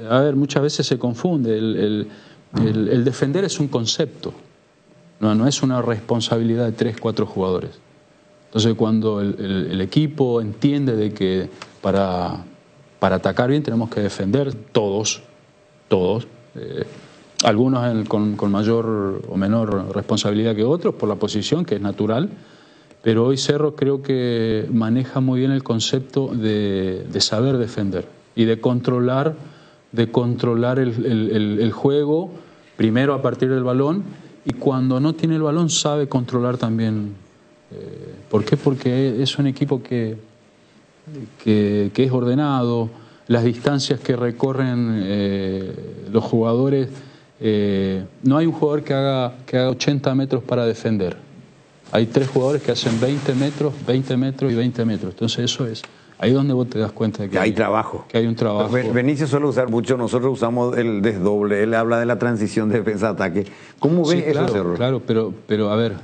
A ver, muchas veces se confunde. El defender es un concepto, no es una responsabilidad de 3, 4 jugadores. Entonces, cuando el equipo entiende de que para atacar bien tenemos que defender todos, algunos con mayor o menor responsabilidad que otros por la posición, que es natural, pero hoy Cerro creo que maneja muy bien el concepto de saber defender y de controlar el juego, primero a partir del balón, y cuando no tiene el balón sabe controlar también. ¿Por qué? Porque es un equipo que es ordenado, las distancias que recorren los jugadores, no hay un jugador que haga 80 metros para defender. Hay 3 jugadores que hacen 20 metros y 20 metros. Entonces eso es ahí donde vos te das cuenta de que hay trabajo. Que hay un trabajo. Benicio suele usar mucho, nosotros usamos el desdoble, él habla de la transición de defensa-ataque. ¿Cómo ves eso, Cerro? Claro, pero a ver,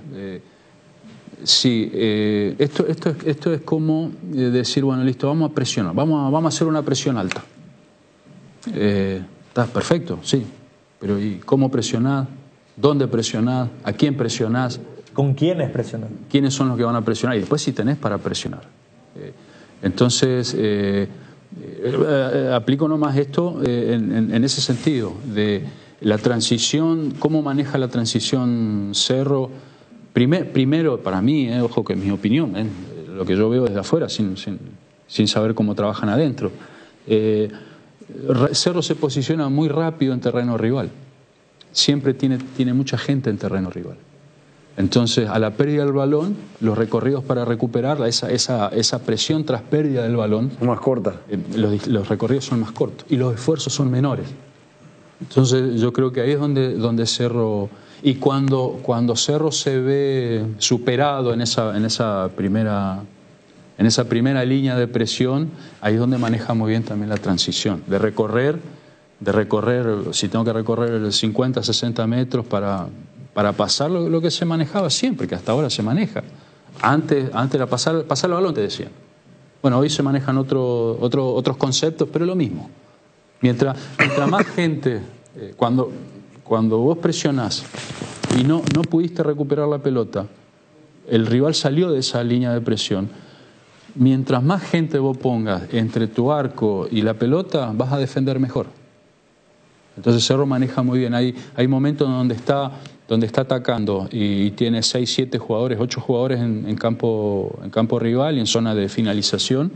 sí, esto es como decir, bueno, listo, vamos a presionar, vamos a hacer una presión alta. Está perfecto, sí, pero ¿y cómo presionás? ¿Dónde presionás? ¿A quién presionás? ¿Con quiénes presionar? ¿Quiénes son los que van a presionar? Y después si tenés para presionar. Entonces, aplico nomás esto en ese sentido, de la transición, cómo maneja la transición Cerro. Primero, para mí, ojo que es mi opinión, lo que yo veo desde afuera, sin saber cómo trabajan adentro. Cerro se posiciona muy rápido en terreno rival. Siempre tiene mucha gente en terreno rival. Entonces, a la pérdida del balón, los recorridos para recuperarla, esa presión tras pérdida del balón... Más corta. Los recorridos son más cortos y los esfuerzos son menores. Entonces, yo creo que ahí es donde Cerro... Y cuando Cerro se ve superado en esa primera línea de presión, ahí es donde maneja muy bien también la transición, de recorrer, si tengo que recorrer 50, 60 metros para pasar lo que se manejaba siempre, que hasta ahora se maneja. Antes era pasar el balón, te decían. Bueno, hoy se manejan otros conceptos, pero es lo mismo. Mientras más gente, cuando vos presionás y no pudiste recuperar la pelota, el rival salió de esa línea de presión, mientras más gente vos pongas entre tu arco y la pelota, vas a defender mejor. Entonces Cerro maneja muy bien. Hay momentos donde está atacando y tiene 6, 7 jugadores, 8 jugadores en campo rival y en zona de finalización.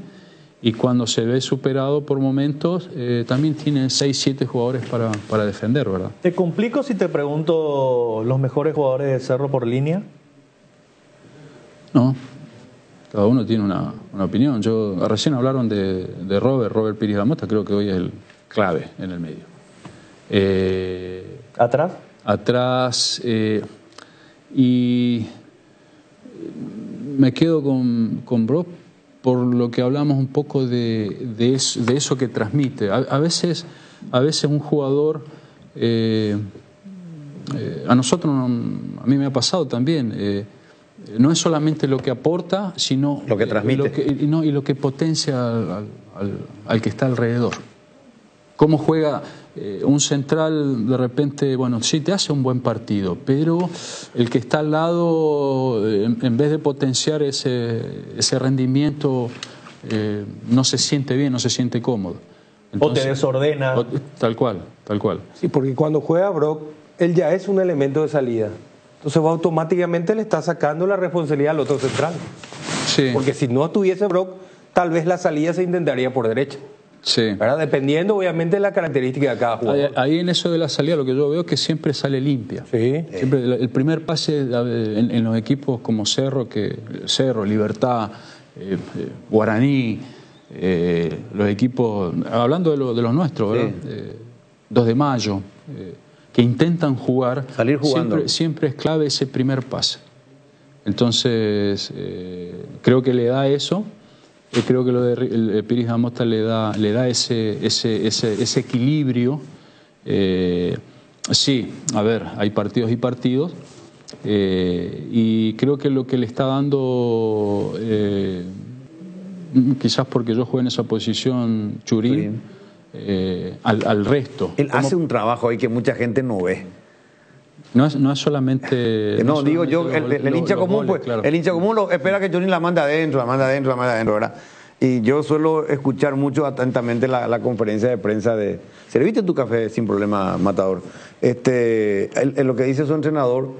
Y cuando se ve superado por momentos, también tiene 6, 7 jugadores para defender, ¿verdad? ¿Te complico si te pregunto los mejores jugadores de Cerro por línea? No, cada uno tiene una opinión. Recién hablaron de Robert Pires Gamota, creo que hoy es el clave en el medio. ¿Atrás? Atrás, y me quedo con Brock por lo que hablamos un poco de eso que transmite. A veces un jugador, a mí me ha pasado también, no es solamente lo que aporta, sino lo que transmite y lo que potencia al que está alrededor. Cómo juega un central, de repente, bueno, sí te hace un buen partido, pero el que está al lado, en vez de potenciar ese rendimiento, no se siente bien, no se siente cómodo. Entonces, o te desordena. Tal cual. Sí, porque cuando juega Brock, él ya es un elemento de salida. Entonces automáticamente le está sacando la responsabilidad al otro central. Sí. Porque si no tuviese Brock, tal vez la salida se intentaría por derecha. Sí. ¿Verdad? Dependiendo obviamente de la característica de cada jugador. Ahí en eso de la salida lo que yo veo es que siempre sale limpia. Sí. Siempre el primer pase en los equipos como Cerro, Libertad, Guaraní, los equipos, hablando de los nuestros, ¿verdad? 2 de Mayo, que intentan jugar, salir jugando. Siempre es clave ese primer pase. Entonces, creo que le da eso. Creo que lo de Pires Gamota le da ese equilibrio. Sí, a ver, hay partidos y partidos. Y creo que lo que le está dando, quizás porque yo jugué en esa posición, Churín. Al resto. Él hace un trabajo ahí que mucha gente no ve. No es solamente... No, digo yo, el hincha común, goles, pues, claro. El hincha común espera que Johnny la mande adentro, ¿verdad? Y yo suelo escuchar mucho atentamente la conferencia de prensa de... ¿Serviste tu café sin problema, Matador? Lo que dice su entrenador,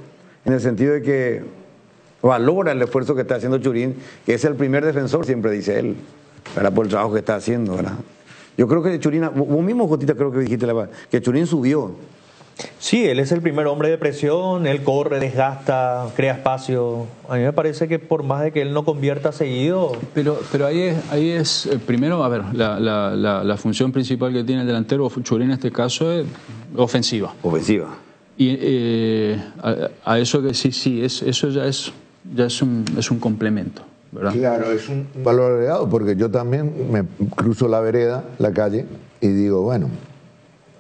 en el sentido de que valora el esfuerzo que está haciendo Churín, que es el primer defensor, siempre dice él, ¿verdad? Por el trabajo que está haciendo, ¿verdad? Yo creo que Churín, vos mismo, Jotita, creo que dijiste que Churín subió. Sí, él es el primer hombre de presión, él corre, desgasta, crea espacio. A mí me parece que por más de que él no convierta seguido... Pero ahí es primero, a ver, la función principal que tiene el delantero, Churín en este caso, es ofensiva. Ofensiva. Y a eso que sí, eso ya es un complemento, ¿verdad? Claro, es un valor agregado, porque yo también me cruzo la vereda, la calle, y digo, bueno,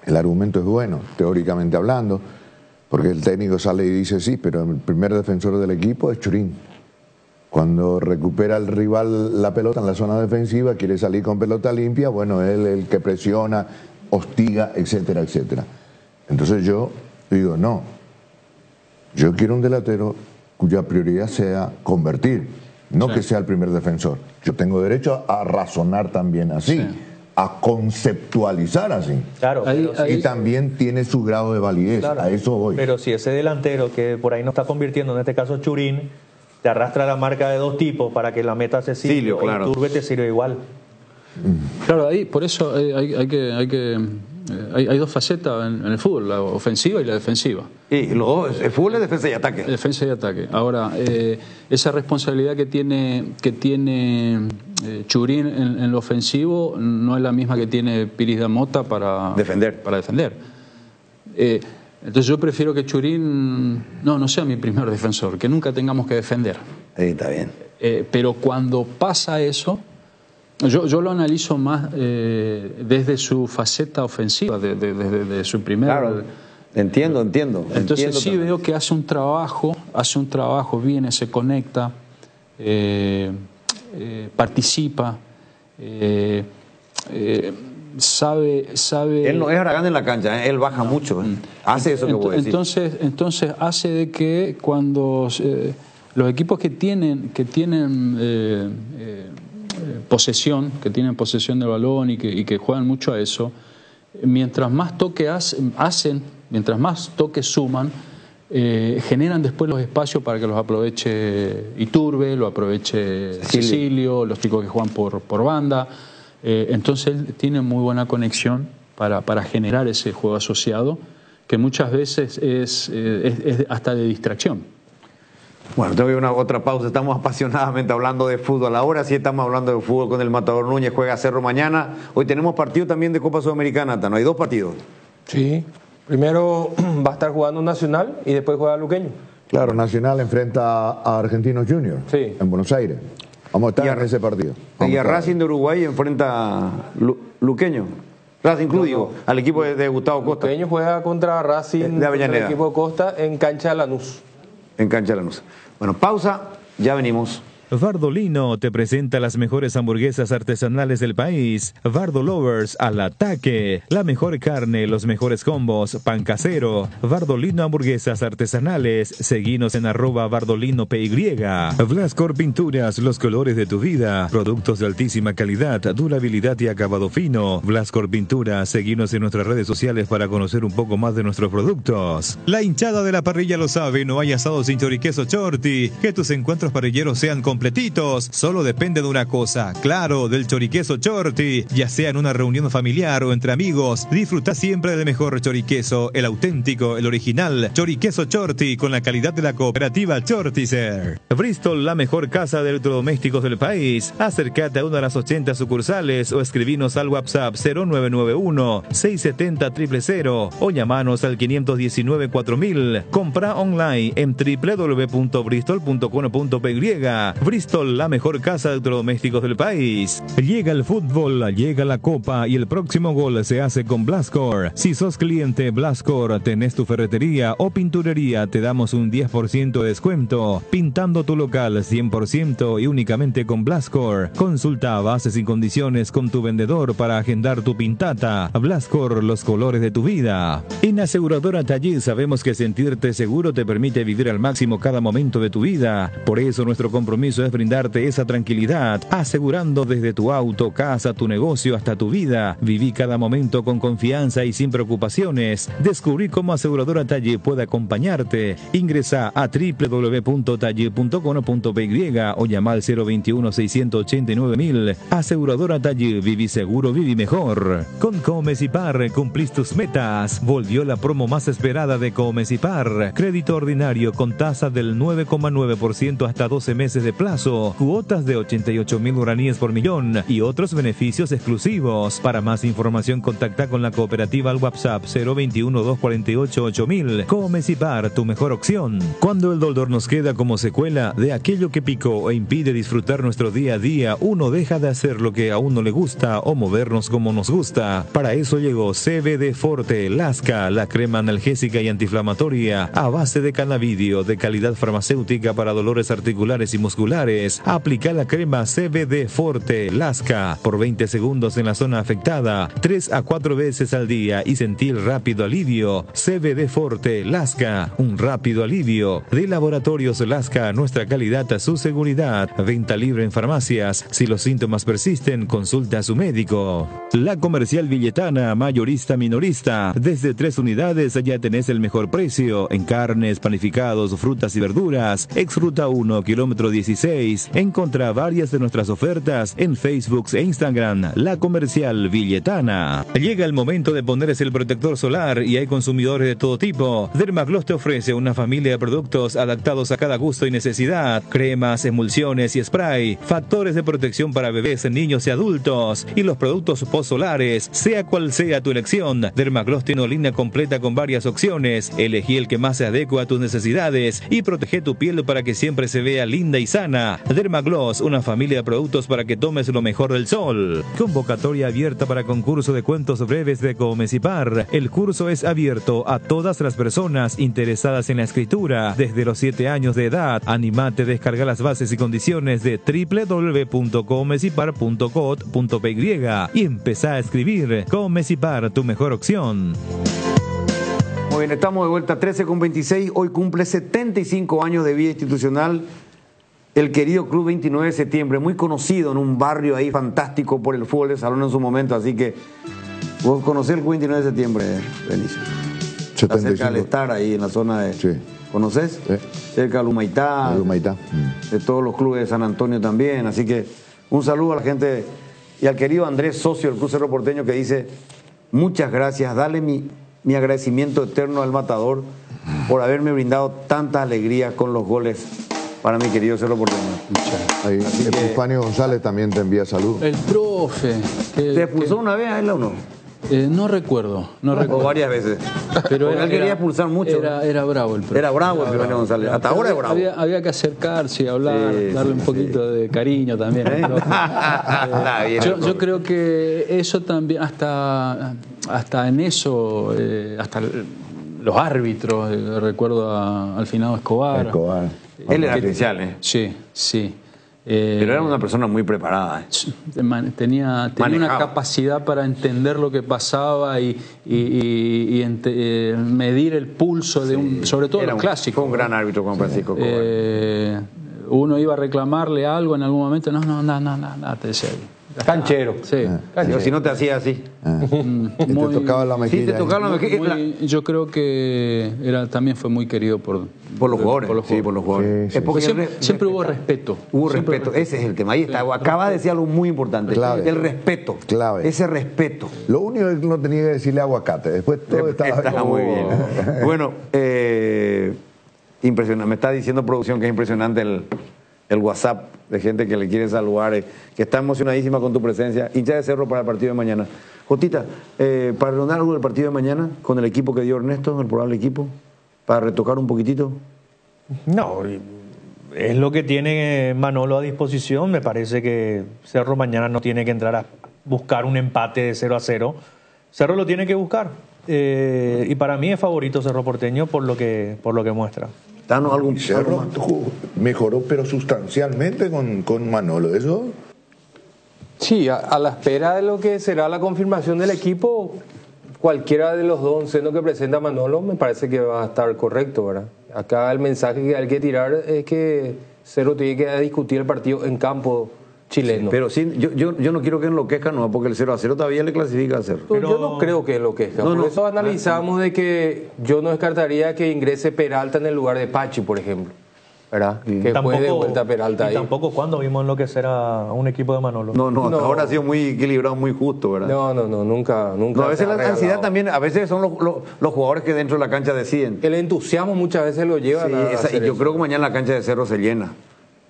el argumento es bueno, teóricamente hablando, porque el técnico sale y dice sí, pero el primer defensor del equipo es Churín. Cuando recupera el rival la pelota en la zona defensiva, quiere salir con pelota limpia, bueno, él el que presiona, hostiga, etcétera, etcétera. Entonces yo digo, no, yo quiero un delantero cuya prioridad sea convertir, no que sea el primer defensor. Yo tengo derecho a razonar también así, a conceptualizar así. Claro, y también tiene su grado de validez, a eso voy. Pero si ese delantero que por ahí no está convirtiendo, en este caso Churín, te arrastra la marca de dos tipos para que la meta Cecilio, claro. Iturbe te sirve igual. Claro, ahí por eso hay dos facetas en el fútbol, la ofensiva y la defensiva. Y el fútbol es defensa y ataque. Defensa y ataque. Ahora, esa responsabilidad que tiene Churín en lo ofensivo no es la misma que tiene Piris da Mota para defender. Entonces yo prefiero que Churín no sea mi primer defensor, que nunca tengamos que defender. Está bien. Pero cuando pasa eso, yo lo analizo más desde su faceta ofensiva, desde su primer... Claro, entiendo. Entonces sí veo que hace un trabajo, viene, se conecta, participa, sabe... Él no es Aragán en la cancha, él baja mucho, hace eso que voy a decir. Entonces hace de que cuando los equipos que tienen posesión, que tienen posesión del balón y que juegan mucho a eso, mientras más toques hacen, mientras más toques suman, generan después los espacios para que los aproveche Iturbe, lo aproveche Cecilio, los chicos que juegan por banda. Entonces él tiene muy buena conexión para generar ese juego asociado, que muchas veces es hasta de distracción. Bueno, tengo otra pausa. Estamos apasionadamente hablando de fútbol. Ahora sí estamos hablando de fútbol con el Matador Núñez. Juega Cerro mañana. Hoy tenemos partido también de Copa Sudamericana, ¿no? Hay dos partidos. Sí. Primero va a estar jugando Nacional y después juega Luqueño. Claro, Nacional enfrenta a Argentinos Juniors en Buenos Aires. Vamos a estar en ese partido. Y a Racing de Uruguay enfrenta Luqueño. Racing Club, digo, al equipo de Gustavo Costa. Luqueño juega contra Racing, de Avellaneda. El equipo de Costa en cancha de Lanús. En cancha de Lanús. Bueno, pausa, ya venimos. Bardolino te presenta las mejores hamburguesas artesanales del país. Bardo Lovers al ataque. La mejor carne, los mejores combos, pan casero. Bardolino hamburguesas artesanales. Seguinos en @BardolinoPY. Blascor Pinturas, los colores de tu vida. Productos de altísima calidad, durabilidad y acabado fino. Blascor Pinturas, seguinos en nuestras redes sociales para conocer un poco más de nuestros productos. La hinchada de la parrilla lo sabe, no hay asado sin choriqueso Chorti. Que tus encuentros parrilleros sean completitos, solo depende de una cosa, claro, del choriqueso Chorti. Ya sea en una reunión familiar o entre amigos, disfruta siempre del mejor choriqueso, el auténtico, el original, choriqueso Chorti, con la calidad de la cooperativa Chortizer. Bristol, la mejor casa de electrodomésticos del país. Acércate a una de las 80 sucursales o escribinos al WhatsApp 0991-670-000 o llamanos al 519-4000. Compra online en www.bristol.com.py. Bristol, la mejor casa de electrodomésticos del país. Llega el fútbol, llega la copa y el próximo gol se hace con Blascor. Si sos cliente Blascor, tenés tu ferretería o pinturería, te damos un 10% de descuento. Pintando tu local 100% y únicamente con Blascor. Consulta bases y condiciones con tu vendedor para agendar tu pintata. Blascor, los colores de tu vida. En Aseguradora Taller sabemos que sentirte seguro te permite vivir al máximo cada momento de tu vida. Por eso nuestro compromiso compromiso es brindarte esa tranquilidad, asegurando desde tu auto, casa, tu negocio hasta tu vida. Viví cada momento con confianza y sin preocupaciones. Descubrí cómo Aseguradora Talle puede acompañarte. Ingresa a www.talle.com.py o llama al 021-689.000. Aseguradora Talle, viví seguro, viví mejor. Con Comecipar cumplís tus metas. Volvió la promo más esperada de Comecipar. Crédito ordinario con tasa del 9,9% hasta 12 meses de plazo. Cuotas de 88.000 guaraníes por millón y otros beneficios exclusivos. Para más información contacta con la cooperativa al WhatsApp 021-248-8000. Comecipar, tu mejor opción. Cuando el dolor nos queda como secuela de aquello que picó e impide disfrutar nuestro día a día, uno deja de hacer lo que a uno le gusta o movernos como nos gusta. Para eso llegó CBD Forte Lasca, la crema analgésica y antiinflamatoria a base de cannabidio de calidad farmacéutica para dolores articulares y musculares. Aplica la crema CBD Forte Lasca por 20 segundos en la zona afectada, 3 a 4 veces al día y sentir rápido alivio. CBD Forte Lasca, un rápido alivio. De Laboratorios Lasca, nuestra calidad a su seguridad. Venta libre en farmacias. Si los síntomas persisten, consulta a su médico. La Comercial Villetana, mayorista minorista. Desde 3 unidades ya tenés el mejor precio en carnes, panificados, frutas y verduras. Ex Ruta 1, kilómetro 16. Encontrá varias de nuestras ofertas en Facebook e Instagram. La Comercial Villetana. Llega el momento de ponerse el protector solar y hay consumidores de todo tipo. Dermagloss te ofrece una familia de productos adaptados a cada gusto y necesidad. Cremas, emulsiones y spray. Factores de protección para bebés, niños y adultos. Y los productos post-solares. Sea cual sea tu elección, Dermagloss tiene una línea completa con varias opciones. Elegí el que más se adecua a tus necesidades y protege tu piel para que siempre se vea linda y sana. Dermagloss, una familia de productos para que tomes lo mejor del sol. Convocatoria abierta para concurso de cuentos breves de Comecipar. El curso es abierto a todas las personas interesadas en la escritura desde los 7 años de edad. Animate, descarga las bases y condiciones de www.comecipar.co.py y empezá a escribir. Comecipar, tu mejor opción. Muy bien, estamos de vuelta, 13:26. Hoy cumple 75 años de vida institucional el querido Club 29 de Septiembre, muy conocido en un barrio ahí fantástico por el fútbol de salón en su momento. Así que vos conocés el Club 29 de Septiembre, Benicio. Está cerca del Estar, ahí en la zona de... Sí. ¿Conoces? Sí. Cerca de Lumaitá. De todos los clubes de San Antonio también. Así que un saludo a la gente y al querido Andrés, socio del Club Cerro Porteño, que dice: muchas gracias, dale mi agradecimiento eterno al Matador por haberme brindado tanta alegría con los goles para mi querido Cerro Porteño. Ahí, Epifanio González también te envía saludos. El profe. ¿Te expulsó una vez a él o no? No recuerdo. O varias veces. Pero él quería expulsar mucho. Era bravo el profe. Era bravo el Epifanio González. Hasta ahora es bravo. Había que acercarse, hablar, darle un poquito de cariño también. Yo creo que eso también, hasta en eso, hasta los árbitros, recuerdo al finado Escobar. Él era especial, ¿eh? Sí, sí. Pero era una persona muy preparada. Tenía una capacidad para entender lo que pasaba y medir el pulso de sobre todo los clásicos. Fue un gran árbitro, Juan Francisco Escobar. Uno iba a reclamarle algo en algún momento, no, te decía. Canchero. Sí. Canchero. Si no te hacía así. Te tocaba la mejilla. Sí, te tocaba la mejilla. Yo creo que también fue muy querido por los jugadores. Por los jugadores. Sí. Es porque siempre hubo respeto. Respeto. Ese es el tema. Ahí está. Acaba de decir algo muy importante. Clave. El respeto. Clave. Ese respeto. Lo único es que no tenía que decirle aguacate. Después todo estaba muy bien. Bueno, impresionante. Me está diciendo producción que es impresionante el WhatsApp de gente que le quiere saludar, que está emocionadísima con tu presencia. Hincha de Cerro para el partido de mañana. Jotita, para redondar algo del partido de mañana, con el equipo que dio Ernesto, el probable equipo, para retocar un poquitito. No, es lo que tiene Manolo a disposición. Me parece que Cerro mañana no tiene que entrar a buscar un empate de 0-0. Cerro lo tiene que buscar. Y para mí es favorito Cerro Porteño por lo que muestra. Cerro mejoró, pero sustancialmente con Manolo. ¿Eso? Sí, a la espera de lo que será la confirmación del equipo, cualquiera de los dos oncenos que presenta Manolo me parece que va a estar correcto, ¿verdad? Acá el mensaje que hay que tirar es que Cerro tiene que discutir el partido en campo chileno. Pero sí, yo no quiero que enloquezca, no, porque el 0-0 todavía le clasifica a Cerro. Yo no creo que enloquezca. Por eso analizamos de que yo no descartaría que ingrese Peralta en el lugar de Pachi, por ejemplo. ¿Verdad? Que Tampoco- fue de vuelta Peralta y ahí. tampoco cuando vimos enloquecer a un equipo de Manolo. No, hasta ahora ha sido muy equilibrado, muy justo, ¿verdad? No, nunca. No, a veces se ha la ansiedad regalado. también, a veces son los jugadores que dentro de la cancha deciden. El entusiasmo muchas veces lo lleva Sí, a y hacer yo eso. creo que mañana la cancha de Cerro se llena.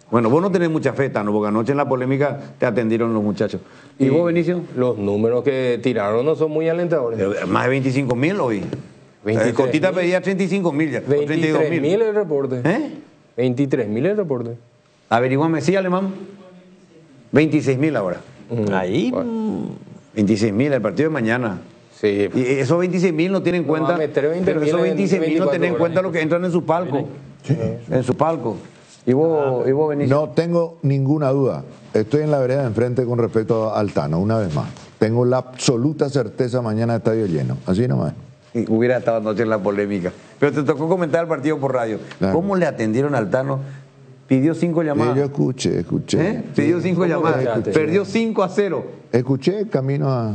Bueno, vos no tenés mucha fe, Tano, porque anoche en la polémica te atendieron los muchachos. ¿Y vos, Benicio? Los números que tiraron no son muy alentadores. Más de 25.000 hoy. 23.000. Cotita pedía 35.000 ya. o 32.000. 23.000 el reporte. ¿Eh? 23.000 el reporte. Averiguame, sí, Alemán. 26.000 ahora. Ahí. 26.000 el partido de mañana. Sí. Y esos 26.000 no tienen en No, va cuenta. a meter 20.000 Pero esos en 26.000 no tienen en 24 cuenta horas. lo que entran en su palco. En su palco. ¿Y vos, Benicio? No tengo ninguna duda. Estoy en la vereda de enfrente con respecto al Tano, una vez más. Tengo la absoluta certeza mañana estadio lleno. Así nomás. Y hubiera estado anoche en la polémica. Pero te tocó comentar el partido por radio. Claro. ¿Cómo le atendieron al Tano? Pidió 5 llamadas. Sí, yo escuché. ¿Eh? Pidió 5 llamadas. escuchaste? Perdió 5-0. Escuché camino a...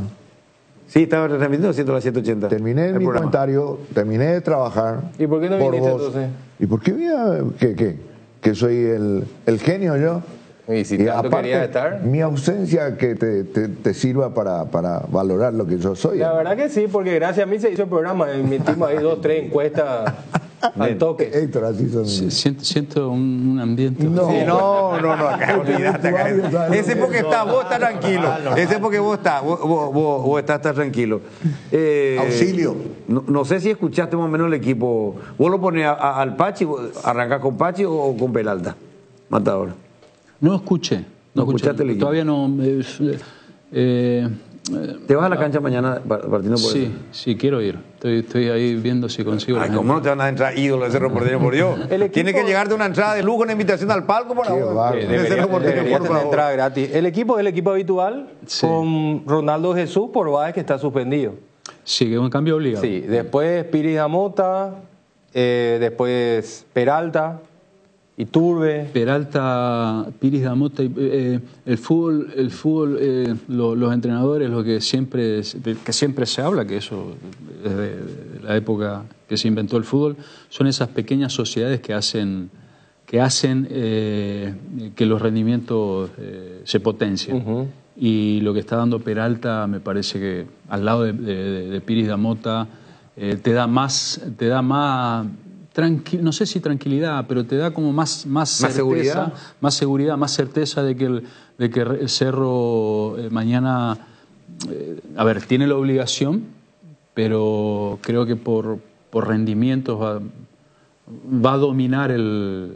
Sí, estaba transmitiendo haciendo las 780. Terminé el mi programa. comentario, terminé de trabajar. ¿Y por qué no viniste vos. entonces? ¿Y por qué que soy el genio yo? Y si tanto querías estar. mi ausencia que te sirva para valorar lo que yo soy. La verdad que sí, porque gracias a mí se hizo el programa. Y metimos ahí 2, 3 encuestas al toque. Héctor, así son. Siento un ambiente. No. Sí, no, acá, olvídate. Acá. Ese es porque vos estás tranquilo. Ese es porque vos estás tranquilo. Auxilio. No sé si escuchaste más o menos el equipo. ¿Vos lo pones al Pachi, arrancás con Pachi o con Peralta? Matador. No escuché. No escuchaste el equipo. Todavía no. ¿Te vas a la cancha mañana partiendo por eso? Sí, quiero ir. Estoy ahí viendo si consigo. Ay, ¿cómo no te van a entrar ídolos de Cerro Porteño, por Dios? Tiene que llegarte una entrada de lujo, una invitación al palco por ahora. Debería tener entrada gratis. El equipo es el equipo habitual con Ronaldo Jesús por Báez, que está suspendido. Sí, que es un cambio obligado. Sí, después Piris Damota, después Peralta, Iturbe. Peralta, Piris Damota, el fútbol, los entrenadores, lo que siempre se habla, que eso desde la época que se inventó el fútbol, son esas pequeñas sociedades que hacen que los rendimientos se potencien. Y lo que está dando Peralta, me parece que al lado de Piris Damota, te da más no sé si tranquilidad, pero te da como más certeza, más seguridad, más certeza de que el Cerro mañana, a ver, tiene la obligación, pero creo que por rendimientos va a dominar el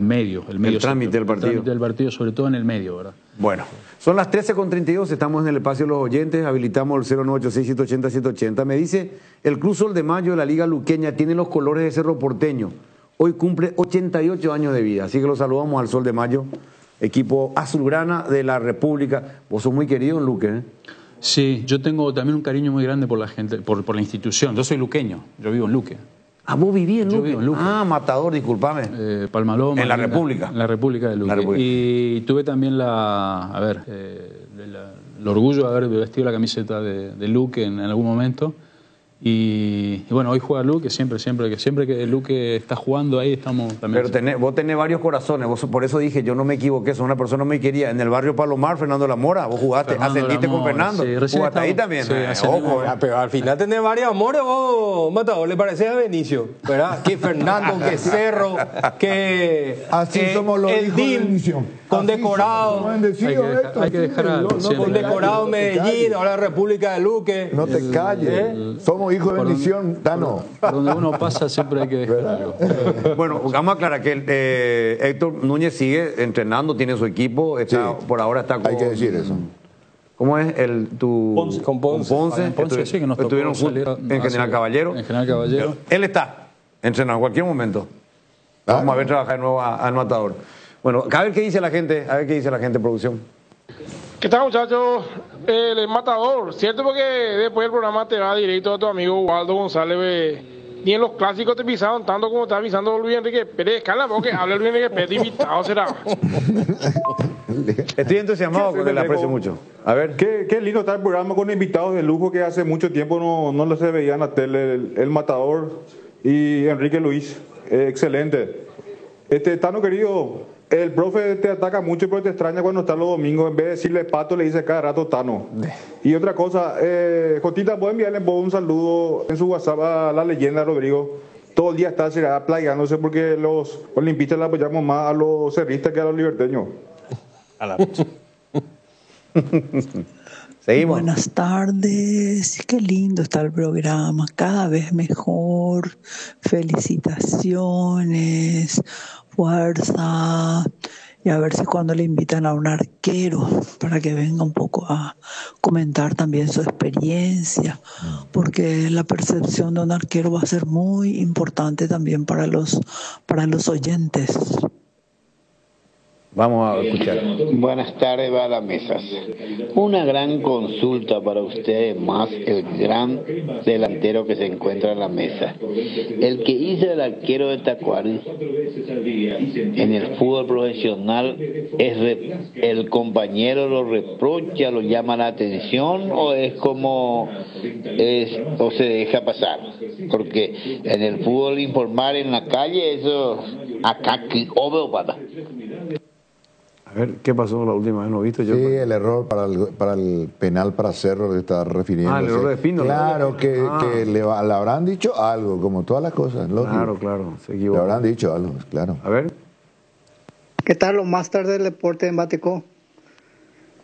medio, el trámite del partido. El trámite del partido, sobre todo en el medio, ¿verdad? Bueno, son las 13:32, estamos en el espacio de los oyentes, habilitamos el 0986-180-180. Me dice, el Cruz Sol de Mayo de la Liga Luqueña tiene los colores de Cerro Porteño. Hoy cumple 88 años de vida, así que lo saludamos al Sol de Mayo, equipo azulgrana de la República. Vos sos muy querido en Luque, ¿eh? Sí, yo tengo también un cariño muy grande por la gente, por la institución. Yo soy luqueño, yo vivo en Luque. Ah, vos vivís en Yo Luque. vivo en Luque. Ah, Matador, discúlpame. Palmaloma. En la República. En la República de Luque. La República. Y tuve también el orgullo de haber vestido la camiseta de Luque en algún momento. Y bueno, hoy juega Luque, siempre que Luque está jugando ahí estamos también. Pero vos tenés varios corazones, por eso dije, yo no me equivoqué, sos una persona muy querida. En el barrio Palomar, Fernando Lamora, vos jugaste, ascendiste con Fernando, sí, recién jugaste ahí estamos- también. sí, Ojo, Pero al final tenés varios amores vos, Matador, le pareces a Benicio, ¿verdad? Que Fernando, que Cerro, que Así somos los el hijos de DIM, Benicio. condecorado, Hay que dejar algo. Sí, condecorado Medellín, ahora República de Luque. No te calles. Somos hijos de bendición, Tano. Por donde uno pasa siempre hay que dejar algo. Bueno, vamos a aclarar que Héctor Núñez sigue entrenando, tiene su equipo, por ahora está con... Hay que decir eso. ¿Cómo es Ponce. Con Ponce. Ponce, sí, que nos tocó Estuvieron salir en General Caballero. En General Caballero. Él está entrenando en cualquier momento. Vamos a ver trabajar de nuevo al Matador. Bueno, a ver qué dice la gente, producción. ¿Qué tal, muchachos? El Matador, ¿cierto? Porque después del programa te va directo a tu amigo Waldo González ni en los clásicos te pisaron tanto como está pisando Luis Enrique Pérez. Cala, porque habla Luis Enrique Pérez, invitado será. Estoy entusiasmado porque le aprecio mucho. A ver. Qué lindo está el programa con invitados de lujo que hace mucho tiempo no los se veían en la tele. El Matador y Enrique Luis. Excelente. Tano querido, el profe te ataca mucho pero te extraña cuando está los domingos. En vez de decirle Pato, le dice cada rato Tano. Y otra cosa, Jotita, ¿puedo enviarle un saludo en su WhatsApp a la leyenda Rodrigo? Todo el día está playándose porque los olimpistas le apoyamos más a los cerristas que a los liberteños. A la Seguimos. Buenas tardes, qué lindo está el programa, cada vez mejor. Felicitaciones, fuerza. Y a ver si cuando le invitan a un arquero para que venga un poco a comentar también su experiencia, porque la percepción de un arquero va a ser muy importante también para los oyentes. Vamos a escuchar. Buenas tardes, va a la mesa. Una gran consulta para ustedes, más el gran delantero que se encuentra en la mesa. El que hizo el arquero de Tacuary en el fútbol profesional, ¿el compañero lo reprocha, lo llama la atención o es como o se deja pasar? Porque en el fútbol informal en la calle, eso acá obvio pata. A ver, ¿qué pasó la última vez? ¿No viste yo? Sí, el error para el penal para Cerro le está refiriendo. El error de Espíndola. Claro, que le habrán dicho algo, como todas las cosas, lógico. Claro, se equivocó. Le habrán dicho algo, claro. A ver. ¿Qué tal los másters del deporte en Baticó?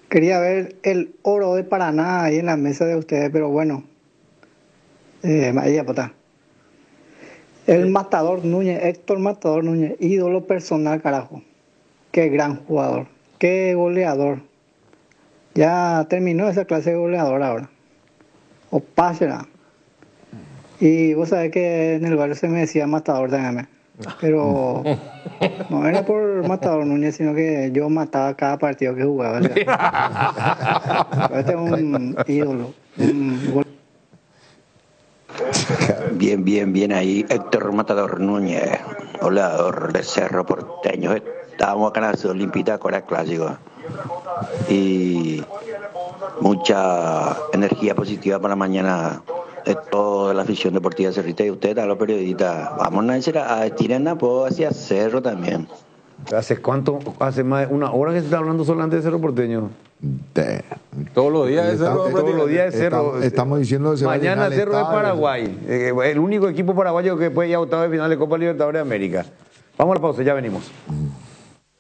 Quería ver el oro de Paraná ahí en la mesa de ustedes, pero bueno. El Matador Núñez, Héctor Matador Núñez, ídolo personal, carajo. Qué gran jugador, qué goleador. Ya terminó esa clase de goleador ahora. O pásela. Y vos sabés que en el barrio se me decía Matador también. Pero no era por Matador Núñez, sino que yo mataba cada partido que jugaba. Este es un ídolo. Bien ahí, Héctor Matador Núñez, goleador de Cerro Porteño. Estábamos acá en la ciudad olimpita con el clásico y mucha energía positiva para mañana de toda la afición deportiva cerrita y ustedes, los periodistas. Vamos a estirar hacia Cerro también. ¿Hace cuánto? Hace más de una hora que se está hablando solamente de Cerro Porteño. Todos los días de Cerro. Todos los días de Cerro. Estamos diciendo que se mañana Cerro de Paraguay. El único equipo paraguayo que puede ir a octavos de final de Copa Libertadores de América. Vamos a la pausa, ya venimos.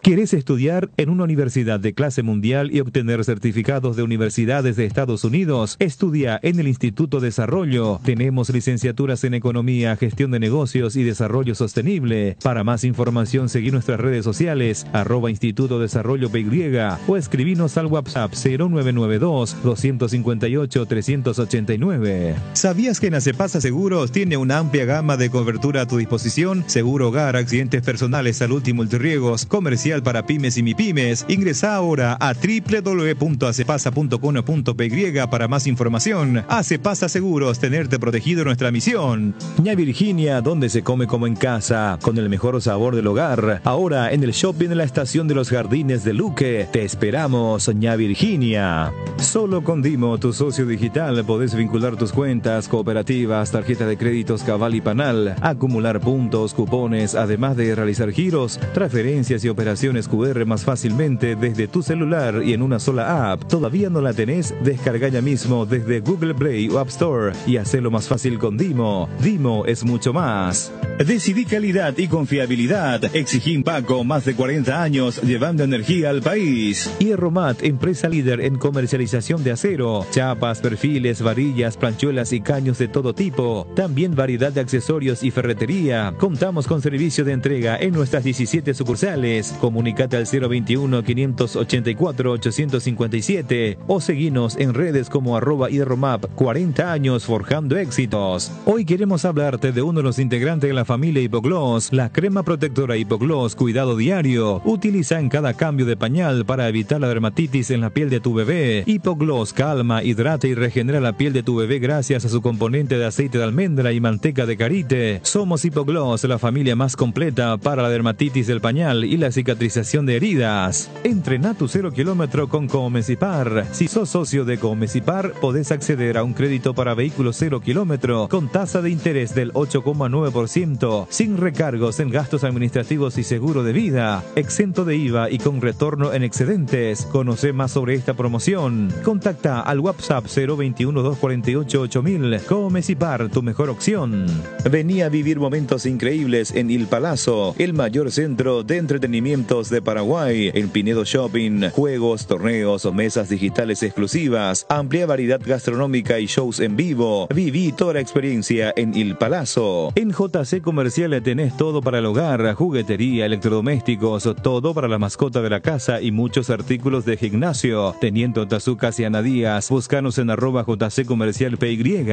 ¿Quieres estudiar en una universidad de clase mundial y obtener certificados de universidades de Estados Unidos? Estudia en el Instituto Desarrollo. Tenemos licenciaturas en Economía, Gestión de Negocios y Desarrollo Sostenible. Para más información, seguí nuestras redes sociales, @Instituto Desarrollo PY, o escribinos al WhatsApp 0992-258-389. ¿Sabías que Nacepasa Seguros tiene una amplia gama de cobertura a tu disposición? Seguro hogar, accidentes personales, salud y multirriegos, comercial para pymes y mipymes. Ingresa ahora a www.acepasa.com.py para más información. Acepasa Seguros, tenerte protegido, nuestra misión. Ña Virginia, donde se come como en casa, con el mejor sabor del hogar. Ahora en el shopping de la estación de los Jardines de Luque. Te esperamos, Ña Virginia. Solo con Dimo, tu socio digital, podés vincular tus cuentas, cooperativas, tarjetas de créditos Cabal y Panal, acumular puntos, cupones, además de realizar giros, transferencias y operaciones QR más fácilmente desde tu celular y en una sola app. ¿Todavía no la tenés? Descarga ya mismo desde Google Play o App Store y hacelo más fácil con Dimo. Dimo es mucho más. Decidí calidad y confiabilidad. Exigí Paco, más de 40 años llevando energía al país. Hierromat, empresa líder en comercialización de acero, chapas, perfiles, varillas, planchuelas y caños de todo tipo. También variedad de accesorios y ferretería. Contamos con servicio de entrega en nuestras 17 sucursales. Comunicate al 021-584-857 o seguinos en redes como @Hierromap. 40 años forjando éxitos. Hoy queremos hablarte de uno de los integrantes de la familia Hipogloss, la crema protectora Hipogloss Cuidado Diario. Utiliza en cada cambio de pañal para evitar la dermatitis en la piel de tu bebé. Hipogloss calma, hidrata y regenera la piel de tu bebé gracias a su componente de aceite de almendra y manteca de karité. Somos Hipogloss, la familia más completa para la dermatitis del pañal y la cicatrización de heridas. Entrena tu 0 kilómetro con Comecipar. Si sos socio de Comecipar, podés acceder a un crédito para vehículos 0 kilómetro con tasa de interés del 8,9%, sin recargos en gastos administrativos y seguro de vida, exento de IVA y con retorno en excedentes. Conoce más sobre esta promoción. Contacta al WhatsApp 021-248-8000. Comecipar, tu mejor opción. Venía a vivir momentos increíbles en Il Palazzo, el mayor centro de entretenimientos de Paraguay. En Pinedo Shopping, juegos, torneos o mesas digitales exclusivas, amplia variedad gastronómica y shows en vivo. Viví toda la experiencia en Il Palazzo. En JC Comercial tenés todo para el hogar, juguetería, electrodomésticos, todo para la mascota de la casa y muchos artículos de gimnasio. Teniendo Tazucas y Ana Díaz, búscanos en @JC Comercial PY.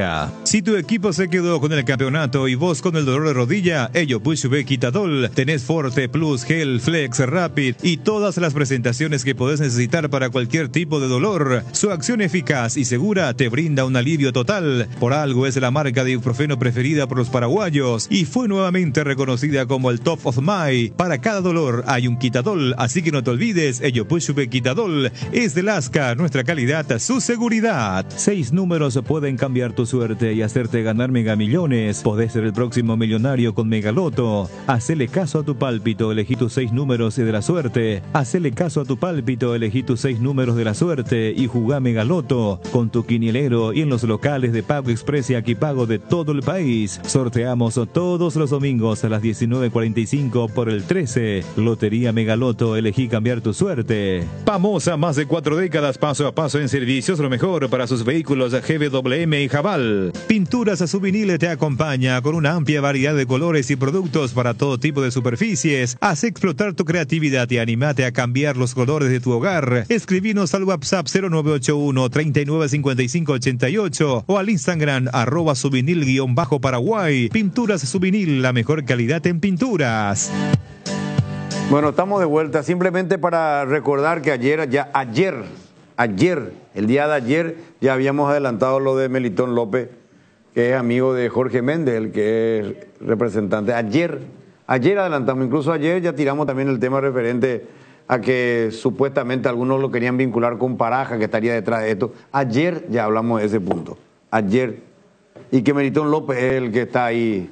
Si tu equipo se quedó con el campeonato y vos con el dolor de rodilla, ello Pushbe Quitadol, tenés Forte Plus, Gel, Flex, Rapid y todas las presentaciones que podés necesitar para cualquier tipo de dolor. Su acción eficaz y segura te brinda un alivio total. Por algo es la marca de ibuprofeno preferida por los paraguayos y fue nuevamente reconocida como el Top of My. Para cada dolor hay un Quitadol, así que no te olvides, ello Pushbe Quitadol es de Lasca, nuestra calidad, su seguridad. 6 números pueden cambiar tu suerte y hacerte ganar megamillones. Podés ser el próximo millonario con Megaloto. Hacele caso a tu pálpito, elegí tus 6 números de la suerte. Hacele caso a tu pálpito, elegí tus 6 números de la suerte y jugá Megaloto con tu quinielero y en los locales de Pago Express y Aquipago de todo el país. Sorteamos todos los domingos a las 19:45 por el 13. Lotería Megaloto, elegí cambiar tu suerte. Famosa, más de 4 décadas paso a paso en servicios, lo mejor para sus vehículos GWM y Jabal. Pinturas Subvinil te acompaña con una amplia variedad de colores y productos para todo tipo de superficies. Haz explotar tu creatividad y animate a cambiar los colores de tu hogar. Escribinos al WhatsApp 0981-395588 o al Instagram @subvinil_Paraguay. Pinturas Subvinil, la mejor calidad en pinturas. Bueno, estamos de vuelta. Simplemente para recordar que ayer, el día de ayer, ya habíamos adelantado lo de Melitón López, que es amigo de Jorge Méndez, el que es representante. Ayer adelantamos, incluso ayer ya tiramos también el tema referente a que supuestamente algunos lo querían vincular con Paraja, que estaría detrás de esto. Ayer ya hablamos de ese punto. Ayer. Y que Melitón López es el que está ahí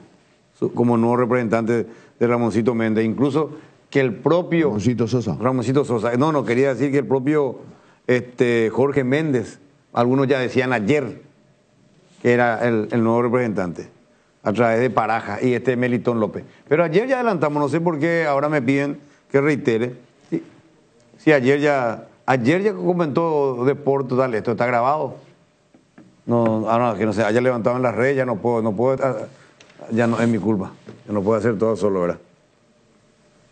como nuevo representante de Ramoncito Méndez. Incluso que el propio Ramoncito Sosa. No, quería decir que el propio Jorge Méndez, algunos ya decían ayer que era el nuevo representante a través de Paraja y Melitón López. Pero ayer ya adelantamos, no sé por qué ahora me piden que reitere. Sí, ayer ya comentó Deportes total, esto está grabado. Que no sé, haya levantado en las redes, ya no puedo, ya no es mi culpa, ya no puedo hacer todo solo, ¿verdad?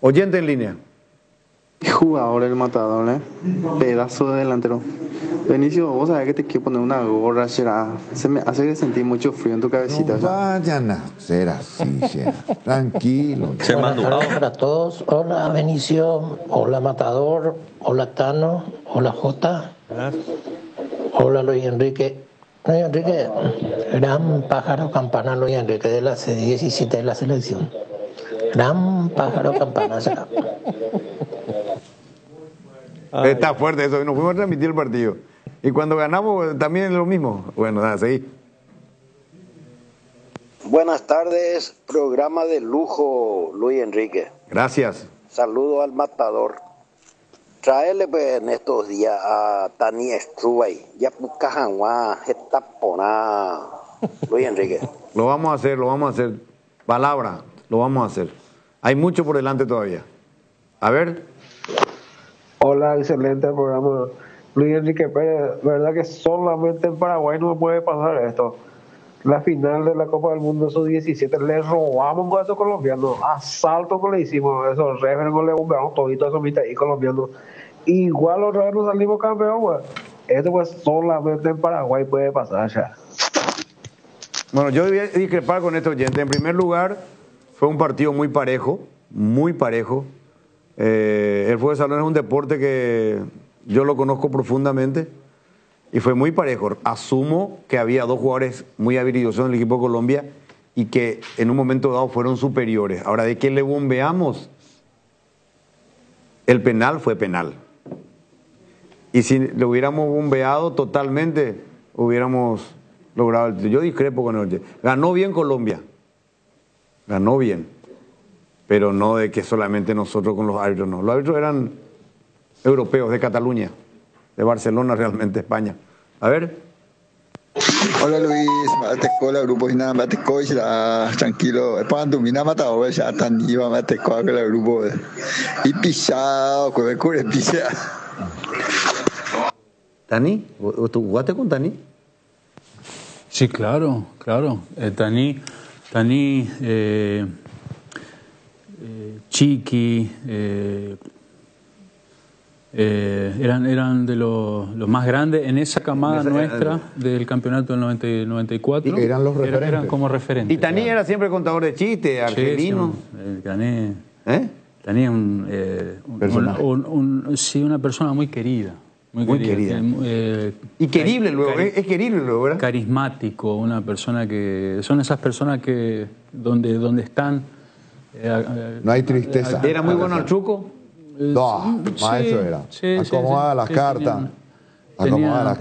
Oyente en línea. Jugador el matador, pedazo de delantero. Benicio, vos sabés que te quiero poner una gorra, será. Se me hace sentir mucho frío en tu cabecita. No vayan a ser así, tranquilo. Buenas tardes para todos. Hola Benicio, hola Matador, hola Tano, hola Jota, hola Luis Enrique. Luis Enrique, gran pájaro campana Luis Enrique de la C17 de la selección. Gran pájaro campana será. Está fuerte eso, nos fuimos a transmitir el partido. Y cuando ganamos también es lo mismo. Bueno, nada, seguí. Buenas tardes, programa de lujo, Luis Enrique. Gracias. Saludo al matador. Traerle pues en estos días a Tani Strubay, ya Pucajanguá, Getaponá, Luis Enrique. Lo vamos a hacer. Palabra, lo vamos a hacer. Hay mucho por delante todavía. A ver. Hola, excelente programa. Luis Enrique Pérez, verdad que solamente en Paraguay no puede pasar esto. La final de la Copa del Mundo sub-17 le robamos con esos colombianos, asalto que le hicimos, esos referees le bombeamos toditos esos mitad y colombianos. Igual otra vez nos salimos campeón, güey. Esto pues solamente en Paraguay puede pasar ya. Bueno, yo debía discrepar con este oyente. En primer lugar, Fue un partido muy parejo, muy parejo. El fútbol de salón es un deporte que yo lo conozco profundamente y fue muy parejo. Asumo que había dos jugadores muy habilidosos en el equipo de Colombia y que en un momento dado fueron superiores. Ahora, ¿de qué le bombeamos? El penal fue penal. Y si lo hubiéramos bombeado totalmente, hubiéramos logrado el título. Yo discrepo con el. Ganó bien Colombia. Ganó bien. Pero no de que solamente nosotros con los árbitros, no. Los árbitros eran europeos, de Cataluña, de Barcelona realmente, España. A ver. Hola Luis, Mateco, la grupo y nada, Mateco, ya tranquilo. Cuando mina matado, ya tan iba Mateco con el grupo. Y pisado, con el cure pisado. ¿Tani? ¿Tú jugaste con Tani? Sí, claro. Tani, Chiqui, eran de los más grandes en esa camada nuestra del campeonato del 94. Eran los referentes. Eran como referentes. Y Tani era siempre contador de chistes, argelino. Tani una persona muy querida. Muy querida. Y querible luego, es querible luego, ¿verdad? Carismático, una persona que... Son esas personas que donde están... no hay tristeza. ¿Era muy bueno al truco? No, maestro era. Acomodaba las cartas. Tenían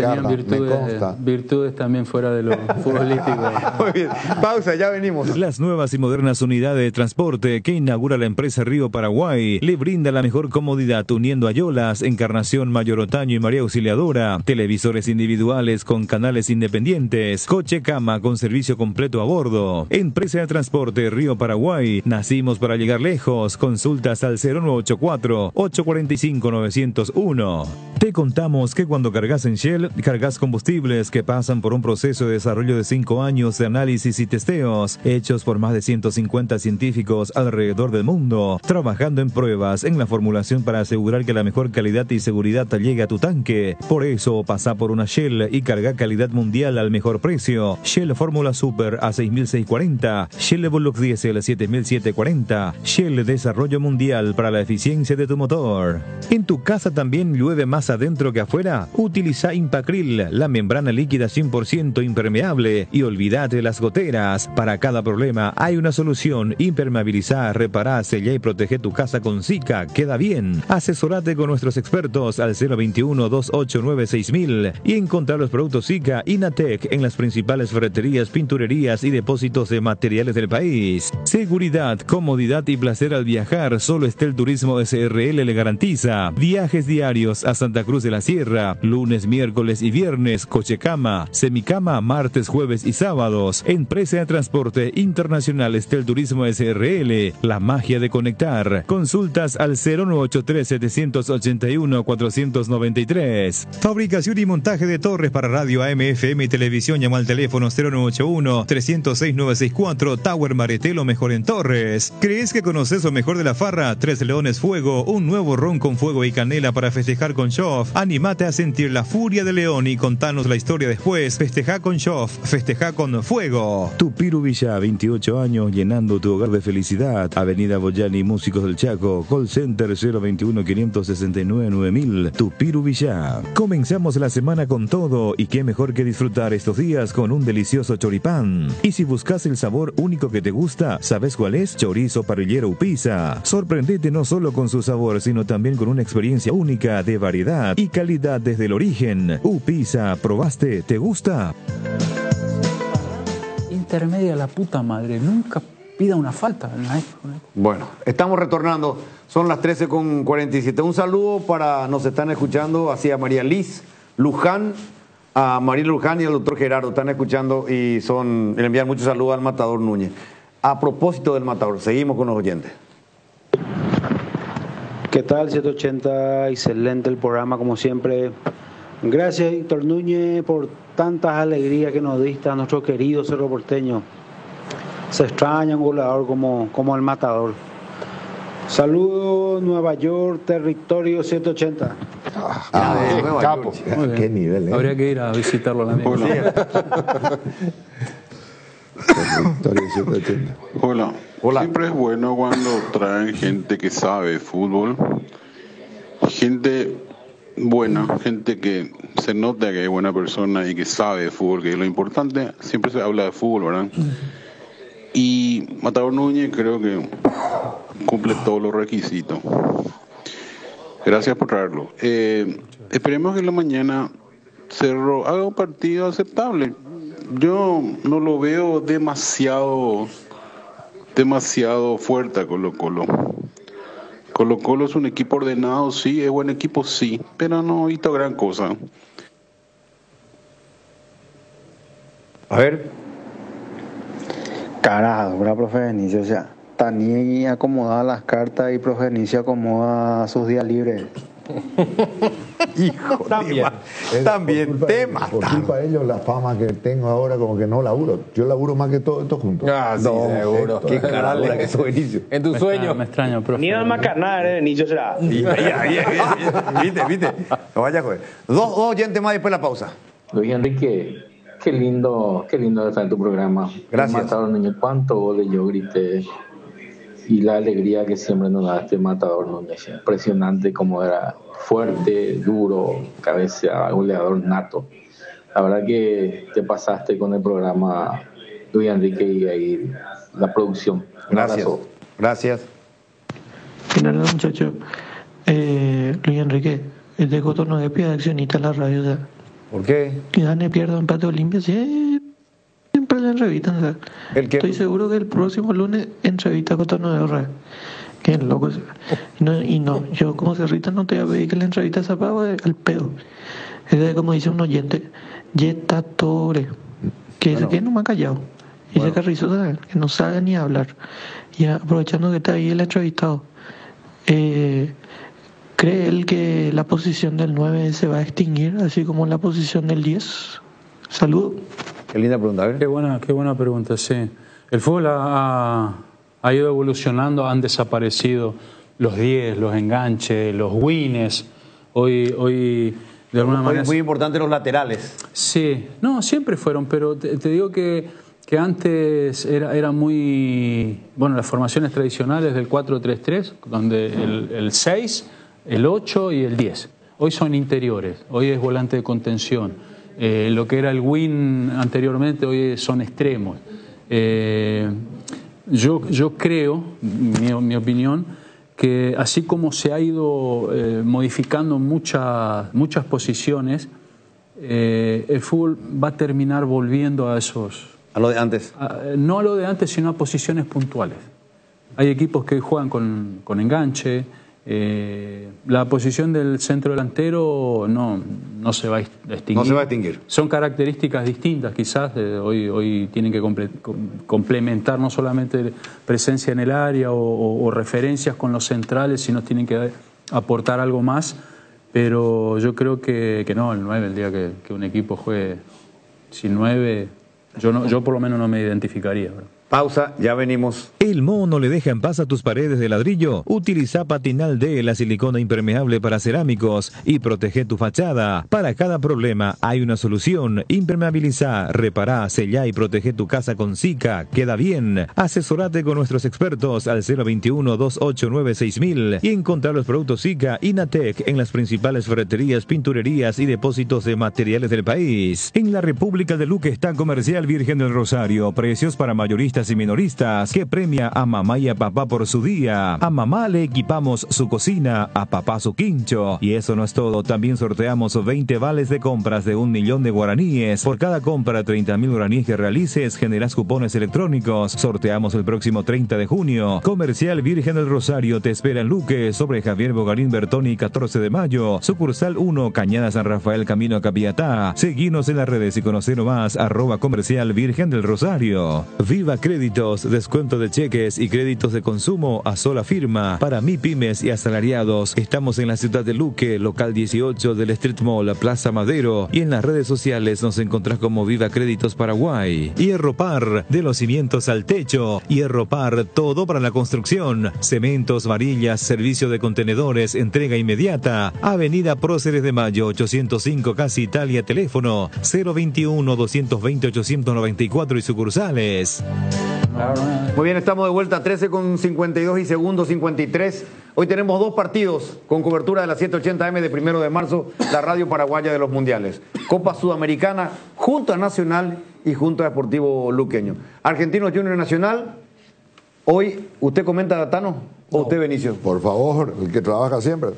virtudes también fuera de lo futbolístico. Muy bien, pausa, ya venimos. Las nuevas y modernas unidades de transporte que inaugura la empresa Río Paraguay le brinda la mejor comodidad uniendo Ayolas, Encarnación, Mayor Otaño y María Auxiliadora, televisores individuales con canales independientes, coche cama con servicio completo a bordo. Empresa de transporte Río Paraguay, nacimos para llegar lejos. Consultas al 0984-845-901. Te contamos que cuando cargas en Shell, cargas combustibles que pasan por un proceso de desarrollo de 5 años de análisis y testeos, hechos por más de 150 científicos alrededor del mundo, trabajando en pruebas en la formulación para asegurar que la mejor calidad y seguridad llegue a tu tanque. Por eso, pasa por una Shell y carga calidad mundial al mejor precio. Shell Fórmula Super a 6.640, Shell Evolux Diesel 7.740, Shell Desarrollo Mundial para la eficiencia de tu motor. ¿En tu casa también llueve más adentro que afuera? Utiliza Impacril, la membrana líquida 100% impermeable, y olvídate de las goteras. Para cada problema hay una solución. Impermeabilizar, reparar, sellar y proteger tu casa con Sika. Queda bien. Asesorate con nuestros expertos al 021-289-6000 y encontrar los productos Sika Inatec en las principales ferreterías, pinturerías y depósitos de materiales del país. Seguridad, comodidad y placer al viajar. Solo Estel Turismo SRL le garantiza. Viajes diarios a Santa Cruz de la Sierra, lunes, miércoles y viernes, coche cama, semicama, martes, jueves y sábados. Empresa de transporte internacional Estel Turismo SRL, la magia de conectar. Consultas al 0983-781-493. Fabricación y montaje de torres para radio AM, FM y televisión. Llama al teléfono 0981-306-964. Tower Maretelo, mejor en torres. ¿Crees que conoces lo mejor de la farra? Tres Leones Fuego, un nuevo ron con fuego y canela para festejar con Shoff. Anímate a sentir la furia de León y contanos la historia después. Festeja con Shoff, festeja con fuego. Tupiru Villa, 28 años llenando tu hogar de felicidad. Avenida Boyani, Músicos del Chaco. Call Center 021-569-9000. Tupiru Villa. Comenzamos la semana con todo y qué mejor que disfrutar estos días con un delicioso choripán. Y si buscas el sabor único que te gusta, ¿sabes cuál es? Chorizo parrillero Upisa. Sorprendete no solo con su sabor, sino también con una experiencia única de variedad y calidad desde el origen. Upisa, ¿probaste? ¿Te gusta? Intermedia la puta madre, nunca pida una falta. Bueno, estamos retornando, son las 13:47. Un saludo para, nos están escuchando, hacia María Liz Luján, a María Luján y al doctor Gerardo, están escuchando y le envían muchos saludos al Matador Núñez. A propósito del Matador, seguimos con los oyentes. ¿Qué tal, 780? Excelente el programa, como siempre. Gracias, Héctor Núñez, por tantas alegrías que nos diste a nuestro querido Cerro Porteño. Se extraña un goleador como el Matador. Saludos, Nueva York, territorio 780. Capo. Qué nivel, Habría que ir a visitarlo a la misma. Hola, Siempre es bueno cuando traen gente que sabe fútbol, gente buena, gente que se nota que es buena persona y que sabe de fútbol, que es lo importante. Siempre se habla de fútbol, ¿verdad? Y Matador Núñez creo que cumple todos los requisitos. Gracias por traerlo. Esperemos que en la mañana Cerro haga un partido aceptable. Yo no lo veo demasiado fuerte a Colo-Colo. Colo-Colo es un equipo ordenado, sí, es buen equipo, sí, pero no hizo gran cosa. A ver. Carajo, ¿verdad, profe Benicio? O sea, Tani acomoda las cartas y profe Benicio acomoda sus días libres. Hijo, también te matan. Por culpa de ellos, la fama que tengo ahora, como que no laburo. Yo laburo más que todo esto juntos. Ah, sí, no, seguro. Qué carala que soy, Benicio. En tu sueño. Me extraño, profe. Ni al macanar, Benicio será. Viste. No vaya a joder. Dos oyentes más después de la pausa. Luis Enrique, qué lindo estar en tu programa. Gracias. Matador Núñez, cuánto goles yo grité. Y la alegría que siempre nos da este Matador Núñez. Impresionante como era, fuerte, duro, cabeza, goleador nato. La verdad que te pasaste con el programa, Luis Enrique, y ahí la producción. Gracias. Final, muchachos. Luis Enrique, el de Cotonou es pie de accionista en la radio. O sea, ¿por qué? Que gane, pierda, empate, Olimpia, siempre le entrevistan. O sea, estoy seguro que el próximo lunes entrevista a Cotonou de Qué loco. No, yo como cerrita no te voy a pedir que la entrevista esa pava al pedo. Es como dice un oyente, Yetatore, que ese que no me ha callado. Y ese Carrizo, que no sabe ni hablar. Y aprovechando que está ahí el entrevistado, ¿cree él que la posición del 9 se va a extinguir, así como la posición del 10? Saludos. Qué linda pregunta, a ver. Qué buena pregunta, sí. El fútbol ha ido evolucionando, han desaparecido los 10, los enganches, los wins. Hoy de alguna manera... Es muy importante los laterales. Sí, no, siempre fueron, pero te digo que antes era muy... Bueno, las formaciones tradicionales del 4-3-3, donde el 6, el 8 y el 10. Hoy son interiores, hoy es volante de contención. Lo que era el win anteriormente, hoy son extremos. Yo creo, mi opinión, que así como se ha ido modificando muchas posiciones, el fútbol va a terminar volviendo a esos... A lo de antes. No a lo de antes, sino a posiciones puntuales. Hay equipos que juegan con enganche. La posición del centro delantero no se va a extinguir. No se va a extinguir. Son características distintas, quizás. Hoy tienen que complementar no solamente presencia en el área o referencias con los centrales, sino tienen que aportar algo más. Pero yo creo que no, el 9, el día que un equipo juegue sin 9, yo por lo menos no me identificaría, ¿verdad? Pausa, ya venimos. ¿El moho no le deja en paz a tus paredes de ladrillo? Utiliza Patinal D, la silicona impermeable para cerámicos, y protege tu fachada. Para cada problema hay una solución. Impermeabiliza, repará, sellá y protege tu casa con Sika. Queda bien. Asesorate con nuestros expertos al 021-289-6000 y encontrá los productos Sika Inatec en las principales ferreterías, pinturerías y depósitos de materiales del país. En la República de Luque está Comercial Virgen del Rosario. Precios para mayoristas y minoristas, que premia a mamá y a papá por su día. A mamá le equipamos su cocina, a papá su quincho. Y eso no es todo, también sorteamos 20 vales de compras de 1.000.000 de guaraníes. Por cada compra 30.000 guaraníes que realices, generas cupones electrónicos. Sorteamos el próximo 30 de junio. Comercial Virgen del Rosario te espera en Luque, sobre Javier Bogarín Bertoni, 14 de mayo. Sucursal 1, Cañada San Rafael, camino a Capiatá. Seguinos en las redes y conocer más, @Comercial Virgen del Rosario. Viva Créditos, descuento de cheques y créditos de consumo a sola firma para MIPYMES y asalariados. Estamos en la ciudad de Luque, local 18 del Street Mall, Plaza Madero, y en las redes sociales nos encontrás como Viva Créditos Paraguay. Hierropar, de los cimientos al techo. Hierropar, todo para la construcción. Cementos, varillas, servicio de contenedores, entrega inmediata. Avenida Próceres de Mayo, 805, Casa Italia, teléfono 021-220-894 y sucursales. Muy bien, estamos de vuelta, 13 con 52 y segundos 53. Hoy tenemos 2 partidos con cobertura de la 780M de 1 de marzo, la radio paraguaya de los mundiales. Copa Sudamericana, Junta Nacional y Junta Deportivo Luqueño. Argentinos Junior Nacional. Hoy, ¿usted comenta, Tano? ¿O usted, Benicio? Por favor, el que trabaja siempre.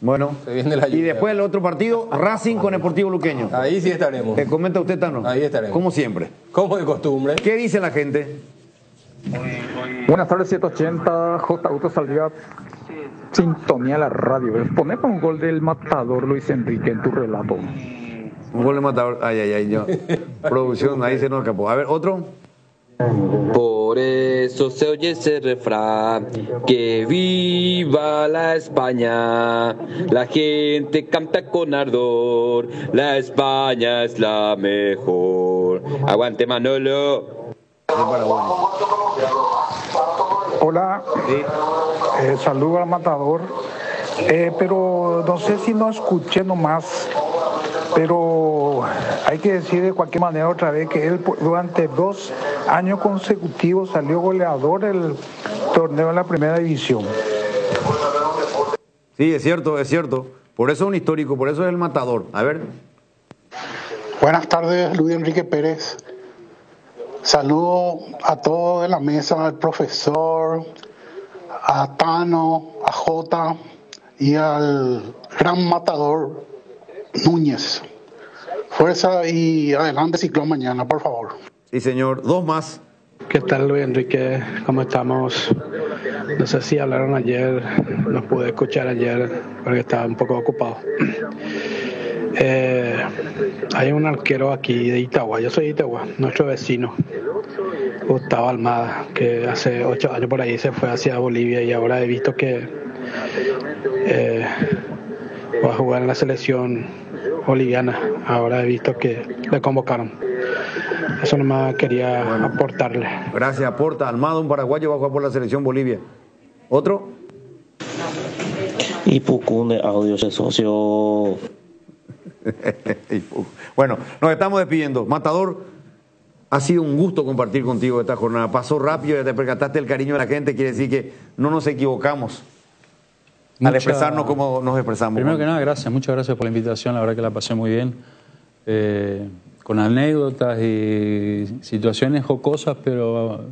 Bueno, y después el otro partido, Racing con Deportivo Luqueño. Ahí sí estaremos. ¿Qué comenta usted, Tano? Ahí estaremos. Como siempre. Como de costumbre. ¿Qué dice la gente? Buenas tardes, 780, J. Auto Saldría, sintonía la radio. Poneme un gol del Matador Luis Enrique en tu relato. Un gol del Matador, ay, yo. Producción, ahí se nos escapó. A ver, otro. Por eso se oye ese refrán, que viva la España, la gente canta con ardor, la España es la mejor. Aguante, Manolo. Hola, saludo al Matador, pero no sé si no escuché nomás, pero hay que decir de cualquier manera otra vez que él durante 2 años consecutivos salió goleador del torneo en la primera división. Sí, es cierto. Por eso es un histórico, por eso es el Matador. A ver. Buenas tardes, Luis Enrique Pérez. Saludo a todos de la mesa, al profesor, a Tano, a Jota y al gran Matador Núñez. Fuerza y adelante Ciclón mañana, por favor. Sí, señor. 2 más. ¿Qué tal, Luis Enrique? ¿Cómo estamos? No sé si hablaron ayer, no pude escuchar ayer porque estaba un poco ocupado. Hay un arquero aquí de Itagua, yo soy de Itagua, nuestro vecino, Gustavo Almada, que hace 8 años por ahí se fue hacia Bolivia y ahora he visto que va a jugar en la selección boliviana. Ahora he visto que le convocaron. Eso nomás quería aportarle. Gracias, aporta. Almada, un paraguayo, va a jugar por la selección Bolivia. ¿Otro? Y Pucunde, audio de socio. Bueno, nos estamos despidiendo. Matador, ha sido un gusto compartir contigo esta jornada. Pasó rápido, ya te percataste el cariño de la gente, quiere decir que no nos equivocamos al expresarnos como nos expresamos. Primero que nada, gracias, muchas gracias por la invitación, la verdad que la pasé muy bien. Con anécdotas y situaciones jocosas, pero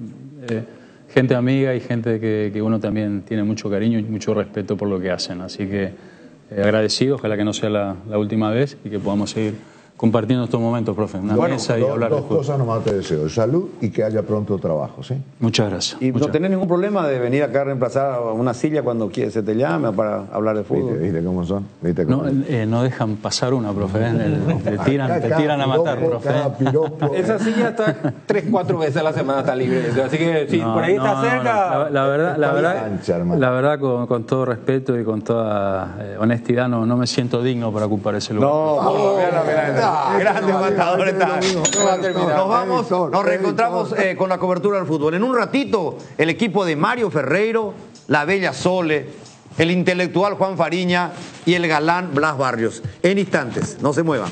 gente amiga y gente que uno también tiene mucho cariño y mucho respeto por lo que hacen. Así que agradecido, ojalá que no sea la última vez y que podamos seguir compartiendo estos momentos, profe. Una mesa y hablar de fútbol. 2 cosas nomás te deseo: salud y que haya pronto trabajo, ¿sí? Muchas gracias. Y no tenés ningún problema de venir acá a reemplazar a una silla cuando se te llame para hablar de fútbol. ¿Viste cómo son? No dejan pasar una, profe. Te tiran a matar, profe. Esa silla está 3-4 veces a la semana, está libre. Así que si por ahí está cerca. La verdad, con todo respeto y con toda honestidad, no me siento digno para ocupar ese lugar. Grande Matador está. Nos reencontramos con la cobertura del fútbol. En un ratito, el equipo de Mario Ferreiro, la bella Sole, el intelectual Juan Fariña y el galán Blas Barrios. En instantes, no se muevan.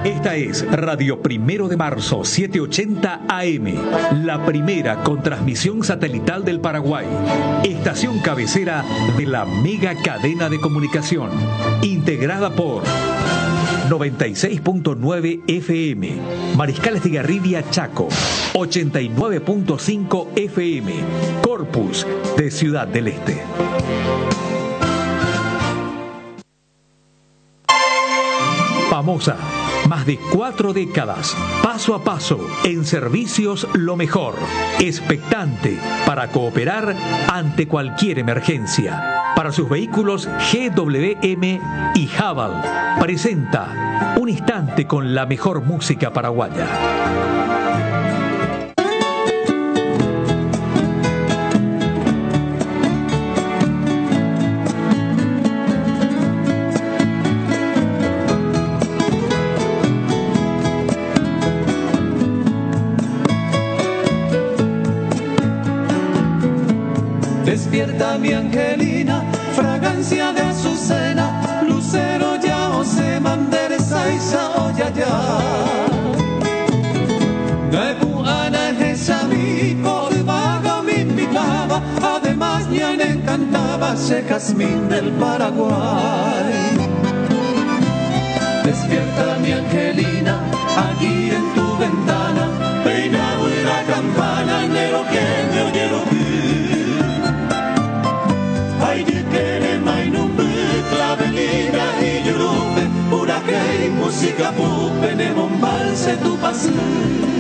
Esta es Radio 1 de Marzo, 780 AM, la primera con transmisión satelital del Paraguay. Estación cabecera de la mega cadena de comunicación, integrada por 96.9 FM, Mariscal Estigarribia, Chaco, 89.5 FM, Corpus, de Ciudad del Este. Famosa, más más de 4 décadas, paso a paso, en servicios lo mejor, expectante para cooperar ante cualquier emergencia. Para sus vehículos GWM y Haval, presenta Un Instante con la mejor música paraguaya. Despierta mi angelina, fragancia de azucena, lucero ya o se mandereza y saoyaya. Nebu ana jesami, por vaga me invitaba, además ya me encantaba ese jazmín del Paraguay. Despierta mi angelina, aquí en tu ventana, peina una campana, enero que me oye lo que. Ay, que mainumbe, clavelina y yurupe, pura que música pupe, ne bombalse tu paseo.